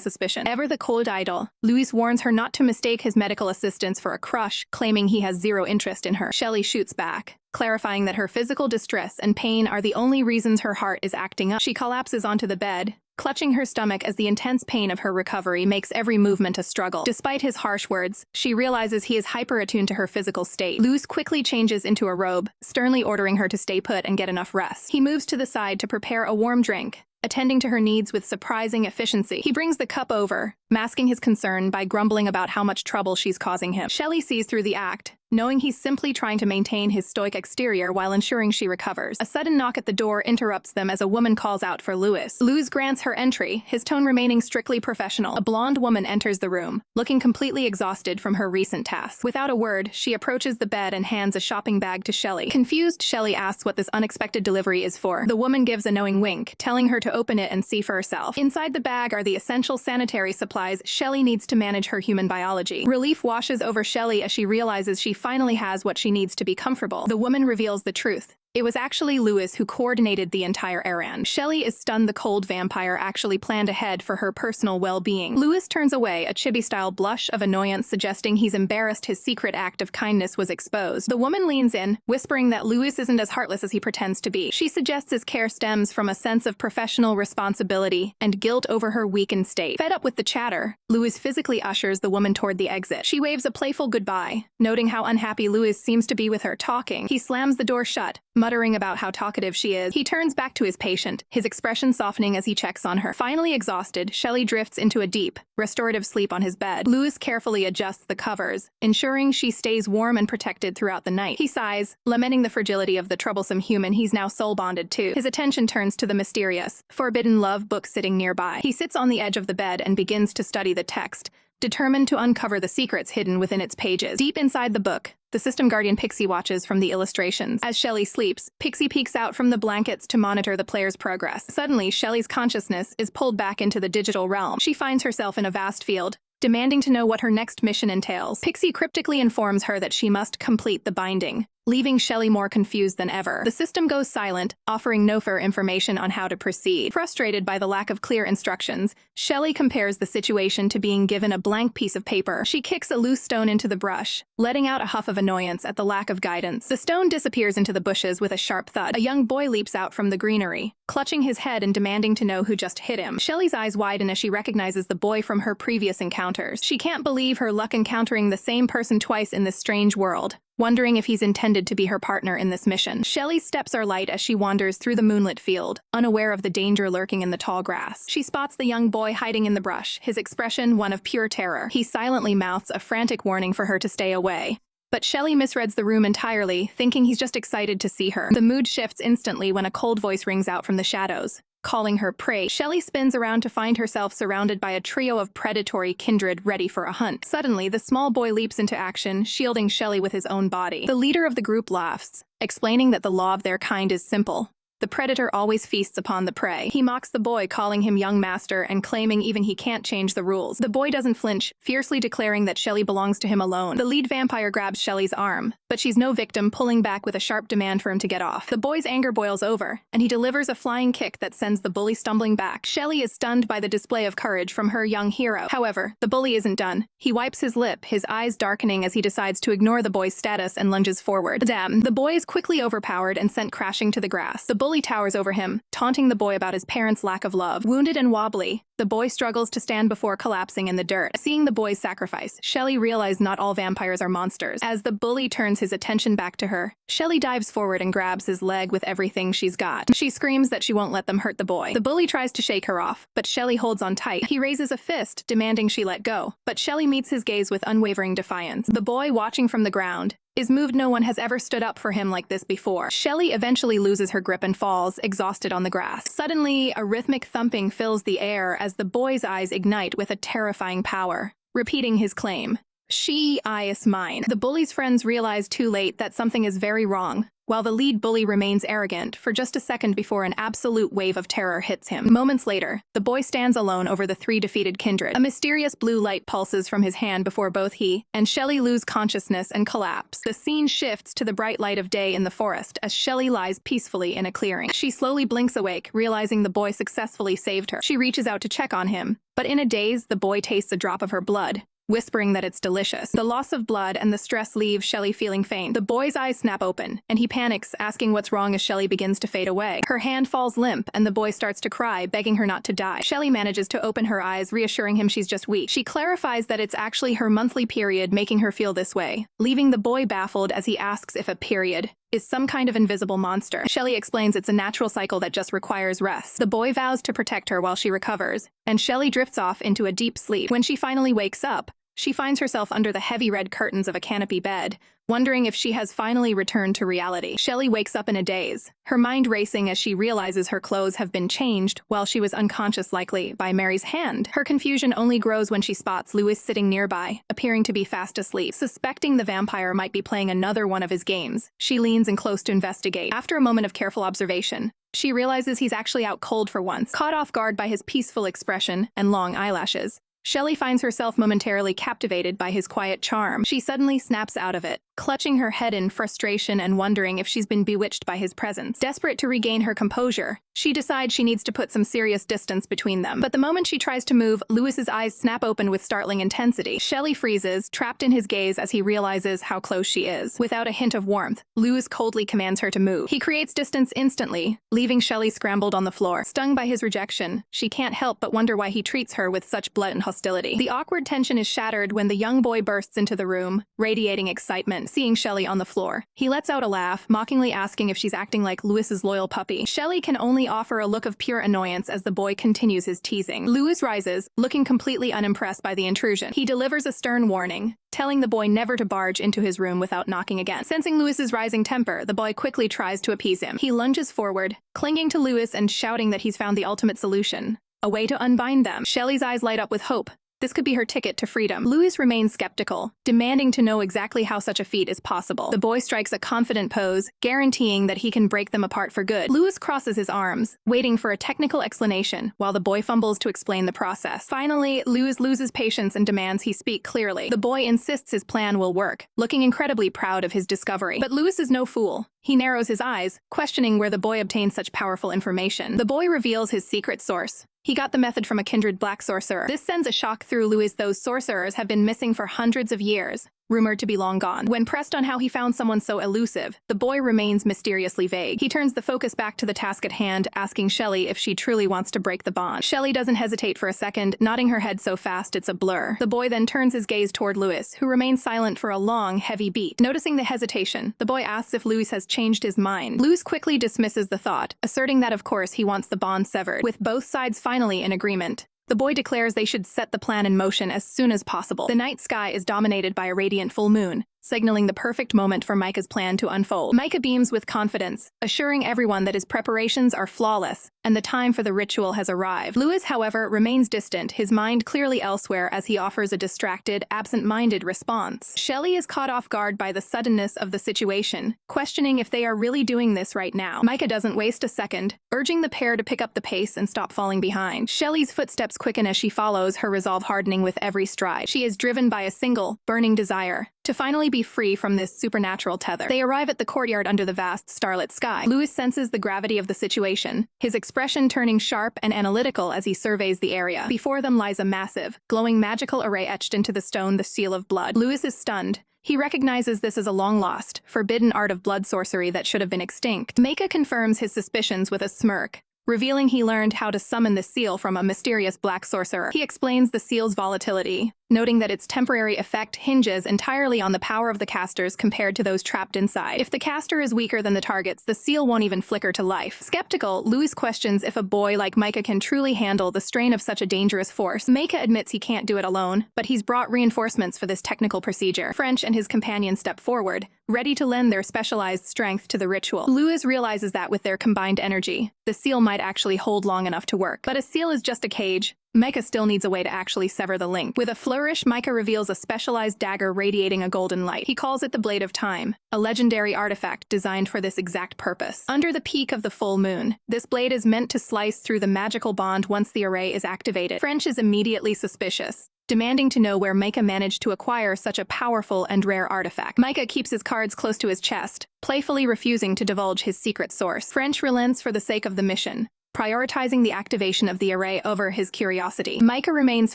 suspicion. Ever the cold idol, Lewis warns her not to mistake his medical assistance for a crush, claiming he has zero interest in her. Shelley shoots back, clarifying that her physical distress and pain are the only reasons her heart is acting up. She collapses onto the bed, clutching her stomach as the intense pain of her recovery makes every movement a struggle. Despite his harsh words, she realizes he is hyper-attuned to her physical state. Lewis quickly changes into a robe, sternly ordering her to stay put and get enough rest. He moves to the side to prepare a warm drink, attending to her needs with surprising efficiency. He brings the cup over, masking his concern by grumbling about how much trouble she's causing him. Shelley sees through the act, knowing he's simply trying to maintain his stoic exterior while ensuring she recovers. A sudden knock at the door interrupts them as a woman calls out for Lewis. Lewis grants her entry, his tone remaining strictly professional. A blonde woman enters the room, looking completely exhausted from her recent tasks. Without a word, she approaches the bed and hands a shopping bag to Shelley. Confused, Shelley asks what this unexpected delivery is for. The woman gives a knowing wink, telling her to open it and see for herself. Inside the bag are the essential sanitary supplies Shelley needs to manage her human biology. Relief washes over Shelley as she realizes she finally has what she needs to be comfortable. The woman reveals the truth. It was actually Lewis who coordinated the entire errand. Shelley is stunned the cold vampire actually planned ahead for her personal well-being. Lewis turns away, a chibi-style blush of annoyance suggesting he's embarrassed his secret act of kindness was exposed. The woman leans in, whispering that Lewis isn't as heartless as he pretends to be. She suggests his care stems from a sense of professional responsibility and guilt over her weakened state. Fed up with the chatter, Lewis physically ushers the woman toward the exit. She waves a playful goodbye, noting how unhappy Lewis seems to be with her talking. He slams the door shut, muttering about how talkative she is. He turns back to his patient, his expression softening as he checks on her. Finally exhausted, Shelley drifts into a deep, restorative sleep on his bed. Lewis carefully adjusts the covers, ensuring she stays warm and protected throughout the night. He sighs, lamenting the fragility of the troublesome human he's now soul-bonded to. His attention turns to the mysterious, forbidden love book sitting nearby. He sits on the edge of the bed and begins to study the text, determined to uncover the secrets hidden within its pages. Deep inside the book, the System Guardian Pixie watches from the illustrations. As Shelley sleeps, Pixie peeks out from the blankets to monitor the player's progress. Suddenly, Shelley's consciousness is pulled back into the digital realm. She finds herself in a vast field, demanding to know what her next mission entails. Pixie cryptically informs her that she must complete the binding, leaving Shelley more confused than ever. The system goes silent, offering no further information on how to proceed. Frustrated by the lack of clear instructions, Shelley compares the situation to being given a blank piece of paper. She kicks a loose stone into the brush, letting out a huff of annoyance at the lack of guidance. The stone disappears into the bushes with a sharp thud. A young boy leaps out from the greenery, clutching his head and demanding to know who just hit him. Shelley's eyes widen as she recognizes the boy from her previous encounters. She can't believe her luck encountering the same person twice in this strange world, wondering if he's intended to be her partner in this mission. Shelley's steps are light as she wanders through the moonlit field, unaware of the danger lurking in the tall grass. She spots the young boy hiding in the brush, his expression one of pure terror. He silently mouths a frantic warning for her to stay away, But Shelley misreads the room entirely, thinking he's just excited to see her. The mood shifts instantly when a cold voice rings out from the shadows, calling her prey. Shelley spins around to find herself surrounded by a trio of predatory kindred ready for a hunt. Suddenly, the small boy leaps into action, shielding Shelley with his own body. The leader of the group laughs, explaining that the law of their kind is simple. The predator always feasts upon the prey. He mocks the boy, calling him young master and claiming even he can't change the rules. The boy doesn't flinch, fiercely declaring that Shelley belongs to him alone. The lead vampire grabs Shelley's arm, but she's no victim, pulling back with a sharp demand for him to get off. The boy's anger boils over, and he delivers a flying kick that sends the bully stumbling back. Shelley is stunned by the display of courage from her young hero. However, the bully isn't done. He wipes his lip, his eyes darkening as he decides to ignore the boy's status and lunges forward. Damn! The boy is quickly overpowered and sent crashing to the grass. The bully towers over him, taunting the boy about his parents' lack of love. Wounded and wobbly, the boy struggles to stand before collapsing in the dirt. Seeing the boy's sacrifice, Shelley realizes not all vampires are monsters. As the bully turns his attention back to her, Shelley dives forward and grabs his leg with everything she's got. She screams that she won't let them hurt the boy. The bully tries to shake her off, but Shelley holds on tight. He raises a fist, demanding she let go, but Shelley meets his gaze with unwavering defiance. The boy, watching from the ground, is moved. No one has ever stood up for him like this before. Shelley eventually loses her grip and falls, exhausted on the grass. Suddenly, a rhythmic thumping fills the air as the boy's eyes ignite with a terrifying power, repeating his claim. She is mine. The bully's friends realize too late that something is very wrong, while the lead bully remains arrogant for just a second before an absolute wave of terror hits him. Moments later, the boy stands alone over the three defeated kindred. A mysterious blue light pulses from his hand before both he and Shelley lose consciousness and collapse. The scene shifts to the bright light of day in the forest as Shelley lies peacefully in a clearing. She slowly blinks awake, realizing the boy successfully saved her. She reaches out to check on him, but in a daze, the boy tastes a drop of her blood, whispering that it's delicious. The loss of blood and the stress leave Shelley feeling faint. The boy's eyes snap open, and he panics, asking what's wrong as Shelley begins to fade away. Her hand falls limp, and the boy starts to cry, begging her not to die. Shelley manages to open her eyes, reassuring him she's just weak. She clarifies that it's actually her monthly period making her feel this way, leaving the boy baffled as he asks if a period is some kind of invisible monster. Shelley explains it's a natural cycle that just requires rest. The boy vows to protect her while she recovers, and Shelley drifts off into a deep sleep. When she finally wakes up, she finds herself under the heavy red curtains of a canopy bed, wondering if she has finally returned to reality. Shelley wakes up in a daze, her mind racing as she realizes her clothes have been changed while she was unconscious, likely by Mary's hand. Her confusion only grows when she spots Lewis sitting nearby, appearing to be fast asleep. Suspecting the vampire might be playing another one of his games, she leans in close to investigate. After a moment of careful observation, she realizes he's actually out cold for once. Caught off guard by his peaceful expression and long eyelashes, Shelley finds herself momentarily captivated by his quiet charm. She suddenly snaps out of it, clutching her head in frustration and wondering if she's been bewitched by his presence. Desperate to regain her composure, she decides she needs to put some serious distance between them. But the moment she tries to move, Lewis's eyes snap open with startling intensity. Shelley freezes, trapped in his gaze as he realizes how close she is. Without a hint of warmth, Lewis coldly commands her to move. He creates distance instantly, leaving Shelley scrambled on the floor. Stung by his rejection, she can't help but wonder why he treats her with such blatant hostility. The awkward tension is shattered when the young boy bursts into the room, radiating excitement. Seeing Shelley on the floor, he lets out a laugh, mockingly asking if she's acting like Lewis's loyal puppy. Shelley can only offer a look of pure annoyance as the boy continues his teasing. Lewis rises, looking completely unimpressed by the intrusion. He delivers a stern warning, telling the boy never to barge into his room without knocking again. Sensing Lewis's rising temper, the boy quickly tries to appease him. He lunges forward, clinging to Lewis and shouting that he's found the ultimate solution, a way to unbind them. Shelley's eyes light up with hope. This could be her ticket to freedom. Lewis remains skeptical, demanding to know exactly how such a feat is possible. The boy strikes a confident pose, guaranteeing that he can break them apart for good. Lewis crosses his arms, waiting for a technical explanation, while the boy fumbles to explain the process. Finally, Lewis loses patience and demands he speak clearly. The boy insists his plan will work, looking incredibly proud of his discovery. But Lewis is no fool. He narrows his eyes, questioning where the boy obtained such powerful information. The boy reveals his secret source. He got the method from a kindred black sorcerer. This sends a shock through Lewis. Those sorcerers have been missing for hundreds of years, rumored to be long gone. When pressed on how he found someone so elusive, the boy remains mysteriously vague. He turns the focus back to the task at hand, asking Shelley if she truly wants to break the bond. Shelley doesn't hesitate for a second, nodding her head so fast it's a blur. The boy then turns his gaze toward Lewis, who remains silent for a long, heavy beat. Noticing the hesitation, the boy asks if Lewis has changed his mind. Lewis quickly dismisses the thought, asserting that of course he wants the bond severed. With both sides finally in agreement, the boy declares they should set the plan in motion as soon as possible. The night sky is dominated by a radiant full moon, signaling the perfect moment for Micah's plan to unfold. Micah beams with confidence, assuring everyone that his preparations are flawless and the time for the ritual has arrived. Louis, however, remains distant, his mind clearly elsewhere as he offers a distracted, absent-minded response. Shelley is caught off guard by the suddenness of the situation, questioning if they are really doing this right now. Micah doesn't waste a second, urging the pair to pick up the pace and stop falling behind. Shelley's footsteps quicken as she follows, her resolve hardening with every stride. She is driven by a single, burning desire to finally be free from this supernatural tether. They arrive at the courtyard under the vast, starlit sky. Louis senses the gravity of the situation, his expression turning sharp and analytical as he surveys the area. Before them lies a massive, glowing magical array etched into the stone, the seal of blood. Louis is stunned. He recognizes this as a long-lost, forbidden art of blood sorcery that should have been extinct. Micah confirms his suspicions with a smirk, revealing he learned how to summon the seal from a mysterious black sorcerer. He explains the seal's volatility, noting that its temporary effect hinges entirely on the power of the casters compared to those trapped inside. If the caster is weaker than the targets, the seal won't even flicker to life. Skeptical, Louis questions if a boy like Micah can truly handle the strain of such a dangerous force. Micah admits he can't do it alone, but he's brought reinforcements for this technical procedure. French and his companion step forward, ready to lend their specialized strength to the ritual. Louis realizes that with their combined energy, the seal might actually hold long enough to work. But a seal is just a cage. Micah still needs a way to actually sever the link. With a flourish, Micah reveals a specialized dagger radiating a golden light. He calls it the Blade of Time, a legendary artifact designed for this exact purpose. Under the peak of the full moon, this blade is meant to slice through the magical bond once the array is activated. French is immediately suspicious, demanding to know where Micah managed to acquire such a powerful and rare artifact. Micah keeps his cards close to his chest, playfully refusing to divulge his secret source. French relents for the sake of the mission, prioritizing the activation of the array over his curiosity. Micah remains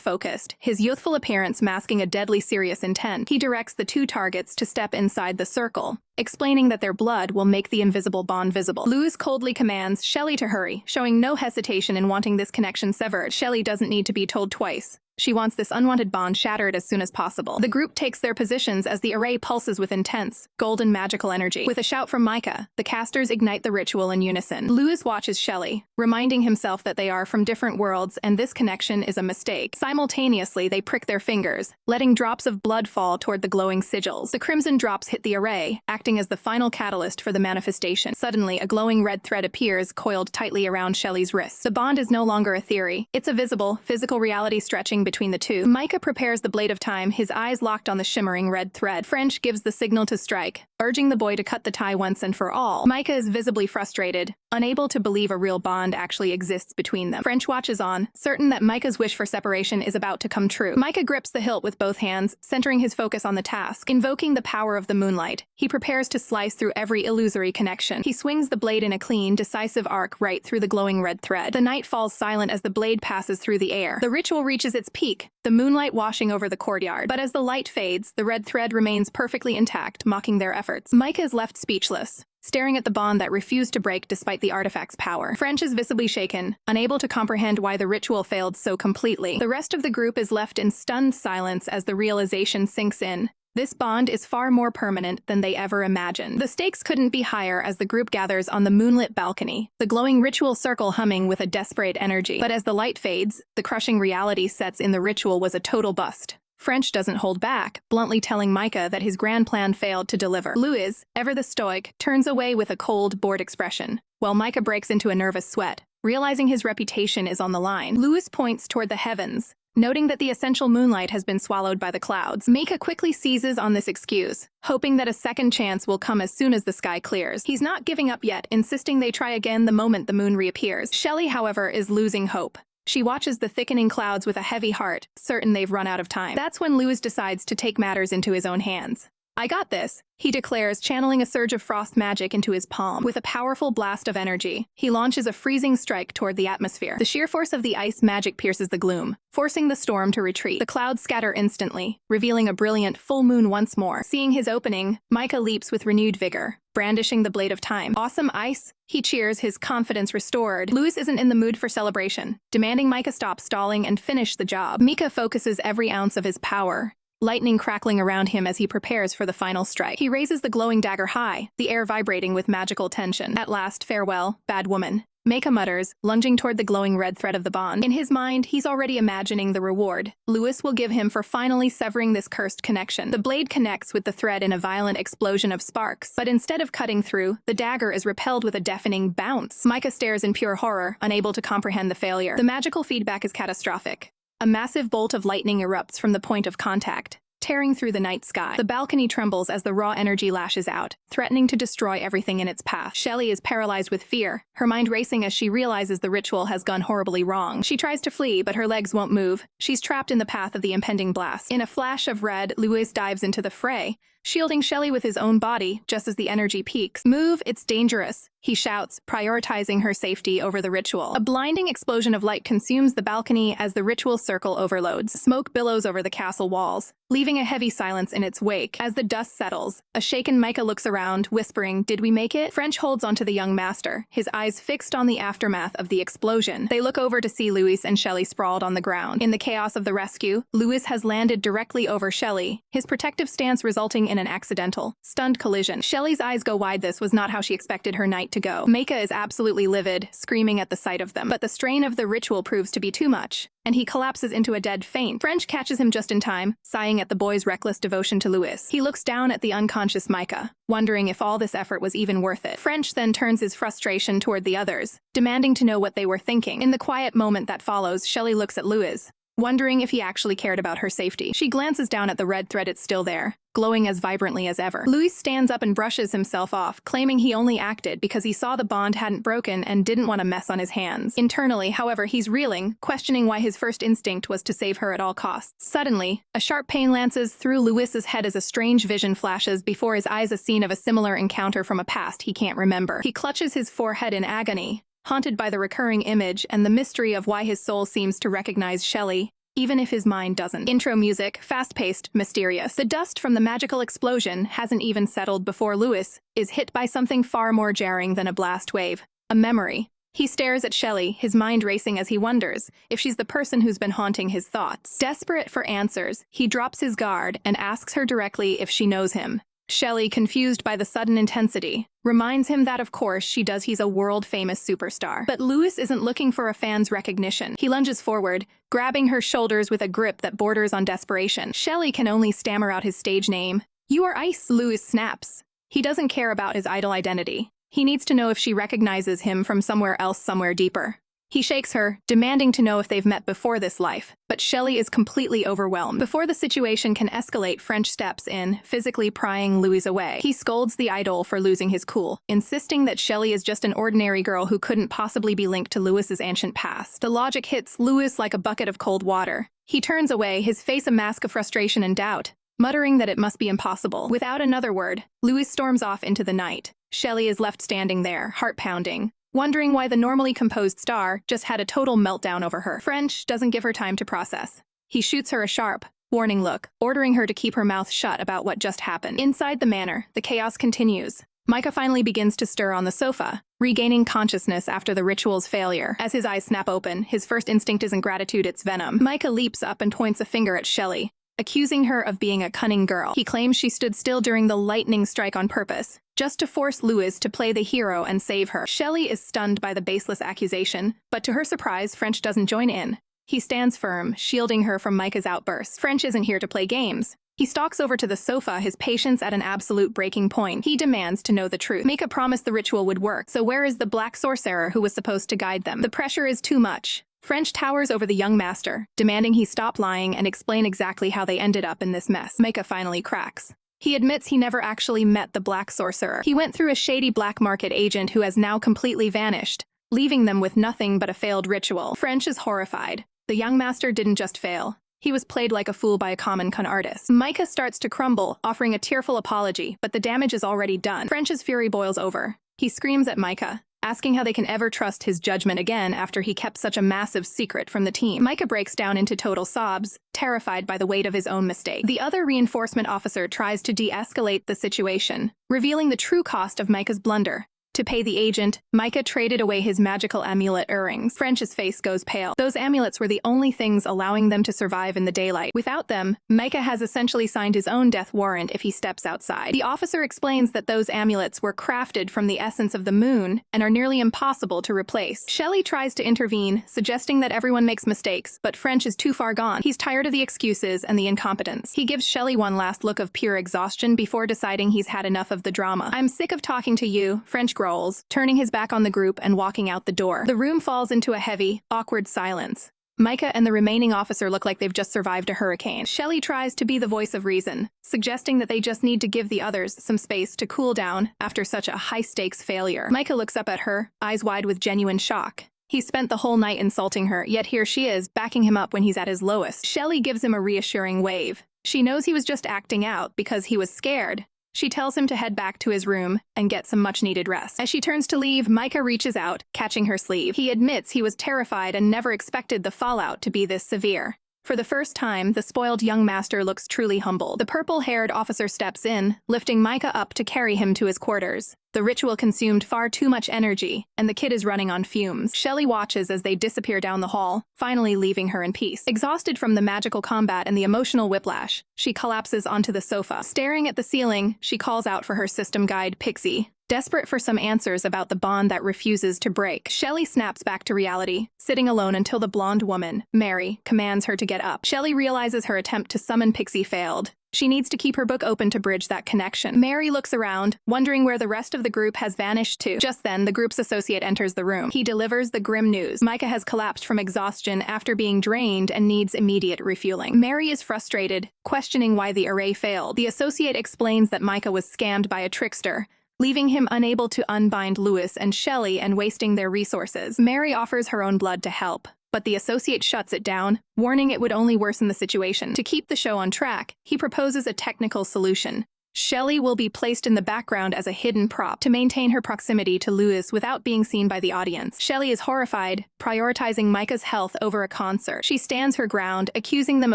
focused, his youthful appearance masking a deadly serious intent. He directs the two targets to step inside the circle, explaining that their blood will make the invisible bond visible. Louis coldly commands Shelley to hurry, showing no hesitation in wanting this connection severed. Shelley doesn't need to be told twice. She wants this unwanted bond shattered as soon as possible. The group takes their positions as the array pulses with intense, golden magical energy. With a shout from Micah, the casters ignite the ritual in unison. Louis watches Shelley, reminding himself that they are from different worlds and this connection is a mistake. Simultaneously, they prick their fingers, letting drops of blood fall toward the glowing sigils. The crimson drops hit the array, acting as the final catalyst for the manifestation. Suddenly, a glowing red thread appears, coiled tightly around Shelley's wrists. The bond is no longer a theory. It's a visible, physical reality stretching between the two. Micah prepares the Blade of Time, his eyes locked on the shimmering red thread. French gives the signal to strike, urging the boy to cut the tie once and for all. Micah is visibly frustrated, unable to believe a real bond actually exists between them. French watches on, certain that Micah's wish for separation is about to come true. Micah grips the hilt with both hands, centering his focus on the task. Invoking the power of the moonlight, he prepares to slice through every illusory connection. He swings the blade in a clean, decisive arc right through the glowing red thread. The night falls silent as the blade passes through the air. The ritual reaches its peak, the moonlight washing over the courtyard. But as the light fades, the red thread remains perfectly intact, mocking their efforts. Micah is left speechless, staring at the bond that refused to break despite the artifact's power. French is visibly shaken, unable to comprehend why the ritual failed so completely. The rest of the group is left in stunned silence as the realization sinks in. This bond is far more permanent than they ever imagined. The stakes couldn't be higher as the group gathers on the moonlit balcony, the glowing ritual circle humming with a desperate energy. But as the light fades, the crushing reality sets in. The ritual was a total bust. French doesn't hold back, bluntly telling Micah that his grand plan failed to deliver. Louis, ever the stoic, turns away with a cold, bored expression, while Micah breaks into a nervous sweat, realizing his reputation is on the line. Louis points toward the heavens, noting that the essential moonlight has been swallowed by the clouds. Micah quickly seizes on this excuse, hoping that a second chance will come as soon as the sky clears. He's not giving up yet, insisting they try again the moment the moon reappears. Shelley, however, is losing hope. She watches the thickening clouds with a heavy heart, certain they've run out of time. That's when Louis decides to take matters into his own hands. "I got this," he declares, channeling a surge of frost magic into his palm. With a powerful blast of energy, he launches a freezing strike toward the atmosphere. The sheer force of the ice magic pierces the gloom, forcing the storm to retreat. The clouds scatter instantly, revealing a brilliant full moon once more. Seeing his opening, Micah leaps with renewed vigor, brandishing the Blade of Time. "Awesome ice!" he cheers, his confidence restored. Louis isn't in the mood for celebration, demanding Micah stop stalling and finish the job. Micah focuses every ounce of his power, lightning crackling around him as he prepares for the final strike. He raises the glowing dagger high, the air vibrating with magical tension. "At last, farewell, bad woman," Meika mutters, lunging toward the glowing red thread of the bond. In his mind, he's already imagining the reward Lewis will give him for finally severing this cursed connection. The blade connects with the thread in a violent explosion of sparks, but instead of cutting through, the dagger is repelled with a deafening bounce. Meika stares in pure horror, unable to comprehend the failure. The magical feedback is catastrophic. A massive bolt of lightning erupts from the point of contact, tearing through the night sky. The balcony trembles as the raw energy lashes out, threatening to destroy everything in its path. Shelley is paralyzed with fear, her mind racing as she realizes the ritual has gone horribly wrong. She tries to flee, but her legs won't move. She's trapped in the path of the impending blast. In a flash of red, Lewis dives into the fray, shielding Shelley with his own body just as the energy peaks. "Move, it's dangerous," he shouts, prioritizing her safety over the ritual. A blinding explosion of light consumes the balcony as the ritual circle overloads. Smoke billows over the castle walls, leaving a heavy silence in its wake. As the dust settles, a shaken Meika looks around, whispering, "Did we make it?" French holds onto the young master, his eyes fixed on the aftermath of the explosion. They look over to see Lewis and Shelley sprawled on the ground. In the chaos of the rescue, Lewis has landed directly over Shelley, his protective stance resulting in an accidental, stunned collision. Shelley's eyes go wide. This was not how she expected her night to go. Meika is absolutely livid, screaming at the sight of them. But the strain of the ritual proves to be too much, and he collapses into a dead faint. French catches him just in time, sighing at the boy's reckless devotion to Lewis. He looks down at the unconscious Meika, wondering if all this effort was even worth it. French then turns his frustration toward the others, demanding to know what they were thinking. In the quiet moment that follows, Shelley looks at Lewis, wondering if he actually cared about her safety. She glances down at the red thread. It's still there, glowing as vibrantly as ever. Louis stands up and brushes himself off, claiming he only acted because he saw the bond hadn't broken and didn't want a mess on his hands. Internally, however, he's reeling, questioning why his first instinct was to save her at all costs. Suddenly, a sharp pain lances through Louis's head as a strange vision flashes before his eyes, a scene of a similar encounter from a past he can't remember. He clutches his forehead in agony, haunted by the recurring image and the mystery of why his soul seems to recognize Shelley, even if his mind doesn't. Intro music, fast-paced, mysterious. The dust from the magical explosion hasn't even settled before Lewis is hit by something far more jarring than a blast wave, a memory. He stares at Shelley, his mind racing as he wonders if she's the person who's been haunting his thoughts. Desperate for answers, he drops his guard and asks her directly if she knows him. Shelley, confused by the sudden intensity, reminds him that of course she does. He's a world-famous superstar. But Lewis isn't looking for a fan's recognition. He lunges forward, grabbing her shoulders with a grip that borders on desperation. Shelley can only stammer out his stage name. "You are Ice," Lewis snaps. He doesn't care about his idol identity. He needs to know if she recognizes him from somewhere else, somewhere deeper. He shakes her, demanding to know if they've met before this life, but Shelley is completely overwhelmed. Before the situation can escalate, French steps in, physically prying Louis away. He scolds the idol for losing his cool, insisting that Shelley is just an ordinary girl who couldn't possibly be linked to Louis's ancient past. The logic hits Louis like a bucket of cold water. He turns away, his face a mask of frustration and doubt, muttering that it must be impossible. Without another word, Louis storms off into the night. Shelley is left standing there, heart pounding, wondering why the normally composed star just had a total meltdown over her. French doesn't give her time to process. He shoots her a sharp, warning look, ordering her to keep her mouth shut about what just happened. Inside the manor, the chaos continues. Meika finally begins to stir on the sofa, regaining consciousness after the ritual's failure. As his eyes snap open, his first instinct isn't gratitude, it's venom. Meika leaps up and points a finger at Shelley, accusing her of being a cunning girl. He claims she stood still during the lightning strike on purpose, just to force Louis to play the hero and save her. Shelley is stunned by the baseless accusation, but to her surprise, French doesn't join in. He stands firm, shielding her from Meika's outbursts. French isn't here to play games. He stalks over to the sofa, his patience at an absolute breaking point. He demands to know the truth. Meika promised the ritual would work, so where is the black sorcerer who was supposed to guide them? The pressure is too much. French towers over the young master, demanding he stop lying and explain exactly how they ended up in this mess. Meika finally cracks. He admits he never actually met the black sorcerer. He went through a shady black market agent who has now completely vanished, leaving them with nothing but a failed ritual. French is horrified. The young master didn't just fail. He was played like a fool by a common con artist. Meika starts to crumble, offering a tearful apology, but the damage is already done. French's fury boils over. He screams at Meika, asking how they can ever trust his judgment again after he kept such a massive secret from the team. Meika breaks down into total sobs, terrified by the weight of his own mistake. The other reinforcement officer tries to de-escalate the situation, revealing the true cost of Meika's blunder. To pay the agent, Micah traded away his magical amulet earrings. French's face goes pale. Those amulets were the only things allowing them to survive in the daylight. Without them, Micah has essentially signed his own death warrant if he steps outside. The officer explains that those amulets were crafted from the essence of the moon and are nearly impossible to replace. Shelley tries to intervene, suggesting that everyone makes mistakes, but French is too far gone. He's tired of the excuses and the incompetence. He gives Shelley one last look of pure exhaustion before deciding he's had enough of the drama. "I'm sick of talking to you," French growls, turning his back on the group and walking out the door. The room falls into a heavy, awkward silence. Micah and the remaining officer look like they've just survived a hurricane. Shelley tries to be the voice of reason, suggesting that they just need to give the others some space to cool down after such a high-stakes failure. Micah looks up at her, eyes wide with genuine shock. He spent the whole night insulting her, yet here she is, backing him up when he's at his lowest. Shelley gives him a reassuring wave. She knows he was just acting out because he was scared. She tells him to head back to his room and get some much-needed rest. As she turns to leave, Micah reaches out, catching her sleeve. He admits he was terrified and never expected the fallout to be this severe. For the first time, the spoiled young master looks truly humbled. The purple-haired officer steps in, lifting Micah up to carry him to his quarters. The ritual consumed far too much energy, and the kid is running on fumes. Shelley watches as they disappear down the hall, finally leaving her in peace. Exhausted from the magical combat and the emotional whiplash, she collapses onto the sofa. Staring at the ceiling, she calls out for her system guide, Pixie, desperate for some answers about the bond that refuses to break. Shelley snaps back to reality, sitting alone until the blonde woman, Mary, commands her to get up. Shelley realizes her attempt to summon Pixie failed. She needs to keep her book open to bridge that connection. Mary looks around, wondering where the rest of the group has vanished to. Just then, the group's associate enters the room. He delivers the grim news. Micah has collapsed from exhaustion after being drained and needs immediate refueling. Mary is frustrated, questioning why the array failed. The associate explains that Micah was scammed by a trickster, leaving him unable to unbind Lewis and Shelley and wasting their resources. Mary offers her own blood to help, but the associate shuts it down, warning it would only worsen the situation. To keep the show on track, he proposes a technical solution. Shelley will be placed in the background as a hidden prop to maintain her proximity to Lewis without being seen by the audience. Shelley is horrified, prioritizing Micah's health over a concert. She stands her ground, accusing them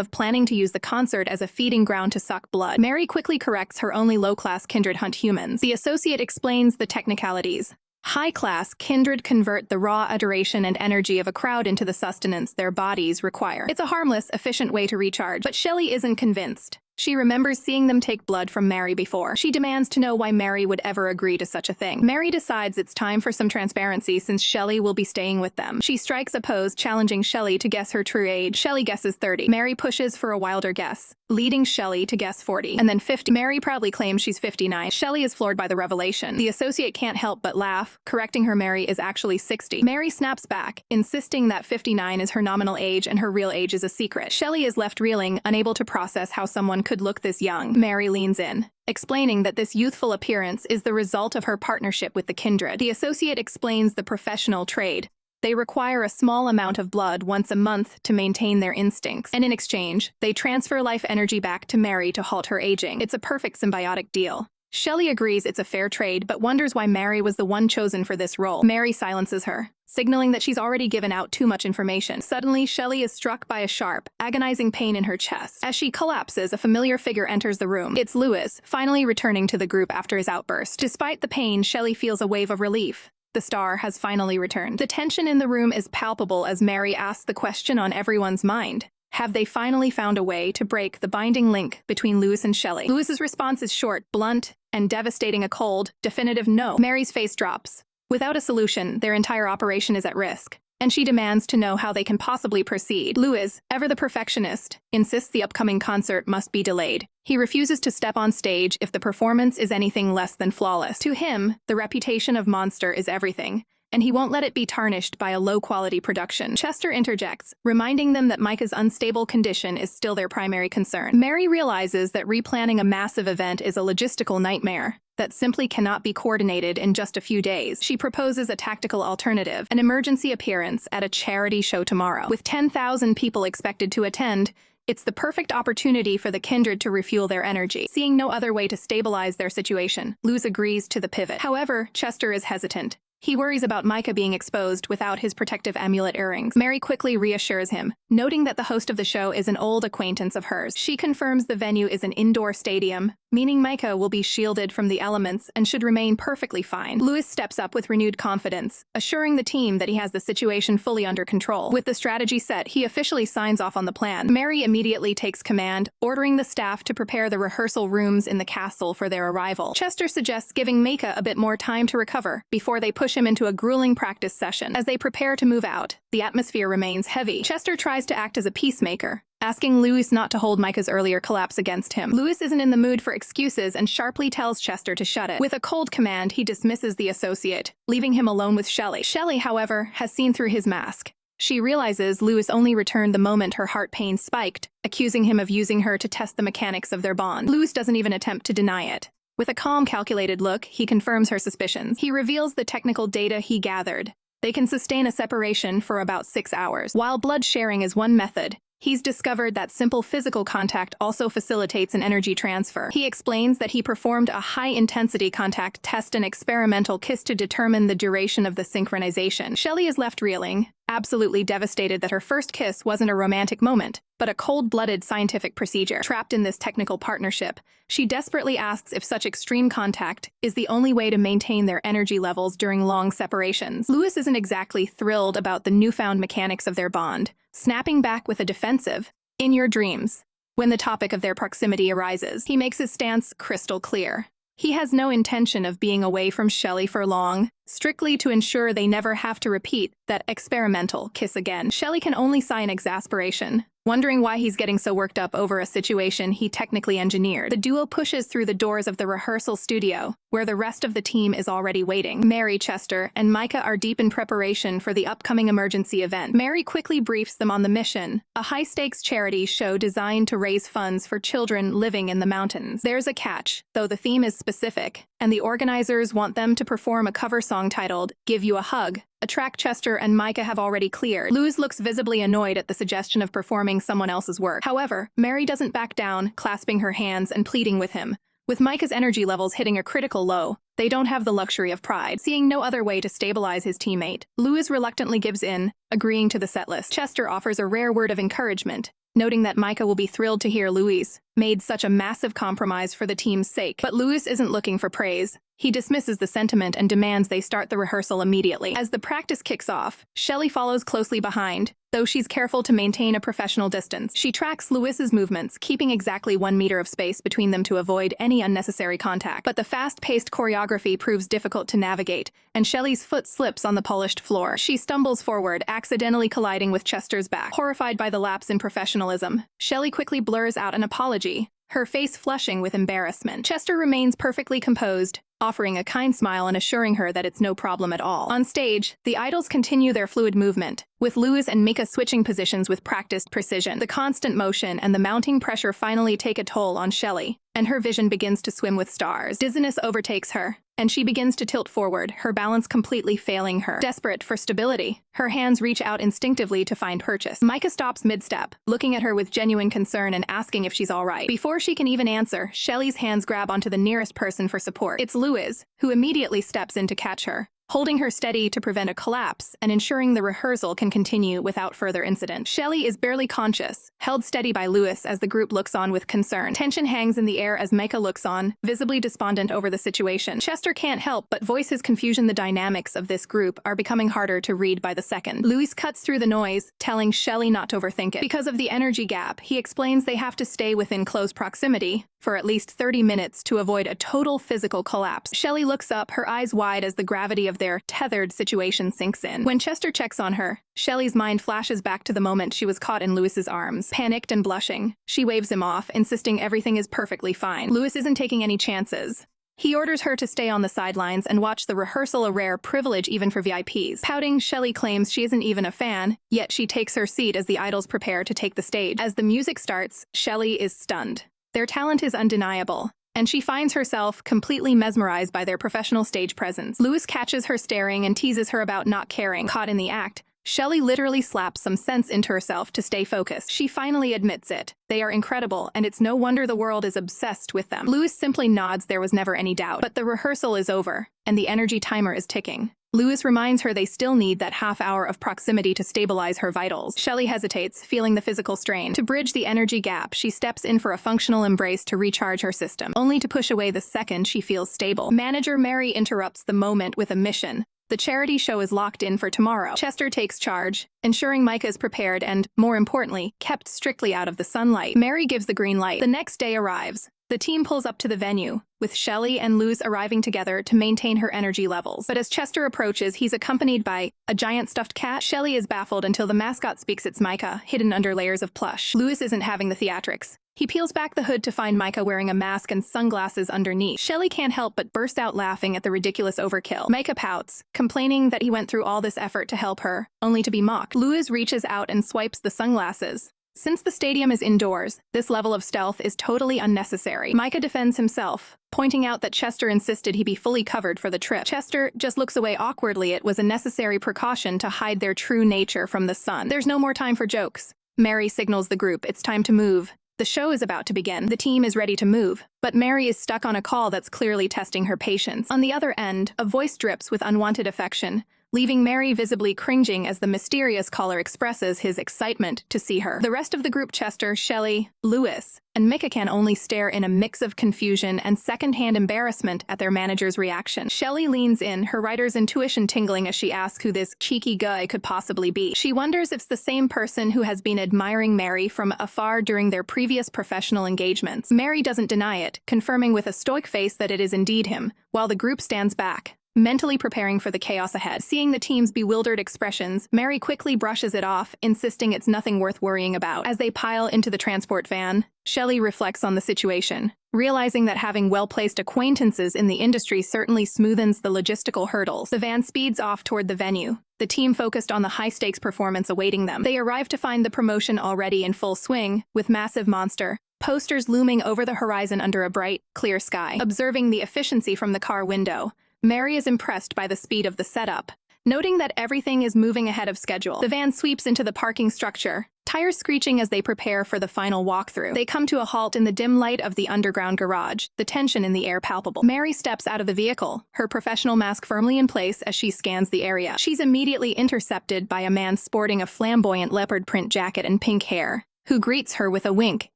of planning to use the concert as a feeding ground to suck blood. Mary quickly corrects her only low-class kindred hunt humans. The associate explains the technicalities. High-class kindred convert the raw adoration and energy of a crowd into the sustenance their bodies require. It's a harmless, efficient way to recharge, but Shelley isn't convinced. She remembers seeing them take blood from Mary before. She demands to know why Mary would ever agree to such a thing. Mary decides it's time for some transparency since Shelley will be staying with them. She strikes a pose, challenging Shelley to guess her true age. Shelley guesses 30. Mary pushes for a wilder guess, leading Shelley to guess 40, and then 50. Mary proudly claims she's 59. Shelley is floored by the revelation. The associate can't help but laugh, correcting her Mary is actually 60. Mary snaps back, insisting that 59 is her nominal age and her real age is a secret. Shelley is left reeling, unable to process how someone could look this young. Mary leans in, explaining that this youthful appearance is the result of her partnership with the kindred. The associate explains the professional trade. They require a small amount of blood once a month to maintain their instincts, and in exchange, they transfer life energy back to Mary to halt her aging. It's a perfect symbiotic deal. Shelley agrees it's a fair trade, but wonders why Mary was the one chosen for this role. Mary silences her, signaling that she's already given out too much information. Suddenly, Shelley is struck by a sharp, agonizing pain in her chest. As she collapses, a familiar figure enters the room. It's Lewis, finally returning to the group after his outburst. Despite the pain, Shelley feels a wave of relief. The star has finally returned. The tension in the room is palpable as Mary asks the question on everyone's mind. Have they finally found a way to break the binding link between Lewis and Shelley? Lewis's response is short, blunt, and devastating, a cold, definitive no. Mary's face drops. Without a solution, their entire operation is at risk, and she demands to know how they can possibly proceed. Lewis, ever the perfectionist, insists the upcoming concert must be delayed. He refuses to step on stage if the performance is anything less than flawless. To him, the reputation of Monster is everything, and he won't let it be tarnished by a low-quality production. Chester interjects, reminding them that Micah's unstable condition is still their primary concern. Mary realizes that replanning a massive event is a logistical nightmare that simply cannot be coordinated in just a few days. She proposes a tactical alternative, an emergency appearance at a charity show tomorrow. With 10,000 people expected to attend, it's the perfect opportunity for the kindred to refuel their energy. Seeing no other way to stabilize their situation, Luz agrees to the pivot. However, Chester is hesitant. He worries about Micah being exposed without his protective amulet earrings. Mary quickly reassures him, noting that the host of the show is an old acquaintance of hers. She confirms the venue is an indoor stadium, meaning Micah will be shielded from the elements and should remain perfectly fine. Louis steps up with renewed confidence, assuring the team that he has the situation fully under control. With the strategy set, he officially signs off on the plan. Mary immediately takes command, ordering the staff to prepare the rehearsal rooms in the castle for their arrival. Chester suggests giving Micah a bit more time to recover before they push him into a grueling practice session. As they prepare to move out, the atmosphere remains heavy. Chester tries to act as a peacemaker, asking Louis not to hold Micah's earlier collapse against him. Louis isn't in the mood for excuses and sharply tells Chester to shut it. With a cold command, he dismisses the associate, leaving him alone with Shelley. Shelley, however, has seen through his mask. She realizes Louis only returned the moment her heart pain spiked, accusing him of using her to test the mechanics of their bond. Louis doesn't even attempt to deny it. With a calm, calculated look, he confirms her suspicions. He reveals the technical data he gathered. They can sustain a separation for about 6 hours. While blood sharing is one method, he's discovered that simple physical contact also facilitates an energy transfer. He explains that he performed a high-intensity contact test and experimental kiss to determine the duration of the synchronization. Shelley is left reeling, absolutely devastated that her first kiss wasn't a romantic moment, but a cold-blooded scientific procedure. Trapped in this technical partnership, she desperately asks if such extreme contact is the only way to maintain their energy levels during long separations. Louis isn't exactly thrilled about the newfound mechanics of their bond, snapping back with a defensive, "In your dreams," when the topic of their proximity arises. He makes his stance crystal clear. He has no intention of being away from Shelley for long, strictly to ensure they never have to repeat that experimental kiss again. Shelley can only sigh in exasperation, wondering why he's getting so worked up over a situation he technically engineered. The duo pushes through the doors of the rehearsal studio, where the rest of the team is already waiting. Mary, Chester, and Micah are deep in preparation for the upcoming emergency event. Mary quickly briefs them on the mission, a high-stakes charity show designed to raise funds for children living in the mountains. There's a catch, though the theme is specific, and the organizers want them to perform a cover song titled "Give You a Hug," a track Chester and Micah have already cleared. Louis looks visibly annoyed at the suggestion of performing someone else's work. However, Mary doesn't back down, clasping her hands and pleading with him. With Micah's energy levels hitting a critical low, they don't have the luxury of pride. Seeing no other way to stabilize his teammate, Louis reluctantly gives in, agreeing to the set list. Chester offers a rare word of encouragement, noting that Micah will be thrilled to hear Louis made such a massive compromise for the team's sake. But Louis isn't looking for praise. He dismisses the sentiment and demands they start the rehearsal immediately. As the practice kicks off, Shelley follows closely behind, though she's careful to maintain a professional distance. She tracks Louis's movements, keeping exactly 1 meter of space between them to avoid any unnecessary contact. But the fast-paced choreography proves difficult to navigate, and Shelley's foot slips on the polished floor. She stumbles forward, accidentally colliding with Chester's back. Horrified by the lapse in professionalism, Shelley quickly blurs out an apology, her face flushing with embarrassment. Chester remains perfectly composed, offering a kind smile and assuring her that it's no problem at all. On stage, the idols continue their fluid movement, with Louis and Micah switching positions with practiced precision. The constant motion and the mounting pressure finally take a toll on Shelley, and her vision begins to swim with stars. Dizziness overtakes her, and she begins to tilt forward, her balance completely failing her. Desperate for stability, her hands reach out instinctively to find purchase. Micah stops mid-step, looking at her with genuine concern and asking if she's all right. Before she can even answer, Shelley's hands grab onto the nearest person for support. It's Louis, who immediately steps in to catch her, holding her steady to prevent a collapse and ensuring the rehearsal can continue without further incident. Shelley is barely conscious, held steady by Louis as the group looks on with concern. Tension hangs in the air as Micah looks on, visibly despondent over the situation. Chester can't help but voice his confusion. The dynamics of this group are becoming harder to read by the second. Louis cuts through the noise, telling Shelley not to overthink it. Because of the energy gap, he explains they have to stay within close proximity for at least 30 minutes to avoid a total physical collapse. Shelley looks up, her eyes wide as the gravity of their tethered situation sinks in. When Chester checks on her, Shelley's mind flashes back to the moment she was caught in Louis's arms. Panicked and blushing, she waves him off, insisting everything is perfectly fine. Louis isn't taking any chances. He orders her to stay on the sidelines and watch the rehearsal, a rare privilege even for VIPs. Pouting, Shelley claims she isn't even a fan, yet she takes her seat as the idols prepare to take the stage. As the music starts, Shelley is stunned. Their talent is undeniable, and she finds herself completely mesmerized by their professional stage presence. Louis catches her staring and teases her about not caring. Caught in the act, Shelley literally slaps some sense into herself to stay focused. She finally admits it. They are incredible, and it's no wonder the world is obsessed with them. Louis simply nods, there was never any doubt. But the rehearsal is over, and the energy timer is ticking. Lewis reminds her they still need that half hour of proximity to stabilize her vitals. Shelley hesitates, feeling the physical strain. To bridge the energy gap, she steps in for a functional embrace to recharge her system, only to push away the second she feels stable. Manager Mary interrupts the moment with a mission. The charity show is locked in for tomorrow. Chester takes charge, ensuring Micah is prepared and, more importantly, kept strictly out of the sunlight. Mary gives the green light. The next day arrives. The team pulls up to the venue, with Shelley and Luz arriving together to maintain her energy levels. But as Chester approaches, he's accompanied by a giant stuffed cat. Shelley is baffled until the mascot speaks its Micah, hidden under layers of plush. Lewis isn't having the theatrics. He peels back the hood to find Micah wearing a mask and sunglasses underneath. Shelley can't help but burst out laughing at the ridiculous overkill. Micah pouts, complaining that he went through all this effort to help her, only to be mocked. Lewis reaches out and swipes the sunglasses. Since the stadium is indoors, this level of stealth is totally unnecessary. Micah defends himself, pointing out that Chester insisted he be fully covered for the trip. Chester just looks away awkwardly. It was a necessary precaution to hide their true nature from the sun. There's no more time for jokes. Mary signals the group it's time to move. The show is about to begin. The team is ready to move, but Mary is stuck on a call that's clearly testing her patience. On the other end, a voice drips with unwanted affection, leaving Mary visibly cringing as the mysterious caller expresses his excitement to see her. The rest of the group, Chester, Shelley, Lewis, and Micah, can only stare in a mix of confusion and secondhand embarrassment at their manager's reaction. Shelley leans in, her writer's intuition tingling as she asks who this cheeky guy could possibly be. She wonders if it's the same person who has been admiring Mary from afar during their previous professional engagements. Mary doesn't deny it, confirming with a stoic face that it is indeed him, while the group stands back, mentally preparing for the chaos ahead. Seeing the team's bewildered expressions, Mary quickly brushes it off, insisting it's nothing worth worrying about. As they pile into the transport van, Shelley reflects on the situation, realizing that having well-placed acquaintances in the industry certainly smoothens the logistical hurdles. The van speeds off toward the venue, the team focused on the high-stakes performance awaiting them. They arrive to find the promotion already in full swing, with massive monster posters looming over the horizon under a bright, clear sky. Observing the efficiency from the car window, Mary is impressed by the speed of the setup, noting that everything is moving ahead of schedule. The van sweeps into the parking structure, tires screeching as they prepare for the final walkthrough. They come to a halt in the dim light of the underground garage, the tension in the air palpable. Mary steps out of the vehicle, her professional mask firmly in place as she scans the area. She's immediately intercepted by a man sporting a flamboyant leopard print jacket and pink hair, who greets her with a wink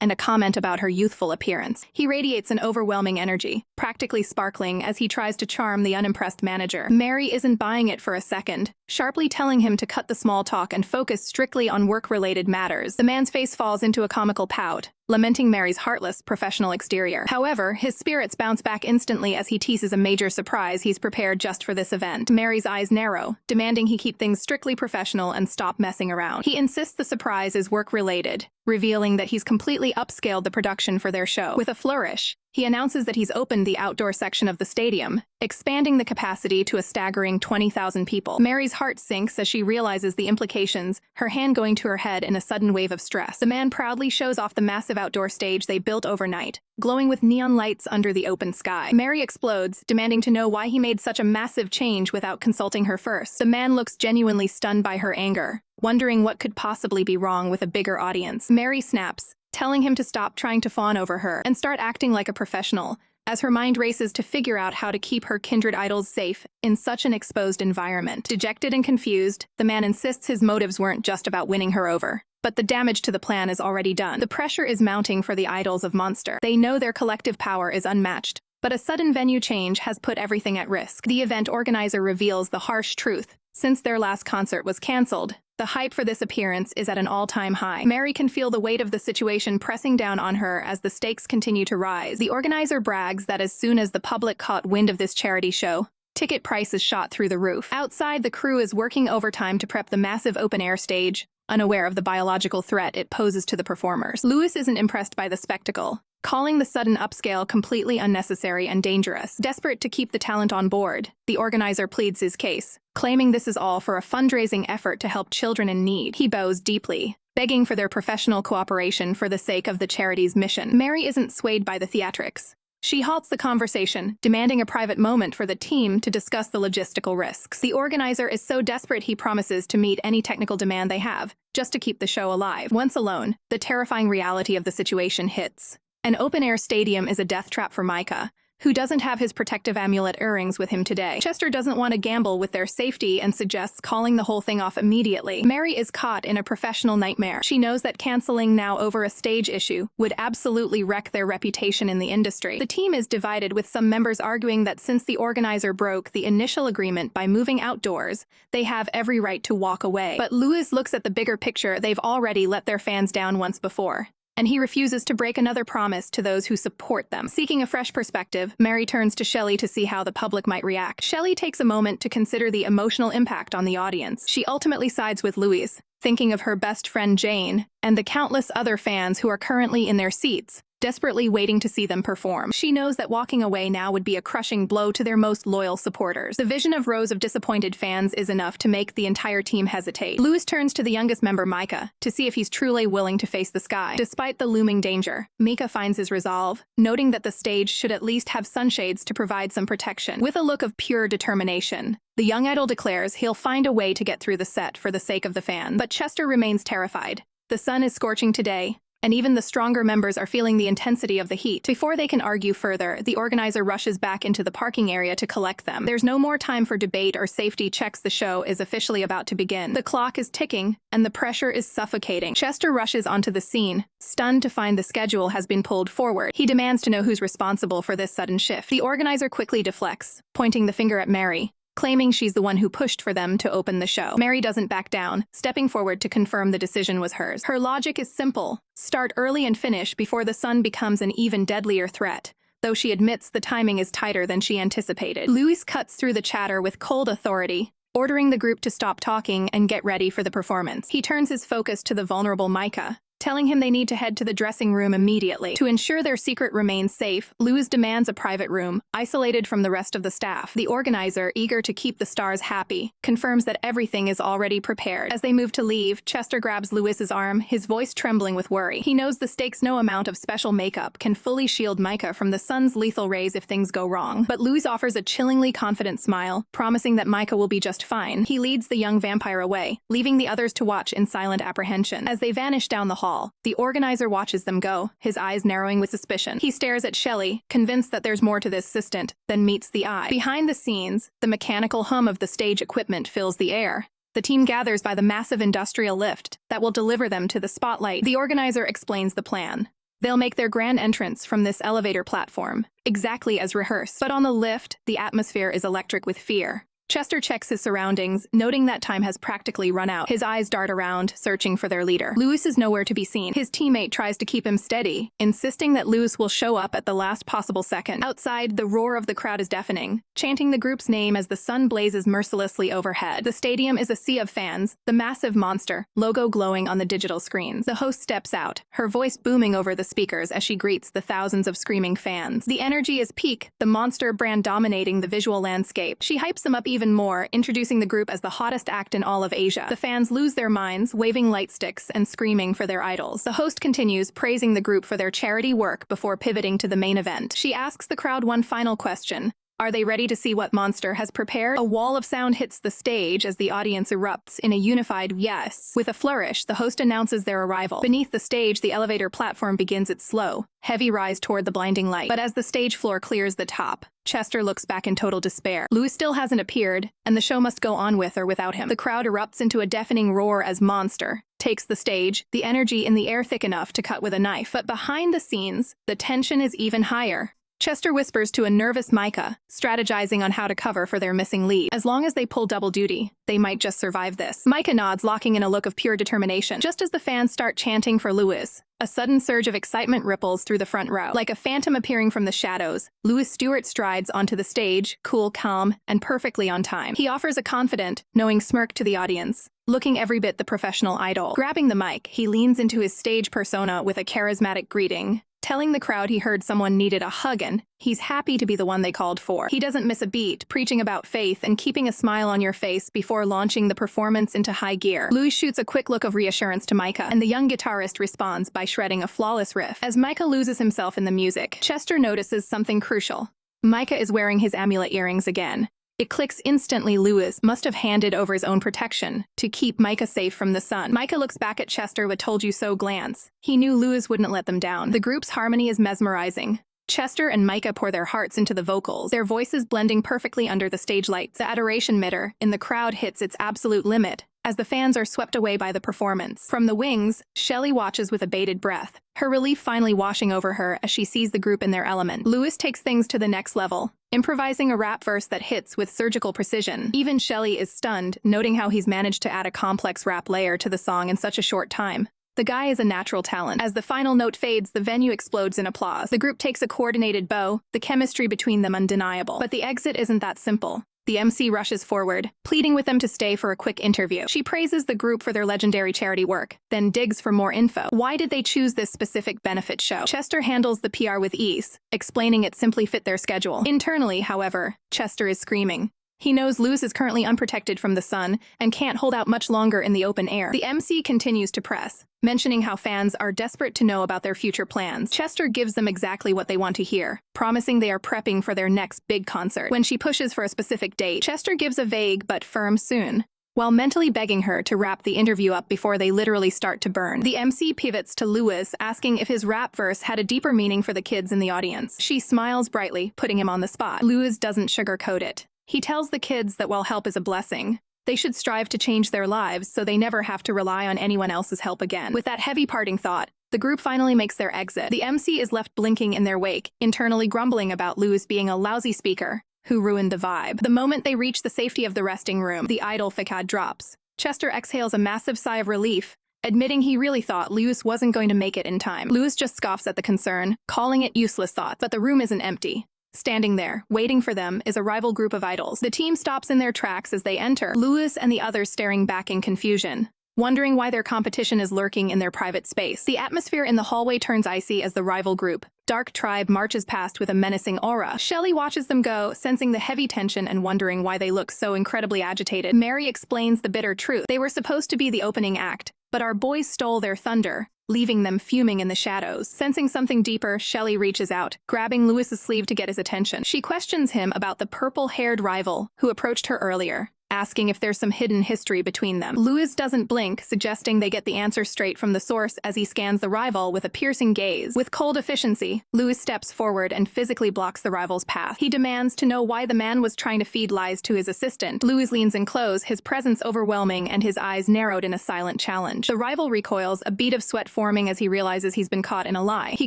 and a comment about her youthful appearance. He radiates an overwhelming energy, practically sparkling as he tries to charm the unimpressed manager. Mary isn't buying it for a second, sharply telling him to cut the small talk and focus strictly on work-related matters. The man's face falls into a comical pout, lamenting Mary's heartless, professional exterior. However, his spirits bounce back instantly as he teases a major surprise he's prepared just for this event. Mary's eyes narrow, demanding he keep things strictly professional and stop messing around. He insists the surprise is work-related, revealing that he's completely upscaled the production for their show. With a flourish, he announces that he's opened the outdoor section of the stadium, expanding the capacity to a staggering 20,000 people. Mary's heart sinks as she realizes the implications, her hand going to her head in a sudden wave of stress. The man proudly shows off the massive outdoor stage they built overnight, glowing with neon lights under the open sky. Mary explodes, demanding to know why he made such a massive change without consulting her first. The man looks genuinely stunned by her anger, wondering what could possibly be wrong with a bigger audience. Mary snaps, telling him to stop trying to fawn over her and start acting like a professional, as her mind races to figure out how to keep her kindred idols safe in such an exposed environment. Dejected and confused, the man insists his motives weren't just about winning her over, but the damage to the plan is already done. The pressure is mounting for the idols of Monster. They know their collective power is unmatched, but a sudden venue change has put everything at risk. The event organizer reveals the harsh truth. Since their last concert was cancelled, the hype for this appearance is at an all-time high. Mary can feel the weight of the situation pressing down on her as the stakes continue to rise. The organizer brags that as soon as the public caught wind of this charity show, ticket prices shot through the roof. Outside, the crew is working overtime to prep the massive open-air stage, unaware of the biological threat it poses to the performers. Lewis isn't impressed by the spectacle, calling the sudden upscale completely unnecessary and dangerous. Desperate to keep the talent on board, the organizer pleads his case, claiming this is all for a fundraising effort to help children in need. He bows deeply, begging for their professional cooperation for the sake of the charity's mission. Mary isn't swayed by the theatrics. She halts the conversation, demanding a private moment for the team to discuss the logistical risks. The organizer is so desperate he promises to meet any technical demand they have, just to keep the show alive. Once alone, the terrifying reality of the situation hits. An open-air stadium is a death trap for Micah, who doesn't have his protective amulet earrings with him today. Chester doesn't want to gamble with their safety and suggests calling the whole thing off immediately. Mary is caught in a professional nightmare. She knows that canceling now over a stage issue would absolutely wreck their reputation in the industry. The team is divided, with some members arguing that since the organizer broke the initial agreement by moving outdoors, they have every right to walk away. But Lewis looks at the bigger picture. They've already let their fans down once before, and he refuses to break another promise to those who support them. Seeking a fresh perspective, Mary turns to Shelley to see how the public might react. Shelley takes a moment to consider the emotional impact on the audience. She ultimately sides with Louise, thinking of her best friend Jane and the countless other fans who are currently in their seats, desperately waiting to see them perform. She knows that walking away now would be a crushing blow to their most loyal supporters. The vision of rows of disappointed fans is enough to make the entire team hesitate. Lewis turns to the youngest member, Micah, to see if he's truly willing to face the sky. Despite the looming danger, Micah finds his resolve, noting that the stage should at least have sunshades to provide some protection. With a look of pure determination, the young idol declares he'll find a way to get through the set for the sake of the fans. But Chester remains terrified. The sun is scorching today, and even the stronger members are feeling the intensity of the heat. Before they can argue further, the organizer rushes back into the parking area to collect them. There's no more time for debate or safety checks. The show is officially about to begin. The clock is ticking, and the pressure is suffocating. Chester rushes onto the scene, stunned to find the schedule has been pulled forward. He demands to know who's responsible for this sudden shift. The organizer quickly deflects, pointing the finger at Mary, claiming she's the one who pushed for them to open the show. Mary doesn't back down, stepping forward to confirm the decision was hers. Her logic is simple: start early and finish before the sun becomes an even deadlier threat, though she admits the timing is tighter than she anticipated. Louis cuts through the chatter with cold authority, ordering the group to stop talking and get ready for the performance. He turns his focus to the vulnerable Micah, telling him they need to head to the dressing room immediately. To ensure their secret remains safe, Lewis demands a private room, isolated from the rest of the staff. The organizer, eager to keep the stars happy, confirms that everything is already prepared. As they move to leave, Chester grabs Lewis's arm, his voice trembling with worry. He knows the stakes: no amount of special makeup can fully shield Micah from the sun's lethal rays if things go wrong. But Lewis offers a chillingly confident smile, promising that Micah will be just fine. He leads the young vampire away, leaving the others to watch in silent apprehension. As they vanish down the hall, the organizer watches them go, his eyes narrowing with suspicion. He stares at Shelley, convinced that there's more to this assistant than meets the eye. Behind the scenes, the mechanical hum of the stage equipment fills the air. The team gathers by the massive industrial lift that will deliver them to the spotlight. The organizer explains the plan. They'll make their grand entrance from this elevator platform, exactly as rehearsed. But on the lift, the atmosphere is electric with fear. Chester checks his surroundings, noting that time has practically run out. His eyes dart around, searching for their leader. Lewis is nowhere to be seen. His teammate tries to keep him steady, insisting that Lewis will show up at the last possible second. Outside, the roar of the crowd is deafening, chanting the group's name as the sun blazes mercilessly overhead. The stadium is a sea of fans, the massive monster logo glowing on the digital screens. The host steps out, her voice booming over the speakers as she greets the thousands of screaming fans. The energy is peak, the monster brand dominating the visual landscape. She hypes them up even more, introducing the group as the hottest act in all of Asia. The fans lose their minds, waving light sticks and screaming for their idols. The host continues, praising the group for their charity work before pivoting to the main event. She asks the crowd one final question: are they ready to see what Monster has prepared? A wall of sound hits the stage as the audience erupts in a unified yes. With a flourish, the host announces their arrival. Beneath the stage, the elevator platform begins its slow, heavy rise toward the blinding light. But as the stage floor clears the top, Chester looks back in total despair. Louis still hasn't appeared, and the show must go on with or without him. The crowd erupts into a deafening roar as Monster takes the stage, the energy in the air thick enough to cut with a knife. But behind the scenes, the tension is even higher. Chester whispers to a nervous Micah, strategizing on how to cover for their missing lead. As long as they pull double duty, they might just survive this. Micah nods, locking in a look of pure determination. Just as the fans start chanting for Lewis, a sudden surge of excitement ripples through the front row. Like a phantom appearing from the shadows, Lewis Stewart strides onto the stage, cool, calm, and perfectly on time. He offers a confident, knowing smirk to the audience, looking every bit the professional idol. Grabbing the mic, he leans into his stage persona with a charismatic greeting, telling the crowd he heard someone needed a hug and he's happy to be the one they called for. He doesn't miss a beat, preaching about faith and keeping a smile on your face before launching the performance into high gear. Louis shoots a quick look of reassurance to Micah, and the young guitarist responds by shredding a flawless riff. As Micah loses himself in the music, Chester notices something crucial. Micah is wearing his amulet earrings again. It clicks instantly. Lewis must have handed over his own protection to keep Micah safe from the sun. Micah looks back at Chester with told you so glance. He knew Lewis wouldn't let them down. The group's harmony is mesmerizing, Chester and Micah pour their hearts into the vocals, their voices blending perfectly under the stage lights. The adoration meter in the crowd hits its absolute limit as the fans are swept away by the performance. From the wings, Shelley watches with a bated breath, her relief finally washing over her as she sees the group in their element. Lewis takes things to the next level, improvising a rap verse that hits with surgical precision. Even Shelley is stunned, noting how he's managed to add a complex rap layer to the song in such a short time. The guy is a natural talent. As the final note fades, the venue explodes in applause. The group takes a coordinated bow, the chemistry between them undeniable. But the exit isn't that simple. The MC rushes forward, pleading with them to stay for a quick interview. She praises the group for their legendary charity work, then digs for more info. Why did they choose this specific benefit show? Chester handles the PR with ease, explaining it simply fit their schedule. Internally, however, Chester is screaming. He knows Lewis is currently unprotected from the sun and can't hold out much longer in the open air. The MC continues to press, mentioning how fans are desperate to know about their future plans. Chester gives them exactly what they want to hear, promising they are prepping for their next big concert. When she pushes for a specific date, Chester gives a vague but firm soon, while mentally begging her to wrap the interview up before they literally start to burn. The MC pivots to Lewis, asking if his rap verse had a deeper meaning for the kids in the audience. She smiles brightly, putting him on the spot. Lewis doesn't sugarcoat it. He tells the kids that while help is a blessing, they should strive to change their lives so they never have to rely on anyone else's help again. With that heavy parting thought, the group finally makes their exit. The MC is left blinking in their wake, internally grumbling about Lewis being a lousy speaker who ruined the vibe. The moment they reach the safety of the resting room, the idol facade drops. Chester exhales a massive sigh of relief, admitting he really thought Lewis wasn't going to make it in time. Lewis just scoffs at the concern, calling it useless thoughts, but the room isn't empty. Standing there, waiting for them, is a rival group of idols. The team stops in their tracks as they enter, Lewis and the others staring back in confusion, wondering why their competition is lurking in their private space. The atmosphere in the hallway turns icy as the rival group, Dark Tribe, marches past with a menacing aura. Shelley watches them go, sensing the heavy tension and wondering why they look so incredibly agitated. Mary explains the bitter truth. They were supposed to be the opening act, but our boys stole their thunder, leaving them fuming in the shadows. Sensing something deeper, Shelley reaches out, grabbing Lewis's sleeve to get his attention. She questions him about the purple-haired rival who approached her earlier, asking if there's some hidden history between them. Lewis doesn't blink, suggesting they get the answer straight from the source as he scans the rival with a piercing gaze. With cold efficiency, Lewis steps forward and physically blocks the rival's path. He demands to know why the man was trying to feed lies to his assistant. Lewis leans in close, his presence overwhelming and his eyes narrowed in a silent challenge. The rival recoils, a bead of sweat forming as he realizes he's been caught in a lie. He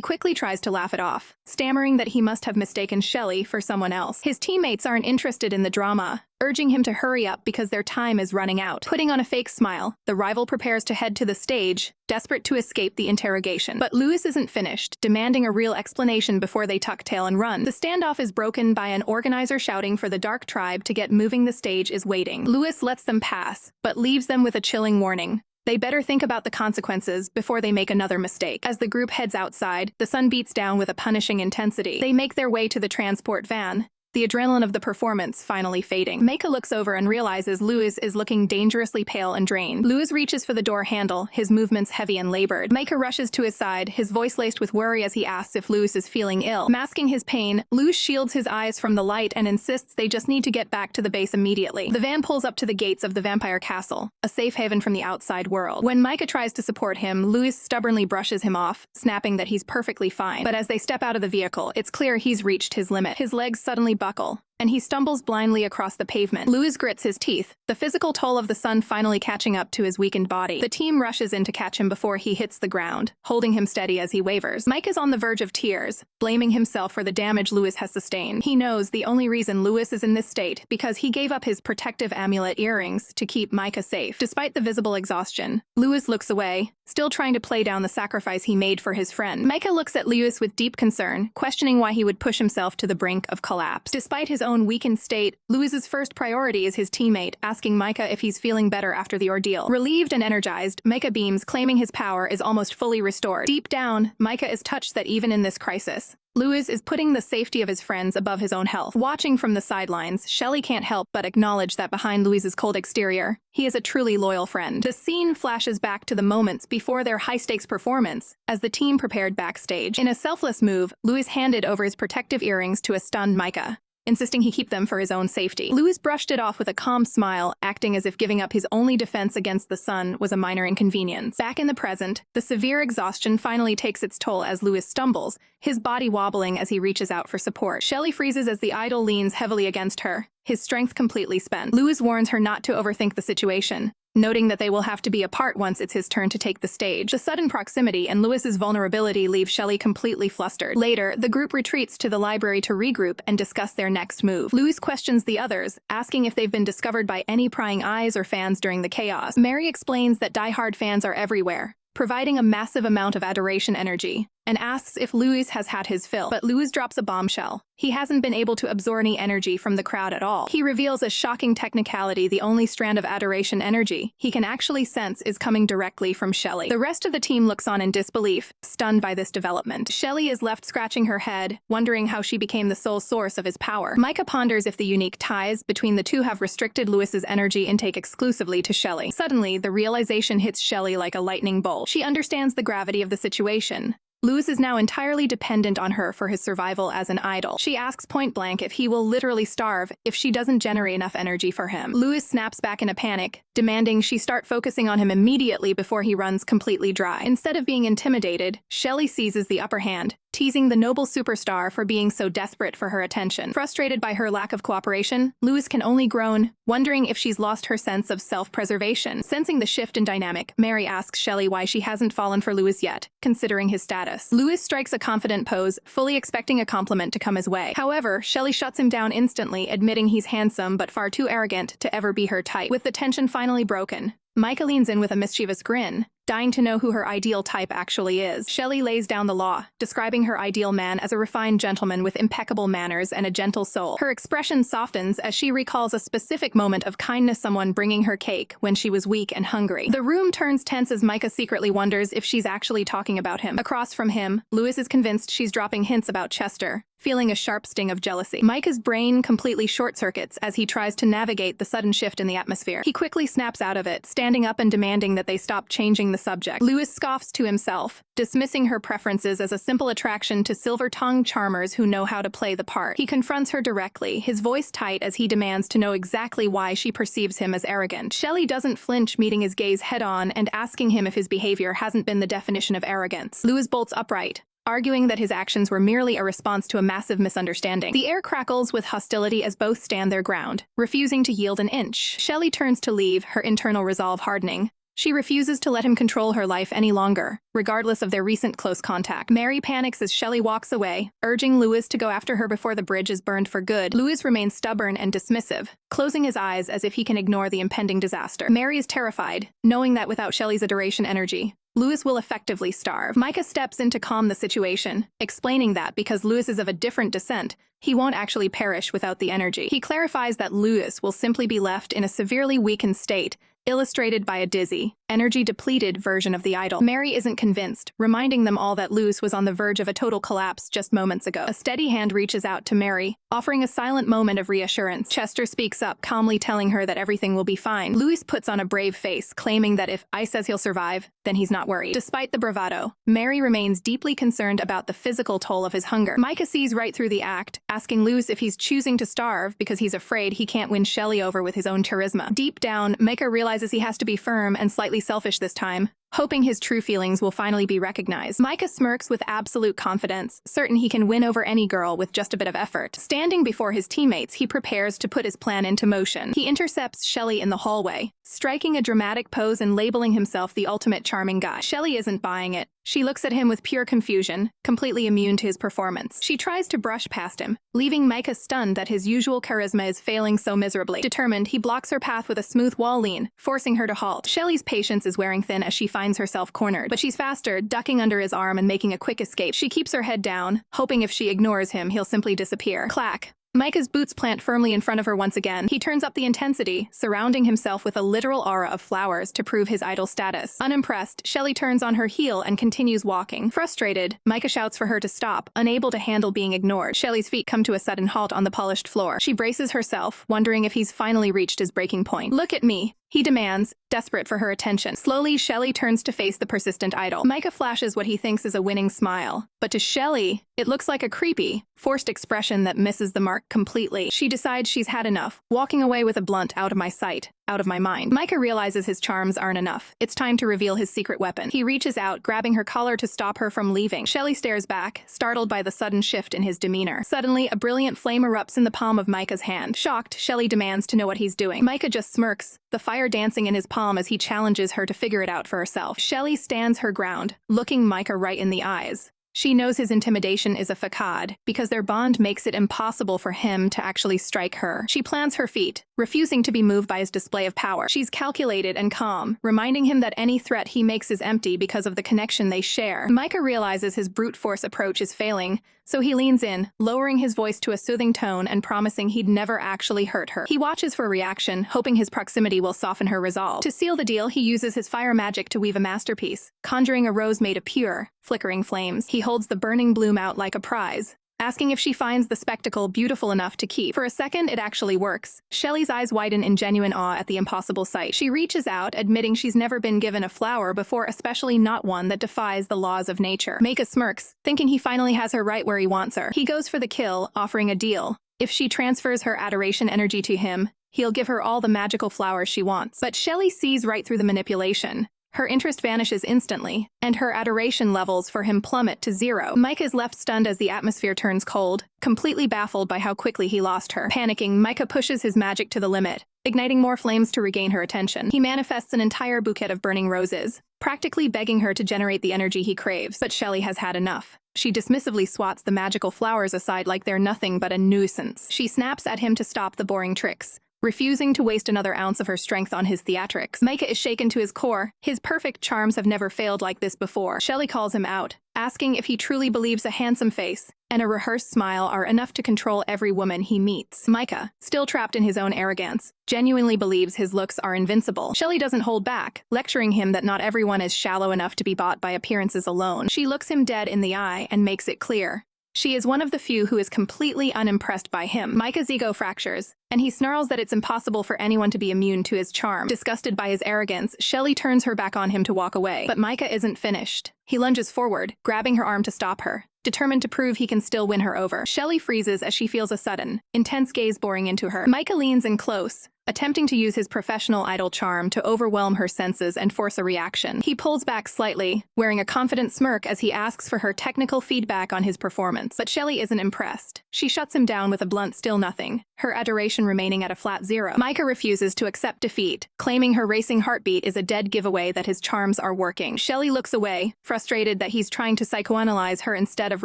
quickly tries to laugh it off, stammering that he must have mistaken Shelley for someone else. His teammates aren't interested in the drama, urging him to hurry up because their time is running out. Putting on a fake smile, the rival prepares to head to the stage, desperate to escape the interrogation. But Lewis isn't finished, demanding a real explanation before they tuck tail and run. The standoff is broken by an organizer shouting for the Dark Tribe to get moving. The stage is waiting. Lewis lets them pass, but leaves them with a chilling warning. They better think about the consequences before they make another mistake. As the group heads outside, the sun beats down with a punishing intensity. They make their way to the transport van, the adrenaline of the performance finally fading. Micah looks over and realizes Lewis is looking dangerously pale and drained. Lewis reaches for the door handle, his movements heavy and labored. Micah rushes to his side, his voice laced with worry as he asks if Lewis is feeling ill. Masking his pain, Lewis shields his eyes from the light and insists they just need to get back to the base immediately. The van pulls up to the gates of the vampire castle, a safe haven from the outside world. When Micah tries to support him, Lewis stubbornly brushes him off, snapping that he's perfectly fine. But as they step out of the vehicle, it's clear he's reached his limit. His legs suddenly buckle, and he stumbles blindly across the pavement. Lewis grits his teeth, the physical toll of the sun finally catching up to his weakened body. The team rushes in to catch him before he hits the ground, holding him steady as he wavers. Mike is on the verge of tears, blaming himself for the damage Lewis has sustained. He knows the only reason Lewis is in this state because he gave up his protective amulet earrings to keep Micah safe. Despite the visible exhaustion, Lewis looks away, still trying to play down the sacrifice he made for his friend. Micah looks at Lewis with deep concern, questioning why he would push himself to the brink of collapse. Despite his own weakened state, Lewis's first priority is his teammate, asking Micah if he's feeling better after the ordeal. Relieved and energized, Micah beams, claiming his power is almost fully restored. Deep down, Micah is touched that even in this crisis, Lewis is putting the safety of his friends above his own health. Watching from the sidelines, Shelley can't help but acknowledge that behind Lewis's cold exterior, he is a truly loyal friend. The scene flashes back to the moments before their high-stakes performance, as the team prepared backstage. In a selfless move, Lewis handed over his protective earrings to a stunned Micah, insisting he keep them for his own safety. Louis brushed it off with a calm smile, acting as if giving up his only defense against the sun was a minor inconvenience. Back in the present, the severe exhaustion finally takes its toll as Louis stumbles, his body wobbling as he reaches out for support. Shelley freezes as the idol leans heavily against her, his strength completely spent. Louis warns her not to overthink the situation, noting that they will have to be apart once it's his turn to take the stage. The sudden proximity and Louis's vulnerability leave Shelley completely flustered. Later, the group retreats to the library to regroup and discuss their next move. Louis questions the others, asking if they've been discovered by any prying eyes or fans during the chaos. Mary explains that die-hard fans are everywhere, providing a massive amount of adoration energy, and asks if Louis has had his fill. But Louis drops a bombshell. He hasn't been able to absorb any energy from the crowd at all. He reveals a shocking technicality: the only strand of adoration energy he can actually sense is coming directly from Shelley. The rest of the team looks on in disbelief, stunned by this development. Shelley is left scratching her head, wondering how she became the sole source of his power. Micah ponders if the unique ties between the two have restricted Louis's energy intake exclusively to Shelley. Suddenly, the realization hits Shelley like a lightning bolt. She understands the gravity of the situation. Louis is now entirely dependent on her for his survival as an idol. She asks point-blank if he will literally starve if she doesn't generate enough energy for him. Louis snaps back in a panic, demanding she start focusing on him immediately before he runs completely dry. Instead of being intimidated, Shelley seizes the upper hand, teasing the noble superstar for being so desperate for her attention. Frustrated by her lack of cooperation, Louis can only groan, wondering if she's lost her sense of self-preservation. Sensing the shift in dynamic, Mary asks Shelley why she hasn't fallen for Louis yet, considering his status. Louis strikes a confident pose, fully expecting a compliment to come his way. However, Shelley shuts him down instantly, admitting he's handsome but far too arrogant to ever be her type. With the tension finally broken, Micah leans in with a mischievous grin, dying to know who her ideal type actually is. Shelley lays down the law, describing her ideal man as a refined gentleman with impeccable manners and a gentle soul. Her expression softens as she recalls a specific moment of kindness, someone bringing her cake when she was weak and hungry. The room turns tense as Micah secretly wonders if she's actually talking about him. Across from him, Louis is convinced she's dropping hints about Chester, feeling a sharp sting of jealousy. Micah's brain completely short-circuits as he tries to navigate the sudden shift in the atmosphere. He quickly snaps out of it, standing up and demanding that they stop changing the subject. Louis scoffs to himself, dismissing her preferences as a simple attraction to silver-tongued charmers who know how to play the part. He confronts her directly, his voice tight as he demands to know exactly why she perceives him as arrogant. Shelley doesn't flinch, meeting his gaze head-on and asking him if his behavior hasn't been the definition of arrogance. Louis bolts upright, arguing that his actions were merely a response to a massive misunderstanding. The air crackles with hostility as both stand their ground, refusing to yield an inch. Shelley turns to leave, her internal resolve hardening. She refuses to let him control her life any longer, regardless of their recent close contact. Mary panics as Shelley walks away, urging Louis to go after her before the bridge is burned for good. Louis remains stubborn and dismissive, closing his eyes as if he can ignore the impending disaster. Mary is terrified, knowing that without Shelley's adoration energy, Louis will effectively starve. Micah steps in to calm the situation, explaining that because Louis is of a different descent, he won't actually perish without the energy. He clarifies that Louis will simply be left in a severely weakened state, illustrated by a dizzy, energy-depleted version of the idol. Mary isn't convinced, reminding them all that Louis was on the verge of a total collapse just moments ago. A steady hand reaches out to Mary, offering a silent moment of reassurance. Chester speaks up, calmly telling her that everything will be fine. Louis puts on a brave face, claiming that if I says he'll survive, then he's not worried. Despite the bravado, Mary remains deeply concerned about the physical toll of his hunger. Micah sees right through the act, asking Louis if he's choosing to starve because he's afraid he can't win Shelley over with his own charisma. Deep down, Micah realizes he has to be firm and slightly selfish this time, hoping his true feelings will finally be recognized. Micah smirks with absolute confidence, certain he can win over any girl with just a bit of effort. Standing before his teammates, he prepares to put his plan into motion. He intercepts Shelley in the hallway, striking a dramatic pose and labeling himself the ultimate charming guy. Shelley isn't buying it. She looks at him with pure confusion, completely immune to his performance. She tries to brush past him, leaving Micah stunned that his usual charisma is failing so miserably. Determined, he blocks her path with a smooth wall lean, forcing her to halt. Shelley's patience is wearing thin as she finds herself cornered, but she's faster, ducking under his arm and making a quick escape. She keeps her head down, hoping if she ignores him, he'll simply disappear. Clack. Micah's boots plant firmly in front of her once again. He turns up the intensity, surrounding himself with a literal aura of flowers to prove his idol status. Unimpressed, Shelley turns on her heel and continues walking. Frustrated, Micah shouts for her to stop, unable to handle being ignored. Shelley's feet come to a sudden halt on the polished floor. She braces herself, wondering if he's finally reached his breaking point. Look at me, he demands, desperate for her attention. Slowly, Shelly turns to face the persistent idol. Micah flashes what he thinks is a winning smile, but to Shelly, it looks like a creepy, forced expression that misses the mark completely. She decides she's had enough, walking away with a blunt "out of my sight, out of my mind." Micah realizes his charms aren't enough. It's time to reveal his secret weapon. He reaches out, grabbing her collar to stop her from leaving. Shelly stares back, startled by the sudden shift in his demeanor. Suddenly, a brilliant flame erupts in the palm of Micah's hand. Shocked, Shelly demands to know what he's doing. Micah just smirks, the fire dancing in his palm as he challenges her to figure it out for herself. Shelly stands her ground, looking Micah right in the eyes. She knows his intimidation is a facade, because their bond makes it impossible for him to actually strike her. She plants her feet, refusing to be moved by his display of power. She's calculated and calm, reminding him that any threat he makes is empty because of the connection they share. Micah realizes his brute force approach is failing, so he leans in, lowering his voice to a soothing tone and promising he'd never actually hurt her. He watches for a reaction, hoping his proximity will soften her resolve. To seal the deal, he uses his fire magic to weave a masterpiece, conjuring a rose made of pure, flickering flames. He holds the burning bloom out like a prize, asking if she finds the spectacle beautiful enough to keep. For a second, it actually works. Shelly's eyes widen in genuine awe at the impossible sight. She reaches out, admitting she's never been given a flower before, especially not one that defies the laws of nature. Micah smirks, thinking he finally has her right where he wants her. He goes for the kill, offering a deal. If she transfers her adoration energy to him, he'll give her all the magical flowers she wants. But Shelly sees right through the manipulation. Her interest vanishes instantly, and her adoration levels for him plummet to 0. Micah is left stunned as the atmosphere turns cold, completely baffled by how quickly he lost her. Panicking, Micah pushes his magic to the limit, igniting more flames to regain her attention. He manifests an entire bouquet of burning roses, practically begging her to generate the energy he craves. But Shelly has had enough. She dismissively swats the magical flowers aside like they're nothing but a nuisance. She snaps at him to stop the boring tricks, refusing to waste another ounce of her strength on his theatrics. Micah is shaken to his core. His perfect charms have never failed like this before. Shelly calls him out, asking if he truly believes a handsome face and a rehearsed smile are enough to control every woman he meets. Micah, still trapped in his own arrogance, genuinely believes his looks are invincible. Shelly doesn't hold back, lecturing him that not everyone is shallow enough to be bought by appearances alone. She looks him dead in the eye and makes it clear she is one of the few who is completely unimpressed by him. Micah's ego fractures, and he snarls that it's impossible for anyone to be immune to his charm. Disgusted by his arrogance, Shelly turns her back on him to walk away. But Micah isn't finished. He lunges forward, grabbing her arm to stop her, determined to prove he can still win her over. Shelly freezes as she feels a sudden, intense gaze boring into her. Micah leans in close, attempting to use his professional idol charm to overwhelm her senses and force a reaction. He pulls back slightly, wearing a confident smirk as he asks for her technical feedback on his performance. But Shelly isn't impressed. She shuts him down with a blunt "still nothing," her adoration remaining at a flat 0. Micah refuses to accept defeat, claiming her racing heartbeat is a dead giveaway that his charms are working. Shelly looks away, frustrated that he's trying to psychoanalyze her instead of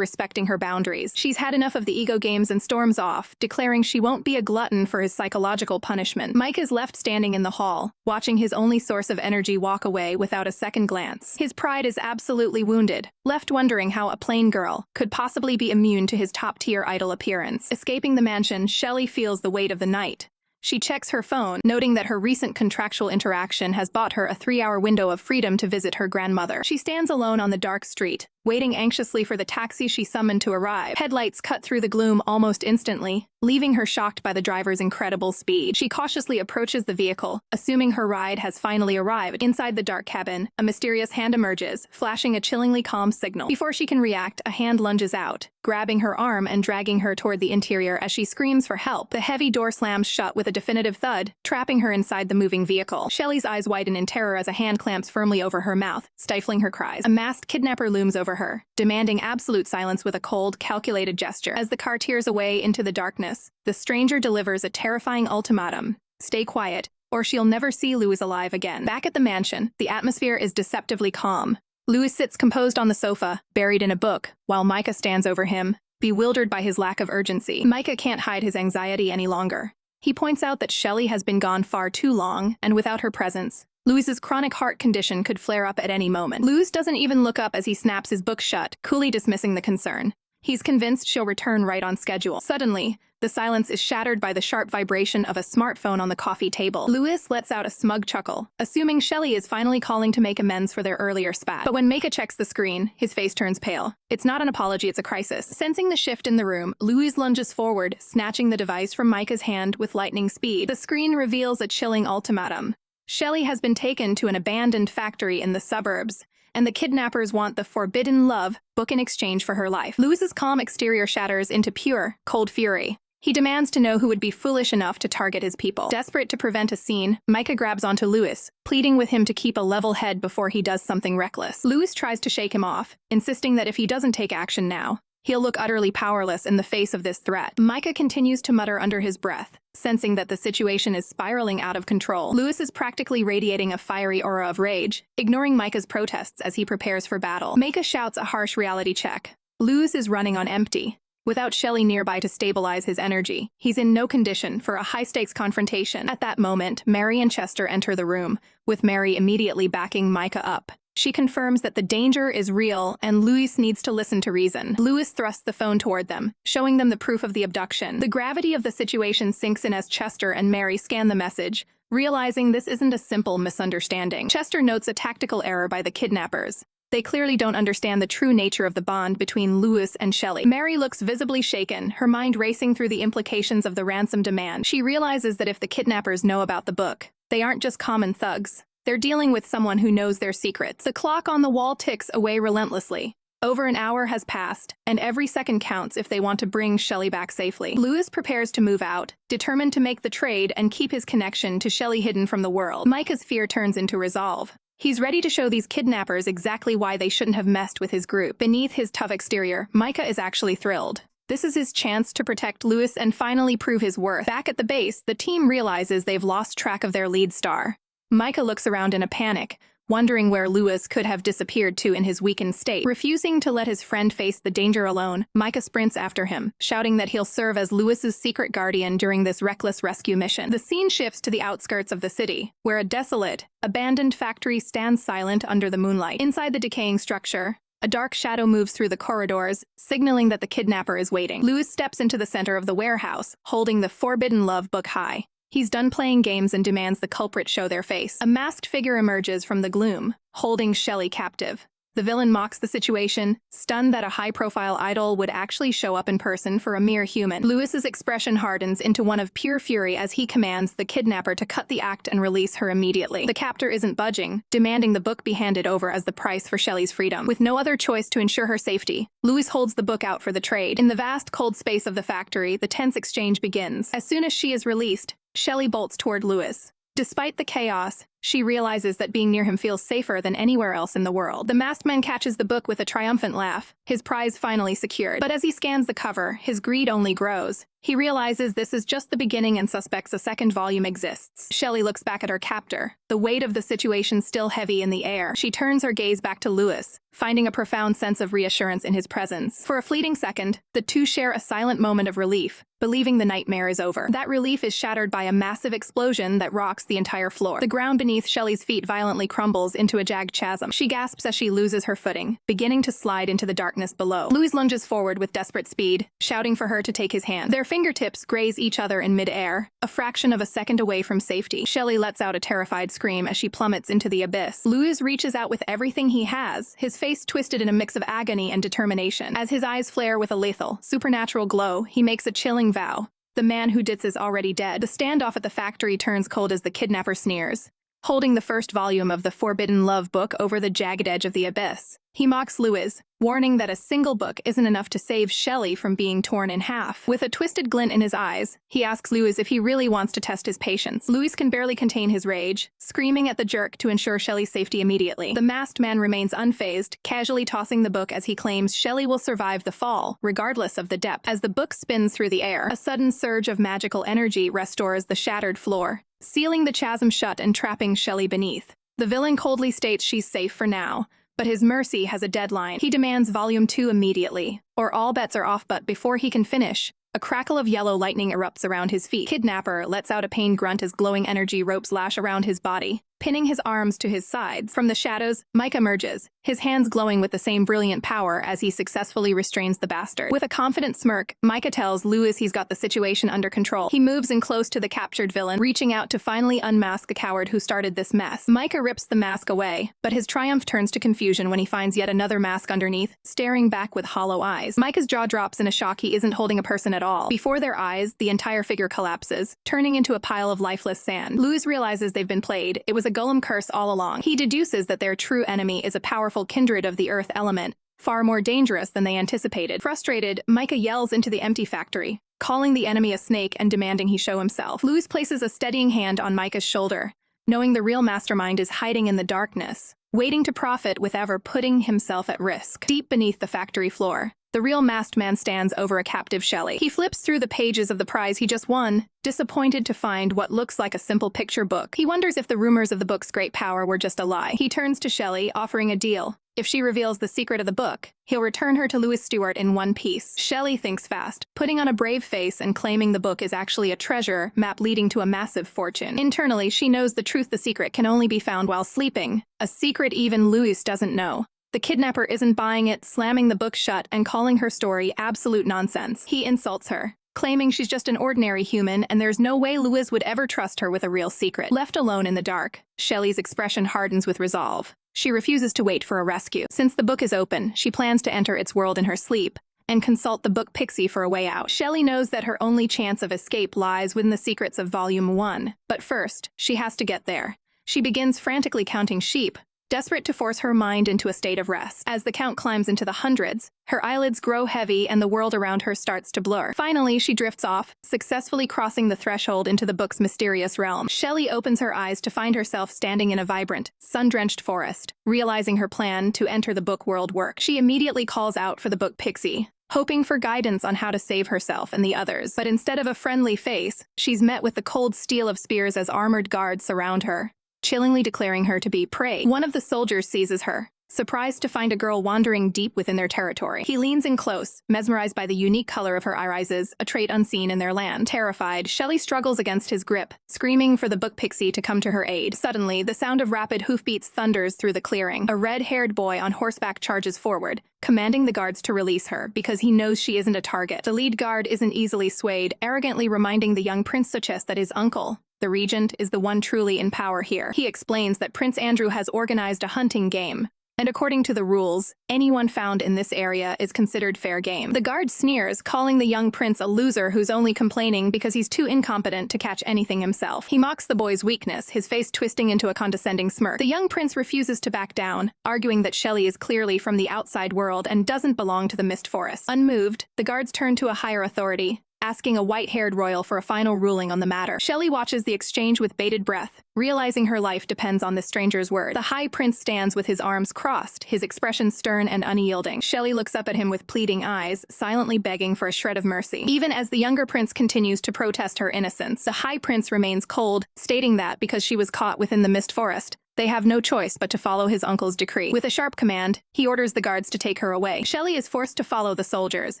respecting her boundaries. She's had enough of the ego games and storms off, declaring she won't be a glutton for his psychological punishment. Mike is left standing in the hall, watching his only source of energy walk away without a second glance. His pride is absolutely wounded, left wondering how a plain girl could possibly be immune to his top-tier idol appearance. Escaping the mansion, Shelly feels the weight of the night. She checks her phone, noting that her recent contractual interaction has bought her a 3-hour window of freedom to visit her grandmother. She stands alone on the dark street, waiting anxiously for the taxi she summoned to arrive. Headlights cut through the gloom almost instantly, leaving her shocked by the driver's incredible speed. She cautiously approaches the vehicle, assuming her ride has finally arrived. Inside the dark cabin, a mysterious hand emerges, flashing a chillingly calm signal. Before she can react, a hand lunges out, grabbing her arm and dragging her toward the interior as she screams for help. The heavy door slams shut with a definitive thud, trapping her inside the moving vehicle. Shelly's eyes widen in terror as a hand clamps firmly over her mouth, stifling her cries. A masked kidnapper looms over her, demanding absolute silence with a cold, calculated gesture. As the car tears away into the darkness, the stranger delivers a terrifying ultimatum: stay quiet, or she'll never see Louis alive again. Back at the mansion, the atmosphere is deceptively calm. Louis sits composed on the sofa, buried in a book, while Micah stands over him, bewildered by his lack of urgency. Micah can't hide his anxiety any longer. He points out that Shelly has been gone far too long, and without her presence, Louis's chronic heart condition could flare up at any moment. Louis doesn't even look up as he snaps his book shut, coolly dismissing the concern. He's convinced she'll return right on schedule. Suddenly, the silence is shattered by the sharp vibration of a smartphone on the coffee table. Louis lets out a smug chuckle, assuming Shelly is finally calling to make amends for their earlier spat. But when Micah checks the screen, his face turns pale. It's not an apology, it's a crisis. Sensing the shift in the room, Louis lunges forward, snatching the device from Micah's hand with lightning speed. The screen reveals a chilling ultimatum. Shelley has been taken to an abandoned factory in the suburbs, and the kidnappers want the Forbidden Love book in exchange for her life. Lewis's calm exterior shatters into pure, cold fury. He demands to know who would be foolish enough to target his people. Desperate to prevent a scene, Micah grabs onto Lewis, pleading with him to keep a level head before he does something reckless. Lewis tries to shake him off, insisting that if he doesn't take action now, he'll look utterly powerless in the face of this threat. Micah continues to mutter under his breath, sensing that the situation is spiraling out of control. Lewis is practically radiating a fiery aura of rage, ignoring Micah's protests as he prepares for battle. Micah shouts a harsh reality check. Lewis is running on empty. Without Shelley nearby to stabilize his energy, he's in no condition for a high-stakes confrontation. At that moment, Mary and Chester enter the room, with Mary immediately backing Micah up. She confirms that the danger is real and Lewis needs to listen to reason. Lewis thrusts the phone toward them, showing them the proof of the abduction. The gravity of the situation sinks in as Chester and Mary scan the message, realizing this isn't a simple misunderstanding. Chester notes a tactical error by the kidnappers. They clearly don't understand the true nature of the bond between Lewis and Shelley. Mary looks visibly shaken, her mind racing through the implications of the ransom demand. She realizes that if the kidnappers know about the book, they aren't just common thugs. They're dealing with someone who knows their secrets. The clock on the wall ticks away relentlessly. Over an hour has passed, and every second counts if they want to bring Shelley back safely. Lewis prepares to move out, determined to make the trade and keep his connection to Shelley hidden from the world. Micah's fear turns into resolve. He's ready to show these kidnappers exactly why they shouldn't have messed with his group. Beneath his tough exterior, Micah is actually thrilled. This is his chance to protect Lewis and finally prove his worth. Back at the base, the team realizes they've lost track of their lead star. Micah looks around in a panic, wondering where Lewis could have disappeared to in his weakened state. Refusing to let his friend face the danger alone, Micah sprints after him, shouting that he'll serve as Lewis's secret guardian during this reckless rescue mission. The scene shifts to the outskirts of the city, where a desolate, abandoned factory stands silent under the moonlight. Inside the decaying structure, a dark shadow moves through the corridors, signaling that the kidnapper is waiting. Lewis steps into the center of the warehouse, holding the Forbidden Love book high. He's done playing games and demands the culprit show their face. A masked figure emerges from the gloom, holding Shelley captive. The villain mocks the situation, stunned that a high-profile idol would actually show up in person for a mere human. Lewis's expression hardens into one of pure fury as he commands the kidnapper to cut the act and release her immediately. The captor isn't budging, demanding the book be handed over as the price for Shelley's freedom. With no other choice to ensure her safety, Lewis holds the book out for the trade. In the vast, cold space of the factory, the tense exchange begins. As soon as she is released, Shelley bolts toward Lewis. Despite the chaos, she realizes that being near him feels safer than anywhere else in the world. The masked man catches the book with a triumphant laugh, his prize finally secured. But as he scans the cover, his greed only grows. He realizes this is just the beginning and suspects a second volume exists. Shelley looks back at her captor, the weight of the situation still heavy in the air. She turns her gaze back to Lewis, finding a profound sense of reassurance in his presence. For a fleeting second, the two share a silent moment of relief, believing the nightmare is over. That relief is shattered by a massive explosion that rocks the entire floor. The ground beneath Shelley's feet violently crumbles into a jagged chasm. She gasps as she loses her footing, beginning to slide into the darkness below. Lewis lunges forward with desperate speed, shouting for her to take his hand. Their fingertips graze each other in mid-air, a fraction of a second away from safety. Shelley lets out a terrified scream as she plummets into the abyss. Lewis reaches out with everything he has, his face twisted in a mix of agony and determination. As his eyes flare with a lethal, supernatural glow, he makes a chilling vow. The man who did is already dead. The standoff at the factory turns cold as the kidnapper sneers, holding the first volume of the Forbidden Love book over the jagged edge of the abyss. He mocks Lewis, warning that a single book isn't enough to save Shelley from being torn in half. With a twisted glint in his eyes, he asks Lewis if he really wants to test his patience. Lewis can barely contain his rage, screaming at the jerk to ensure Shelley's safety immediately. The masked man remains unfazed, casually tossing the book as he claims Shelley will survive the fall, regardless of the depth. As the book spins through the air, a sudden surge of magical energy restores the shattered floor, sealing the chasm shut and trapping Shelley beneath. The villain coldly states she's safe for now, but his mercy has a deadline. He demands Volume 2 immediately, or all bets are off. But before he can finish, a crackle of yellow lightning erupts around his feet. Kidnapper lets out a pained grunt as glowing energy ropes lash around his body, pinning his arms to his sides. From the shadows, Mike emerges, his hands glowing with the same brilliant power as he successfully restrains the bastard. With a confident smirk, Micah tells Lewis he's got the situation under control. He moves in close to the captured villain, reaching out to finally unmask the coward who started this mess. Micah rips the mask away, but his triumph turns to confusion when he finds yet another mask underneath, staring back with hollow eyes. Micah's jaw drops in a shock. He isn't holding a person at all. Before their eyes, the entire figure collapses, turning into a pile of lifeless sand. Lewis realizes they've been played. It was a golem curse all along. He deduces that their true enemy is a powerful kindred of the earth element, far more dangerous than they anticipated. Frustrated, Micah yells into the empty factory, calling the enemy a snake and demanding he show himself. Lewis places a steadying hand on Micah's shoulder, knowing the real mastermind is hiding in the darkness, waiting to profit without ever putting himself at risk. Deep beneath the factory floor, the real masked man stands over a captive Shelley. He flips through the pages of the prize he just won, disappointed to find what looks like a simple picture book. He wonders if the rumors of the book's great power were just a lie. He turns to Shelley, offering a deal. If she reveals the secret of the book, he'll return her to Lewis Stewart in one piece. Shelley thinks fast, putting on a brave face and claiming the book is actually a treasure map leading to a massive fortune. Internally, she knows the truth: the secret can only be found while sleeping, a secret even Lewis doesn't know. The kidnapper isn't buying it, slamming the book shut and calling her story absolute nonsense. He insults her, claiming she's just an ordinary human and there's no way Lewis would ever trust her with a real secret. Left alone in the dark, Shelley's expression hardens with resolve. She refuses to wait for a rescue. Since the book is open, she plans to enter its world in her sleep and consult the book pixie for a way out. Shelley knows that her only chance of escape lies within the secrets of Volume 1. But first, she has to get there. She begins frantically counting sheep, desperate to force her mind into a state of rest. As the count climbs into the hundreds, her eyelids grow heavy and the world around her starts to blur. Finally, she drifts off, successfully crossing the threshold into the book's mysterious realm. Shelley opens her eyes to find herself standing in a vibrant, sun-drenched forest. Realizing her plan to enter the book world works, she immediately calls out for the book pixie, hoping for guidance on how to save herself and the others. But instead of a friendly face, she's met with the cold steel of spears as armored guards surround her, chillingly declaring her to be prey. One of the soldiers seizes her, surprised to find a girl wandering deep within their territory. He leans in close, mesmerized by the unique color of her irises, a trait unseen in their land. Terrified, Shelley struggles against his grip, screaming for the book pixie to come to her aid. Suddenly, the sound of rapid hoofbeats thunders through the clearing. A red-haired boy on horseback charges forward, commanding the guards to release her because he knows she isn't a target. The lead guard isn't easily swayed, arrogantly reminding the young Prince Suchess that his uncle, the regent, is the one truly in power here. He explains that Prince Andrew has organized a hunting game, and according to the rules, anyone found in this area is considered fair game. The guard sneers, calling the young prince a loser who's only complaining because he's too incompetent to catch anything himself. He mocks the boy's weakness, his face twisting into a condescending smirk. The young prince refuses to back down, arguing that Shelley is clearly from the outside world and doesn't belong to the Mist Forest. Unmoved, the guards turn to a higher authority, asking a white-haired royal for a final ruling on the matter. Shelley watches the exchange with bated breath, realizing her life depends on this stranger's word. The High Prince stands with his arms crossed, his expression stern and unyielding. Shelley looks up at him with pleading eyes, silently begging for a shred of mercy. Even as the younger prince continues to protest her innocence, the High Prince remains cold, stating that because she was caught within the Mist Forest, they have no choice but to follow his uncle's decree. With a sharp command, he orders the guards to take her away. Shelley is forced to follow the soldiers,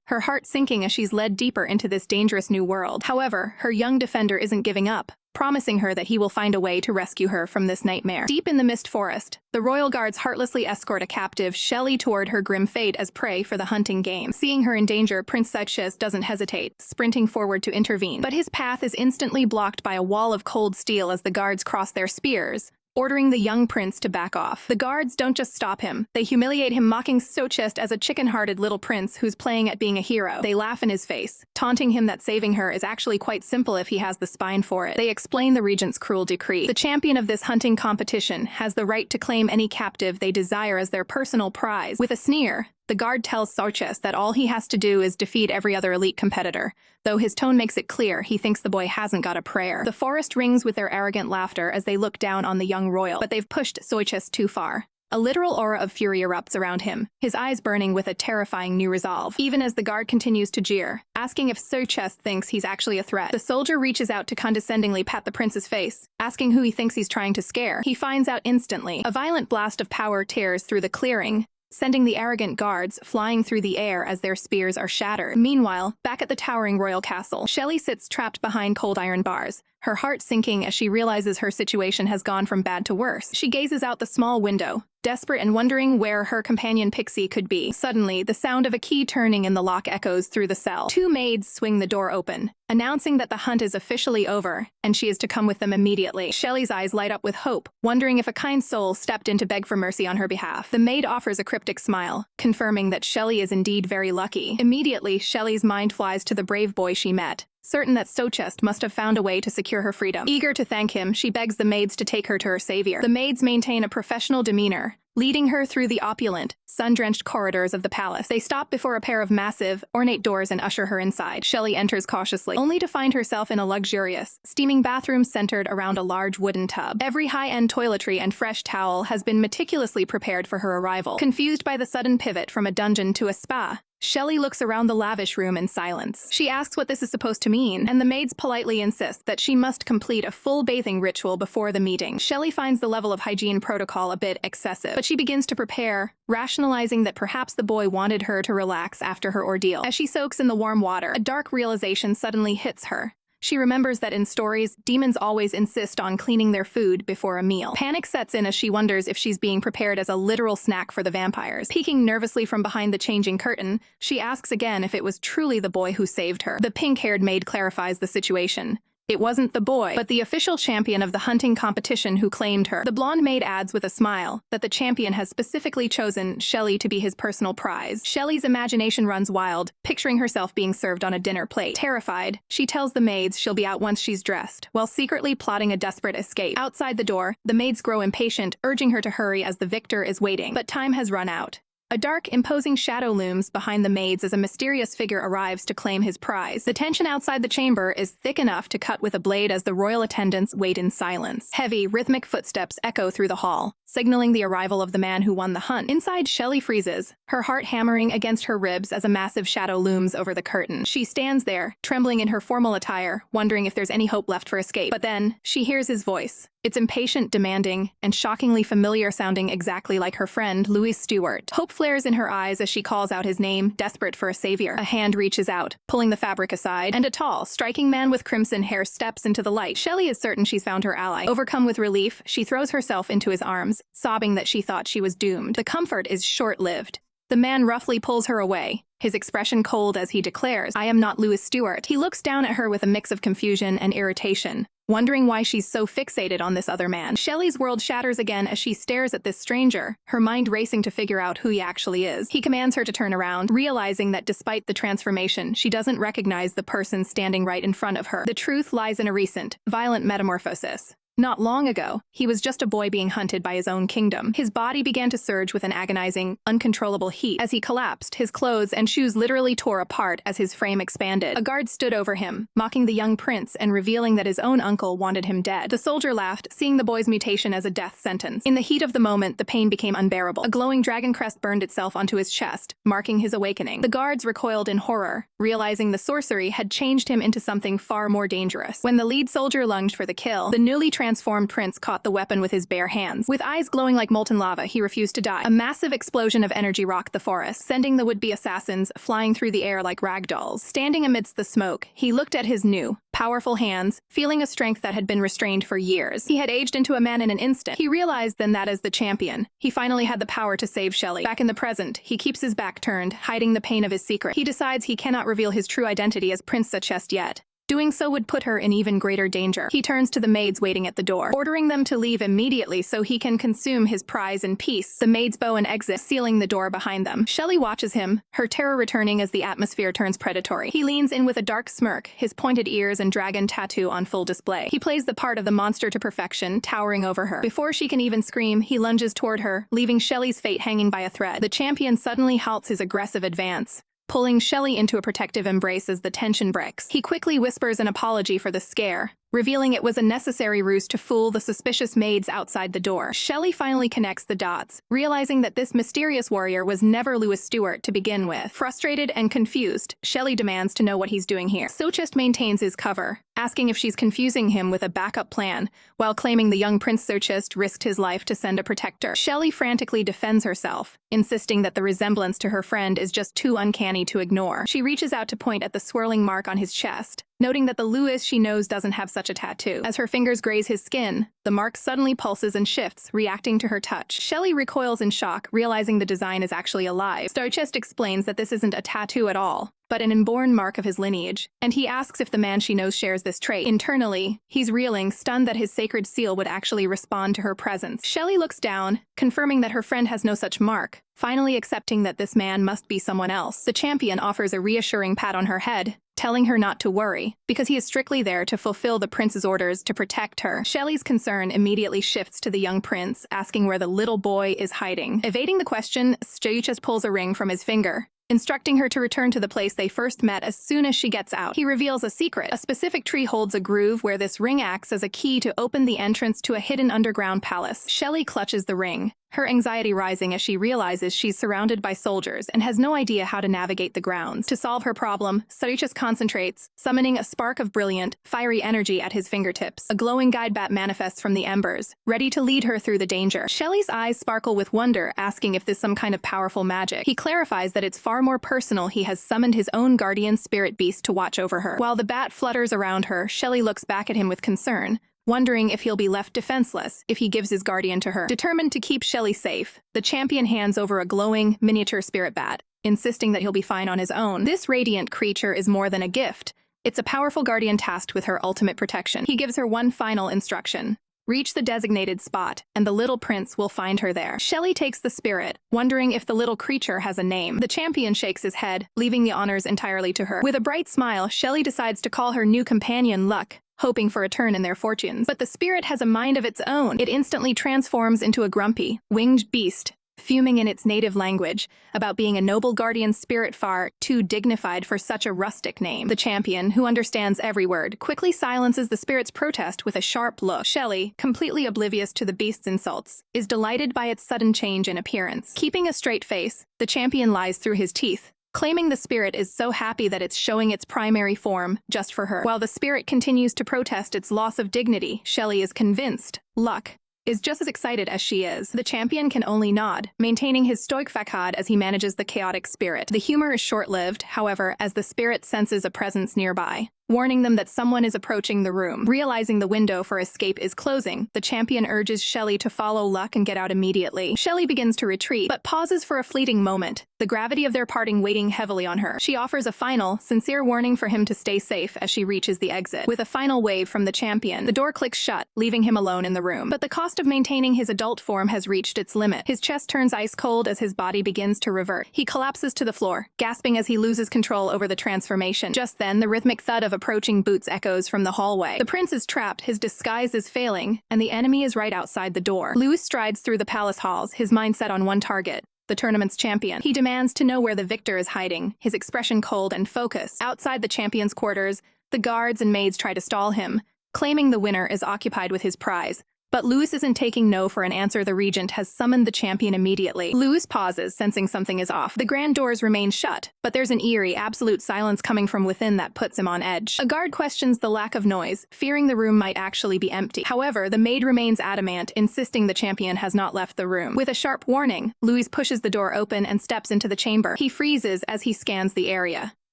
her heart sinking as she's led deeper into this dangerous new world. However, her young defender isn't giving up, promising her that he will find a way to rescue her from this nightmare. Deep in the Mist Forest, the royal guards heartlessly escort a captive Shelley toward her grim fate as prey for the hunting game. Seeing her in danger, Prince Suchess doesn't hesitate, sprinting forward to intervene. But his path is instantly blocked by a wall of cold steel as the guards cross their spears, ordering the young prince to back off. The guards don't just stop him. They humiliate him, mocking Suchess as a chicken-hearted little prince who's playing at being a hero. They laugh in his face, taunting him that saving her is actually quite simple if he has the spine for it. They explain the regent's cruel decree. The champion of this hunting competition has the right to claim any captive they desire as their personal prize. With a sneer, the guard tells Suchess that all he has to do is defeat every other elite competitor, though his tone makes it clear he thinks the boy hasn't got a prayer. The forest rings with their arrogant laughter as they look down on the young royal, but they've pushed Suchess too far. A literal aura of fury erupts around him, his eyes burning with a terrifying new resolve. Even as the guard continues to jeer, asking if Suchess thinks he's actually a threat, the soldier reaches out to condescendingly pat the prince's face, asking who he thinks he's trying to scare. He finds out instantly. A violent blast of power tears through the clearing, sending the arrogant guards flying through the air as their spears are shattered. Meanwhile, back at the towering royal castle, Shelley sits trapped behind cold iron bars, her heart sinking as she realizes her situation has gone from bad to worse. She gazes out the small window, desperate and wondering where her companion Pixie could be. Suddenly, the sound of a key turning in the lock echoes through the cell. Two maids swing the door open, announcing that the hunt is officially over, and she is to come with them immediately. Shelley's eyes light up with hope, wondering if a kind soul stepped in to beg for mercy on her behalf. The maid offers a cryptic smile, confirming that Shelley is indeed very lucky. Immediately, Shelley's mind flies to the brave boy she met, certain that Sochest must have found a way to secure her freedom. Eager to thank him, she begs the maids to take her to her savior. The maids maintain a professional demeanor, leading her through the opulent, sun-drenched corridors of the palace. They stop before a pair of massive, ornate doors and usher her inside. Shelley enters cautiously, only to find herself in a luxurious, steaming bathroom centered around a large wooden tub. Every high-end toiletry and fresh towel has been meticulously prepared for her arrival. Confused by the sudden pivot from a dungeon to a spa, Shelley looks around the lavish room in silence. She asks what this is supposed to mean, and the maids politely insist that she must complete a full bathing ritual before the meeting. Shelley finds the level of hygiene protocol a bit excessive, but she begins to prepare, rationalizing that perhaps the boy wanted her to relax after her ordeal. As she soaks in the warm water, a dark realization suddenly hits her. She remembers that in stories, demons always insist on cleaning their food before a meal. Panic sets in as she wonders if she's being prepared as a literal snack for the vampires. Peeking nervously from behind the changing curtain, she asks again if it was truly the boy who saved her. The pink-haired maid clarifies the situation. It wasn't the boy, but the official champion of the hunting competition who claimed her. The blonde maid adds with a smile that the champion has specifically chosen Shelley to be his personal prize. Shelley's imagination runs wild, picturing herself being served on a dinner plate. Terrified, she tells the maids she'll be out once she's dressed, while secretly plotting a desperate escape. Outside the door, the maids grow impatient, urging her to hurry as the victor is waiting. But time has run out. A dark, imposing shadow looms behind the maids as a mysterious figure arrives to claim his prize. The tension outside the chamber is thick enough to cut with a blade as the royal attendants wait in silence. Heavy, rhythmic footsteps echo through the hall, signaling the arrival of the man who won the hunt. Inside, Shelley freezes, her heart hammering against her ribs as a massive shadow looms over the curtain. She stands there, trembling in her formal attire, wondering if there's any hope left for escape. But then, she hears his voice. It's impatient, demanding, and shockingly familiar, sounding exactly like her friend, Louis Stewart. Hope flares in her eyes as she calls out his name, desperate for a savior. A hand reaches out, pulling the fabric aside, and a tall, striking man with crimson hair steps into the light. Shelley is certain she's found her ally. Overcome with relief, she throws herself into his arms, sobbing that she thought she was doomed. The comfort is short-lived. The man roughly pulls her away, his expression cold as he declares, "I am not Louis Stewart." He looks down at her with a mix of confusion and irritation, wondering why she's so fixated on this other man. Shelley's world shatters again as she stares at this stranger, her mind racing to figure out who he actually is. He commands her to turn around, realizing that despite the transformation, she doesn't recognize the person standing right in front of her. The truth lies in a recent, violent metamorphosis. Not long ago, he was just a boy being hunted by his own kingdom. His body began to surge with an agonizing, uncontrollable heat. As he collapsed, his clothes and shoes literally tore apart as his frame expanded. A guard stood over him, mocking the young prince and revealing that his own uncle wanted him dead. The soldier laughed, seeing the boy's mutation as a death sentence. In the heat of the moment, the pain became unbearable. A glowing dragon crest burned itself onto his chest, marking his awakening. The guards recoiled in horror, realizing the sorcery had changed him into something far more dangerous. When the lead soldier lunged for the kill, the newly transformed prince caught the weapon with his bare hands. With eyes glowing like molten lava, he refused to die. A massive explosion of energy rocked the forest, sending the would-be assassins flying through the air like rag dolls. Standing amidst the smoke, he looked at his new, powerful hands, feeling a strength that had been restrained for years. He had aged into a man in an instant. He realized then that as the champion, he finally had the power to save Shelley. Back in the present, he keeps his back turned, hiding the pain of his secret. He decides he cannot reveal his true identity as Prince Sochest yet. Doing so would put her in even greater danger. He turns to the maids waiting at the door, ordering them to leave immediately so he can consume his prize in peace. The maids bow and exit, sealing the door behind them. Shelley watches him, her terror returning as the atmosphere turns predatory. He leans in with a dark smirk, his pointed ears and dragon tattoo on full display. He plays the part of the monster to perfection, towering over her. Before she can even scream, he lunges toward her, leaving Shelley's fate hanging by a thread. The champion suddenly halts his aggressive advance, pulling Shelley into a protective embrace as the tension breaks. He quickly whispers an apology for the scare, revealing it was a necessary ruse to fool the suspicious maids outside the door. Shelley finally connects the dots, realizing that this mysterious warrior was never Louis Stewart to begin with. Frustrated and confused, Shelley demands to know what he's doing here. Sochest maintains his cover, asking if she's confusing him with a backup plan, while claiming the young Prince Sochest risked his life to send a protector. Shelley frantically defends herself, insisting that the resemblance to her friend is just too uncanny to ignore. She reaches out to point at the swirling mark on his chest, noting that the Lewis she knows doesn't have such a tattoo. As her fingers graze his skin, the mark suddenly pulses and shifts, reacting to her touch. Shelley recoils in shock, realizing the design is actually alive. Starchest explains that this isn't a tattoo at all, but an inborn mark of his lineage, and he asks if the man she knows shares this trait. Internally, he's reeling, stunned that his sacred seal would actually respond to her presence. Shelley looks down, confirming that her friend has no such mark, finally accepting that this man must be someone else. The champion offers a reassuring pat on her head, telling her not to worry, because he is strictly there to fulfill the prince's orders to protect her. Shelley's concern immediately shifts to the young prince, asking where the little boy is hiding. Evading the question, Stoichus pulls a ring from his finger, instructing her to return to the place they first met as soon as she gets out. He reveals a secret. A specific tree holds a groove where this ring acts as a key to open the entrance to a hidden underground palace. Shelley clutches the ring, her anxiety rising as she realizes she's surrounded by soldiers and has no idea how to navigate the grounds. To solve her problem, Stoichus concentrates, summoning a spark of brilliant, fiery energy at his fingertips. A glowing guide bat manifests from the embers, ready to lead her through the danger. Shelley's eyes sparkle with wonder, asking if this is some kind of powerful magic. He clarifies that it's far more personal. He has summoned his own guardian spirit beast to watch over her. While the bat flutters around her, Shelley looks back at him with concern, wondering if he'll be left defenseless if he gives his guardian to her. Determined to keep Shelley safe, the champion hands over a glowing, miniature spirit bat, insisting that he'll be fine on his own. This radiant creature is more than a gift. It's a powerful guardian tasked with her ultimate protection. He gives her one final instruction: reach the designated spot, and the little prince will find her there. Shelley takes the spirit, wondering if the little creature has a name. The champion shakes his head, leaving the honors entirely to her. With a bright smile, Shelley decides to call her new companion Luck, hoping for a turn in their fortunes. But the spirit has a mind of its own. It instantly transforms into a grumpy, winged beast, fuming in its native language about being a noble guardian spirit far too dignified for such a rustic name. The champion, who understands every word, quickly silences the spirit's protest with a sharp look. Shelley, completely oblivious to the beast's insults, is delighted by its sudden change in appearance. Keeping a straight face, the champion lies through his teeth, claiming the spirit is so happy that it's showing its primary form just for her. While the spirit continues to protest its loss of dignity, Shelley is convinced Luck is just as excited as she is. The champion can only nod, maintaining his stoic facade as he manages the chaotic spirit. The humor is short-lived, however, as the spirit senses a presence nearby, warning them that someone is approaching the room. Realizing the window for escape is closing, the champion urges Shelley to follow Luck and get out immediately. Shelley begins to retreat, but pauses for a fleeting moment, the gravity of their parting weighing heavily on her. She offers a final, sincere warning for him to stay safe as she reaches the exit. With a final wave from the champion, the door clicks shut, leaving him alone in the room. But the cost of maintaining his adult form has reached its limit. His chest turns ice cold as his body begins to revert. He collapses to the floor, gasping as he loses control over the transformation. Just then, the rhythmic thud of approaching boots echoes from the hallway. The prince is trapped, his disguise is failing, and the enemy is right outside the door. Louis strides through the palace halls, his mind set on one target: the tournament's champion. He demands to know where the victor is hiding, his expression cold and focused. Outside the champion's quarters, the guards and maids try to stall him, claiming the winner is occupied with his prize. But Louis isn't taking no for an answer. The regent has summoned the champion immediately. Louis pauses, sensing something is off. The grand doors remain shut, but there's an eerie, absolute silence coming from within that puts him on edge. A guard questions the lack of noise, fearing the room might actually be empty. However, the maid remains adamant, insisting the champion has not left the room. With a sharp warning, Louis pushes the door open and steps into the chamber. He freezes as he scans the area.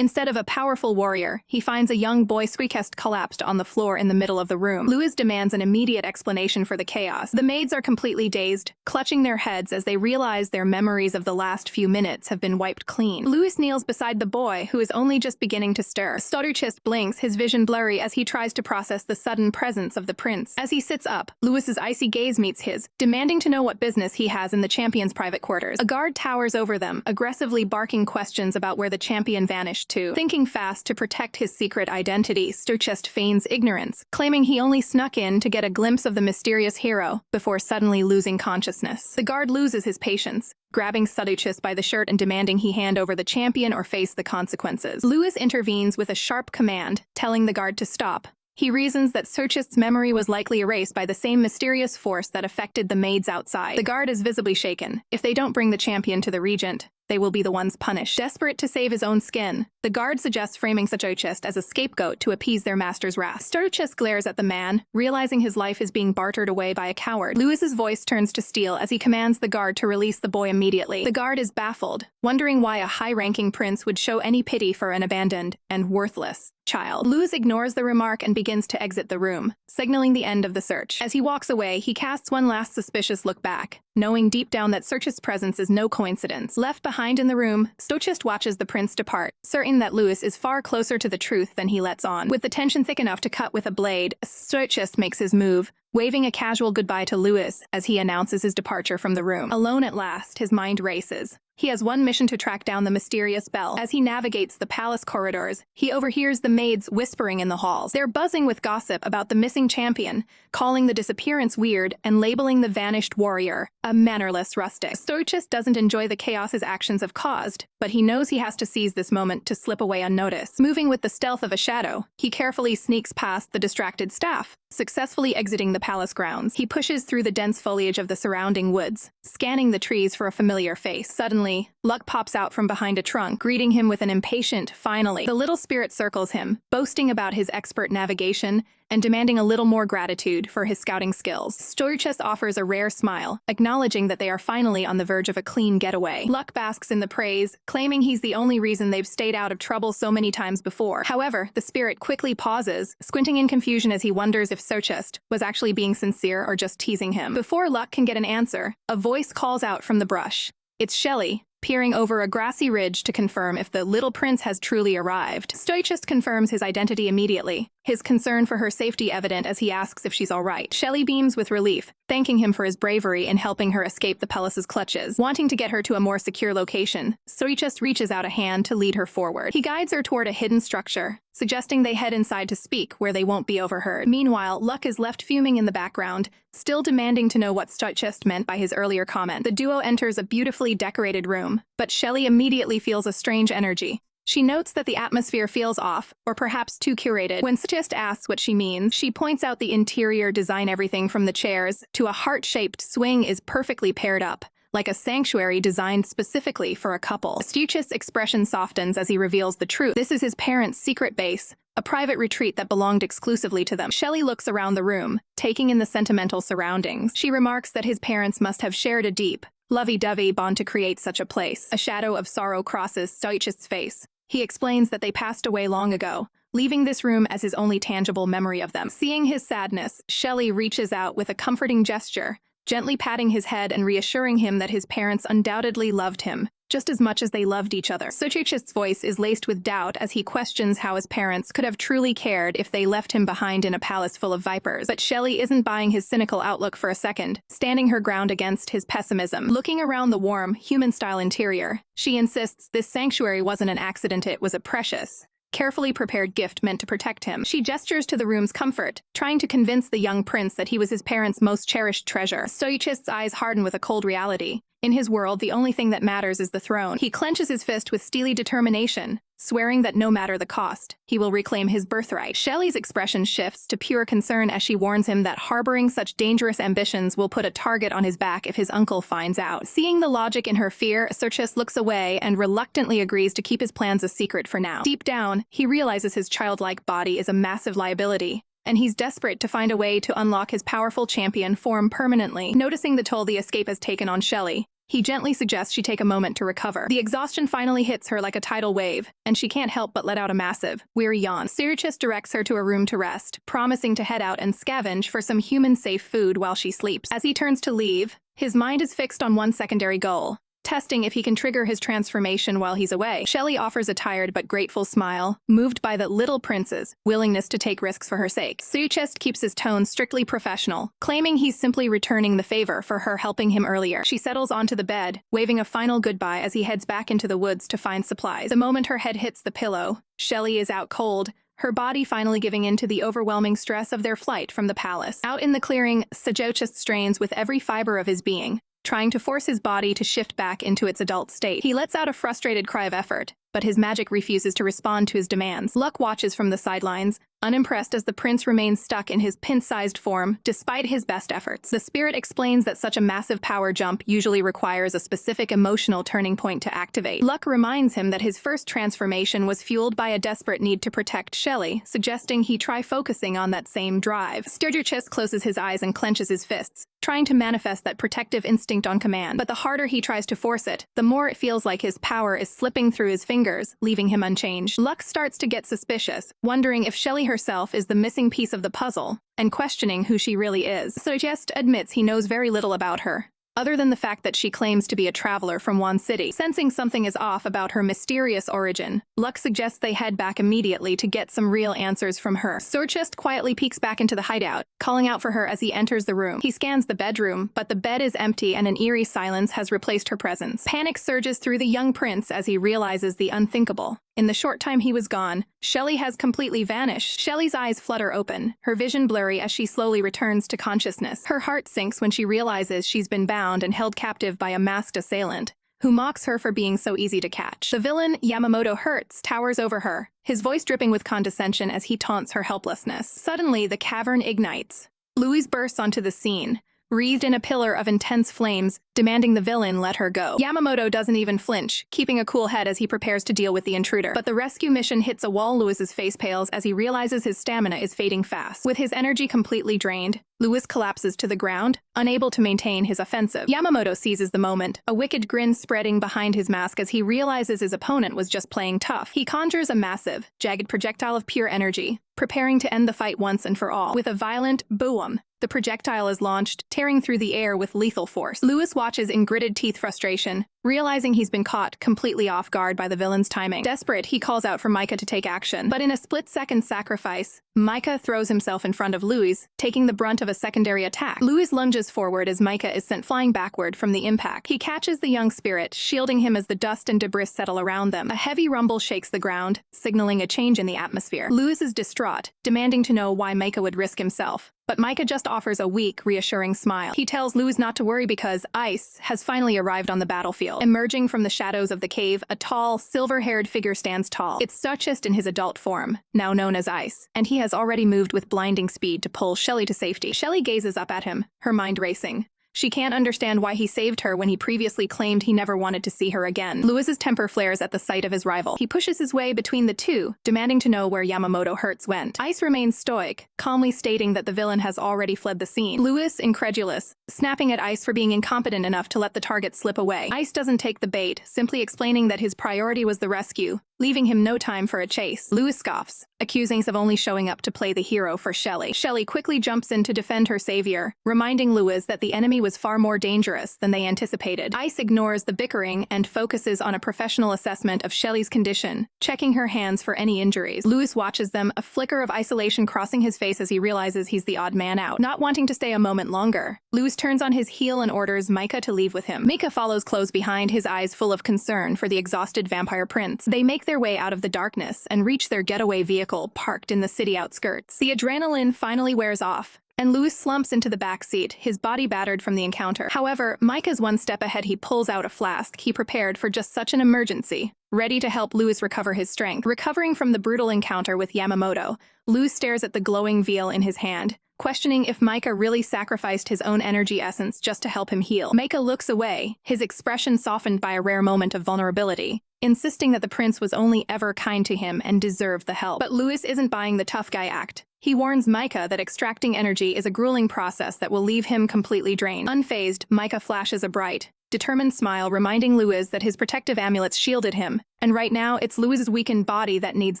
Instead of a powerful warrior, he finds a young boy Squeakest collapsed on the floor in the middle of the room. Louis demands an immediate explanation for the chaos. The maids are completely dazed, clutching their heads as they realize their memories of the last few minutes have been wiped clean. Louis kneels beside the boy, who is only just beginning to stir. Stoichus blinks, his vision blurry as he tries to process the sudden presence of the prince. As he sits up, Louis's icy gaze meets his, demanding to know what business he has in the champion's private quarters. A guard towers over them, aggressively barking questions about where the champion vanished to. Thinking fast to protect his secret identity, Stoichus feigns ignorance, claiming he only snuck in to get a glimpse of the mysterious hero before suddenly losing consciousness. The guard loses his patience, grabbing Stoichus by the shirt and demanding he hand over the champion or face the consequences. Louis intervenes with a sharp command, telling the guard to stop. He reasons that Stoichus' memory was likely erased by the same mysterious force that affected the maids outside. The guard is visibly shaken. If they don't bring the champion to the regent, they will be the ones punished. Desperate to save his own skin, the guard suggests framing Stoichus as a scapegoat to appease their master's wrath. Stoichus glares at the man, realizing his life is being bartered away by a coward. Louis's voice turns to steel as he commands the guard to release the boy immediately. The guard is baffled, wondering why a high-ranking prince would show any pity for an abandoned and worthless child. Luz ignores the remark and begins to exit the room, signaling the end of the search. As he walks away, he casts one last suspicious look back, knowing deep down that Search's presence is no coincidence. Left behind in the room, Stochist watches the prince depart, certain that Lewis is far closer to the truth than he lets on. With the tension thick enough to cut with a blade, Stochist makes his move, waving a casual goodbye to Lewis as he announces his departure from the room. Alone at last, his mind races. He has one mission to track down the mysterious bell. As he navigates the palace corridors, he overhears the maids whispering in the halls. They're buzzing with gossip about the missing champion, calling the disappearance weird and labeling the vanished warrior a mannerless rustic. Stoichus doesn't enjoy the chaos his actions have caused, but he knows he has to seize this moment to slip away unnoticed. Moving with the stealth of a shadow, he carefully sneaks past the distracted staff, successfully exiting the palace grounds. He pushes through the dense foliage of the surrounding woods, scanning the trees for a familiar face. Suddenly, Luck pops out from behind a trunk, greeting him with an impatient "finally." The little spirit circles him, boasting about his expert navigation and demanding a little more gratitude for his scouting skills. Stoichus offers a rare smile, acknowledging that they are finally on the verge of a clean getaway. Luck basks in the praise, claiming he's the only reason they've stayed out of trouble so many times before. However, the spirit quickly pauses, squinting in confusion as he wonders if Stoichus was actually being sincere or just teasing him. Before Luck can get an answer, a voice calls out from the brush. It's Shelley, peering over a grassy ridge to confirm if the little prince has truly arrived. Stoichus confirms his identity immediately, his concern for her safety evident as he asks if she's all right. Shelley beams with relief, thanking him for his bravery in helping her escape the palace's clutches. Wanting to get her to a more secure location, Stoichus reaches out a hand to lead her forward. He guides her toward a hidden structure, suggesting they head inside to speak where they won't be overheard. Meanwhile, Luck is left fuming in the background, still demanding to know what Stoichus meant by his earlier comment. The duo enters a beautifully decorated room, but Shelley immediately feels a strange energy. She notes that the atmosphere feels off, or perhaps too curated. When Stoichus asks what she means, she points out the interior design. Everything from the chairs to a heart-shaped swing is perfectly paired up, like a sanctuary designed specifically for a couple. Stoichus' expression softens as he reveals the truth. This is his parents' secret base, a private retreat that belonged exclusively to them. Shelley looks around the room, taking in the sentimental surroundings. She remarks that his parents must have shared a deep, lovey-dovey bond to create such a place. A shadow of sorrow crosses Stoichus' face. He explains that they passed away long ago, leaving this room as his only tangible memory of them. Seeing his sadness, Shelley reaches out with a comforting gesture, gently patting his head and reassuring him that his parents undoubtedly loved him, just as much as they loved each other. Stoichus' voice is laced with doubt as he questions how his parents could have truly cared if they left him behind in a palace full of vipers. But Shelley isn't buying his cynical outlook for a second, standing her ground against his pessimism. Looking around the warm, human-style interior, she insists this sanctuary wasn't an accident, it was a precious, carefully prepared gift meant to protect him. She gestures to the room's comfort, trying to convince the young prince that he was his parents' most cherished treasure. Stoichus' eyes harden with a cold reality. In his world, the only thing that matters is the throne. He clenches his fist with steely determination, swearing that no matter the cost, he will reclaim his birthright. Shelley's expression shifts to pure concern as she warns him that harboring such dangerous ambitions will put a target on his back if his uncle finds out. Seeing the logic in her fear, Stoichus looks away and reluctantly agrees to keep his plans a secret for now. Deep down, he realizes his childlike body is a massive liability, and he's desperate to find a way to unlock his powerful champion form permanently. Noticing the toll the escape has taken on Shelley, he gently suggests she take a moment to recover. The exhaustion finally hits her like a tidal wave, and she can't help but let out a massive, weary yawn. Stoichus directs her to a room to rest, promising to head out and scavenge for some human-safe food while she sleeps. As he turns to leave, his mind is fixed on one secondary goal, testing if he can trigger his transformation while he's away. Shelley offers a tired but grateful smile, moved by the little prince's willingness to take risks for her sake. Stoichus keeps his tone strictly professional, claiming he's simply returning the favor for her helping him earlier. She settles onto the bed, waving a final goodbye as he heads back into the woods to find supplies. The moment her head hits the pillow, Shelley is out cold, her body finally giving in to the overwhelming stress of their flight from the palace. Out in the clearing, Stoichus strains with every fiber of his being, trying to force his body to shift back into its adult state. He lets out a frustrated cry of effort, but his magic refuses to respond to his demands. Luck watches from the sidelines, unimpressed as the prince remains stuck in his pin-sized form despite his best efforts. The spirit explains that such a massive power jump usually requires a specific emotional turning point to activate. Luck reminds him that his first transformation was fueled by a desperate need to protect Shelley, suggesting he try focusing on that same drive. Sturgis closes his eyes and clenches his fists, trying to manifest that protective instinct on command. But the harder he tries to force it, the more it feels like his power is slipping through his fingers, leaving him unchanged. Luck starts to get suspicious, wondering if Shelley herself is the missing piece of the puzzle, and questioning who she really is. Sturgis admits he knows very little about her, other than the fact that she claims to be a traveler from one city. Sensing something is off about her mysterious origin, Luck suggests they head back immediately to get some real answers from her. Sturgis quietly peeks back into the hideout, calling out for her as he enters the room. He scans the bedroom, but the bed is empty and an eerie silence has replaced her presence. Panic surges through the young prince as he realizes the unthinkable. In the short time he was gone, Shelley has completely vanished. Shelley's eyes flutter open, her vision blurry as she slowly returns to consciousness. Her heart sinks when she realizes she's been bound and held captive by a masked assailant, who mocks her for being so easy to catch. The villain, Yamamoto Hertz, towers over her, his voice dripping with condescension as he taunts her helplessness. Suddenly, the cavern ignites. Louise bursts onto the scene, wreathed in a pillar of intense flames, demanding the villain let her go. Yamamoto doesn't even flinch, keeping a cool head as he prepares to deal with the intruder. But the rescue mission hits a wall. Louis's face pales as he realizes his stamina is fading fast. With his energy completely drained, Louis collapses to the ground, unable to maintain his offensive. Yamamoto seizes the moment, a wicked grin spreading behind his mask as he realizes his opponent was just playing tough. He conjures a massive, jagged projectile of pure energy, preparing to end the fight once and for all. With a violent boom, the projectile is launched, tearing through the air with lethal force. Louis watches in gritted teeth frustration, realizing he's been caught completely off guard by the villain's timing. Desperate, he calls out for Micah to take action. But in a split-second sacrifice, Micah throws himself in front of Louis, taking the brunt of a secondary attack. Louis lunges forward as Micah is sent flying backward from the impact. He catches the young spirit, shielding him as the dust and debris settle around them. A heavy rumble shakes the ground, signaling a change in the atmosphere. Louis is distraught, demanding to know why Micah would risk himself. But Micah just offers a weak, reassuring smile. He tells Louis not to worry because Ice has finally arrived on the battlefield. Emerging from the shadows of the cave, a tall, silver-haired figure stands tall. It's Sturgis in his adult form, now known as Ice, and he has already moved with blinding speed to pull Shelley to safety. Shelley gazes up at him, her mind racing. She can't understand why he saved her when he previously claimed he never wanted to see her again. Louis's temper flares at the sight of his rival. He pushes his way between the two, demanding to know where Yamamoto Hertz went. Ice remains stoic, calmly stating that the villain has already fled the scene. Louis, incredulous, snapping at Ice for being incompetent enough to let the target slip away. Ice doesn't take the bait, simply explaining that his priority was the rescue, leaving him no time for a chase. Louis scoffs, accusing Ice of only showing up to play the hero for Shelley. Shelley quickly jumps in to defend her savior, reminding Louis that the enemy was far more dangerous than they anticipated. Ice ignores the bickering and focuses on a professional assessment of Shelley's condition, checking her hands for any injuries. Louis watches them, a flicker of isolation crossing his face as he realizes he's the odd man out. Not wanting to stay a moment longer, Louis turns on his heel and orders Micah to leave with him. Micah follows close behind, his eyes full of concern for the exhausted vampire prince. They make their way out of the darkness and reach their getaway vehicle parked in the city outskirts. The adrenaline finally wears off, and Louis slumps into the back seat, his body battered from the encounter. However, Micah's one step ahead. He pulls out a flask he prepared for just such an emergency, ready to help Louis recover his strength. Recovering from the brutal encounter with Yamamoto, Louis stares at the glowing vial in his hand, questioning if Micah really sacrificed his own energy essence just to help him heal. Micah looks away, his expression softened by a rare moment of vulnerability, insisting that the prince was only ever kind to him and deserved the help. But Louis isn't buying the tough guy act. He warns Micah that extracting energy is a grueling process that will leave him completely drained. Unfazed, Micah flashes a bright, determined smile, reminding Louis that his protective amulets shielded him, and right now it's Louis's weakened body that needs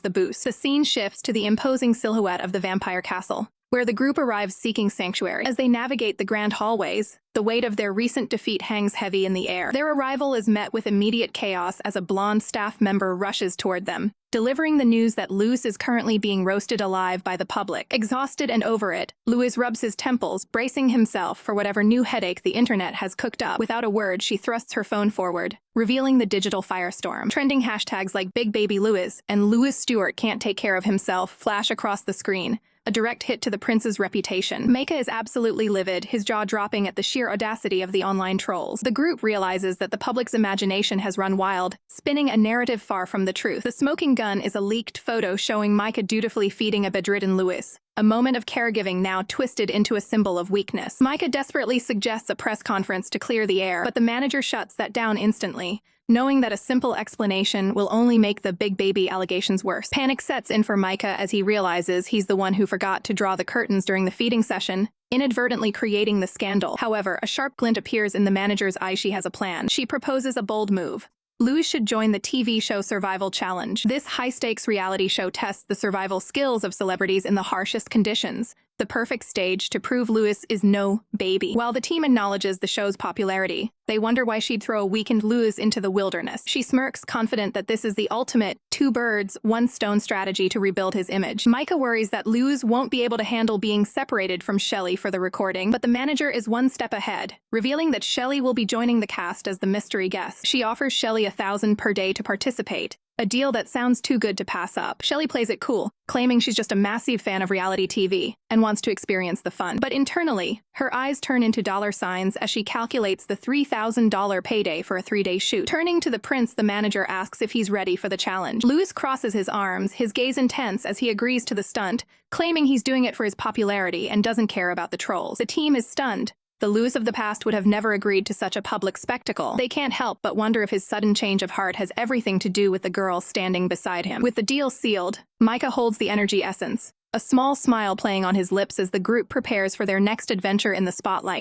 the boost. The scene shifts to the imposing silhouette of the vampire castle, where the group arrives seeking sanctuary. As they navigate the grand hallways, the weight of their recent defeat hangs heavy in the air. Their arrival is met with immediate chaos as a blonde staff member rushes toward them, delivering the news that Louis is currently being roasted alive by the public. Exhausted and over it, Louis rubs his temples, bracing himself for whatever new headache the internet has cooked up. Without a word, she thrusts her phone forward, revealing the digital firestorm. Trending hashtags like Big Baby Louis and Louis Stewart can't take care of himself flash across the screen, a direct hit to the prince's reputation. Maika is absolutely livid, his jaw dropping at the sheer audacity of the online trolls. The group realizes that the public's imagination has run wild, spinning a narrative far from the truth. The smoking gun is a leaked photo showing Maika dutifully feeding a bedridden Louis, a moment of caregiving now twisted into a symbol of weakness. Maika desperately suggests a press conference to clear the air, but the manager shuts that down instantly, knowing that a simple explanation will only make the big baby allegations worse. Panic sets in for Maika as he realizes he's the one who forgot to draw the curtains during the feeding session, inadvertently creating the scandal. However, a sharp glint appears in the manager's eye. She has a plan. She proposes a bold move. Louis should join the TV show Survival Challenge. This high-stakes reality show tests the survival skills of celebrities in the harshest conditions, the perfect stage to prove Louis is no baby. While the team acknowledges the show's popularity, they wonder why she'd throw a weakened Louis into the wilderness. She smirks, confident that this is the ultimate two birds, one stone strategy to rebuild his image. Maika worries that Louis won't be able to handle being separated from Shelley for the recording, but the manager is one step ahead, revealing that Shelley will be joining the cast as the mystery guest. She offers Shelley $1,000 per day to participate, a deal that sounds too good to pass up. Shelley plays it cool, claiming she's just a massive fan of reality TV and wants to experience the fun. But internally, her eyes turn into dollar signs as she calculates the $3,000 payday for a 3-day shoot. Turning to the prince, the manager asks if he's ready for the challenge. Louis crosses his arms, his gaze intense as he agrees to the stunt, claiming he's doing it for his popularity and doesn't care about the trolls. The team is stunned. The Louis of the past would have never agreed to such a public spectacle. They can't help but wonder if his sudden change of heart has everything to do with the girl standing beside him. With the deal sealed, Maika holds the energy essence, a small smile playing on his lips as the group prepares for their next adventure in the spotlight.